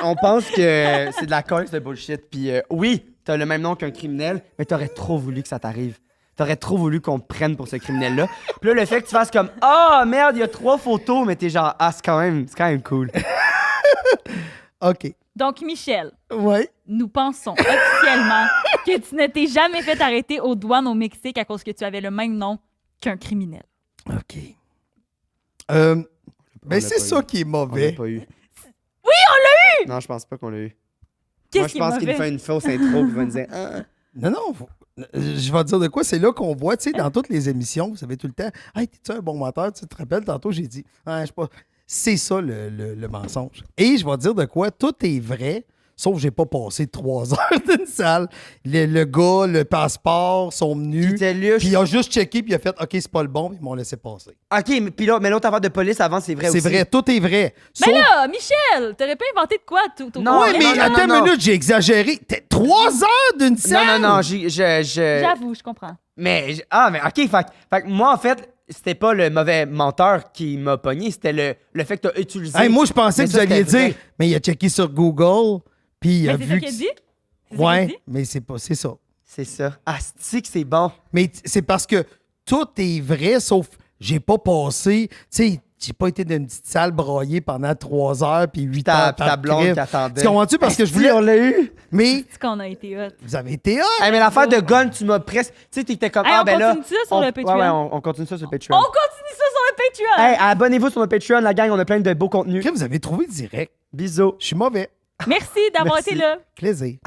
On pense que c'est de la colle, de bullshit. Puis oui, t'as le même nom qu'un criminel, mais t'aurais trop voulu que ça t'arrive. T'aurais trop voulu qu'on te prenne pour ce criminel-là. Puis là, le fait que tu fasses comme « Ah, merde, il y a 3 photos », mais t'es genre « Ah, c'est quand même cool. OK. Donc, Michel, Ouais. nous pensons officiellement que tu ne t'es jamais fait arrêter aux douanes au Mexique à cause que tu avais le même nom qu'un criminel. OK. On Ben, l'a c'est pas ça eu. qui est On l'a mauvais. pas eu. Oui, on l'a eu! Non, je pense pas qu'on l'a eu. Qu'est-ce Moi, je qui est pense qu'il mauvais? fait une fausse intro puis il va nous dire « Ah, Non. Je vais te dire de quoi. C'est là qu'on voit, tu sais, dans toutes les émissions, vous savez tout le temps, « Hey, t'es-tu un bon menteur? » Tu te rappelles, tantôt, j'ai dit, « Ah, je sais pas. » C'est ça, le mensonge. Et je vais te dire de quoi. Tout est vrai, sauf que j'ai pas passé 3 heures d'une salle. Le gars, le passeport sont Puis venus. t'es là, Puis il a juste checké, puis il a fait, OK, c'est pas le bon, puis ils m'ont laissé passer. OK, mais puis là, mais l'autre affaire de police avant, c'est vrai C'est aussi. vrai, tout est vrai. Mais Sauf- là, Michel, t'aurais pas inventé de quoi? Non, Ouais, mais non, attends non. une minute, j'ai exagéré. 3 heures d'une salle? Non, J'avoue, je comprends. mais OK, fait que moi, en fait, c'était pas le mauvais menteur qui m'a pogné, c'était le fait que t'as utilisé... Hey, moi, je pensais Mais que ça, vous alliez c'était vrai. dire, mais il a checké sur Google, puis il a Mais c'est ça vu. qu'il a que- dit? C'est ça qu'il a Ouais, dit? mais c'est ça. C'est ça. Asti que c'est bon. Mais c'est parce que tout est vrai, sauf j'ai pas passé. Tu sais, j'ai pas été dans une petite salle broyée pendant 3 heures puis 8 heures. Ta par blonde crime. qui attendait. Tu comprends-tu? Parce que je voulais. on l'a eu. Mais C'est qu'on a été hot. vous avez été hot. Hey, mais l'affaire de gun, tu m'as presque... Tu sais, t'étais comme... Hey, ah, on ben là... continue ça sur le Patreon? Ouais, on continue ça sur le Patreon. On continue ça sur le Patreon! Hey, abonnez-vous sur le Patreon, la gang, on a plein de beaux contenus. Après, vous avez trouvé direct. Bisous. Je suis mauvais. Merci d'avoir Merci. été là. Plaisir.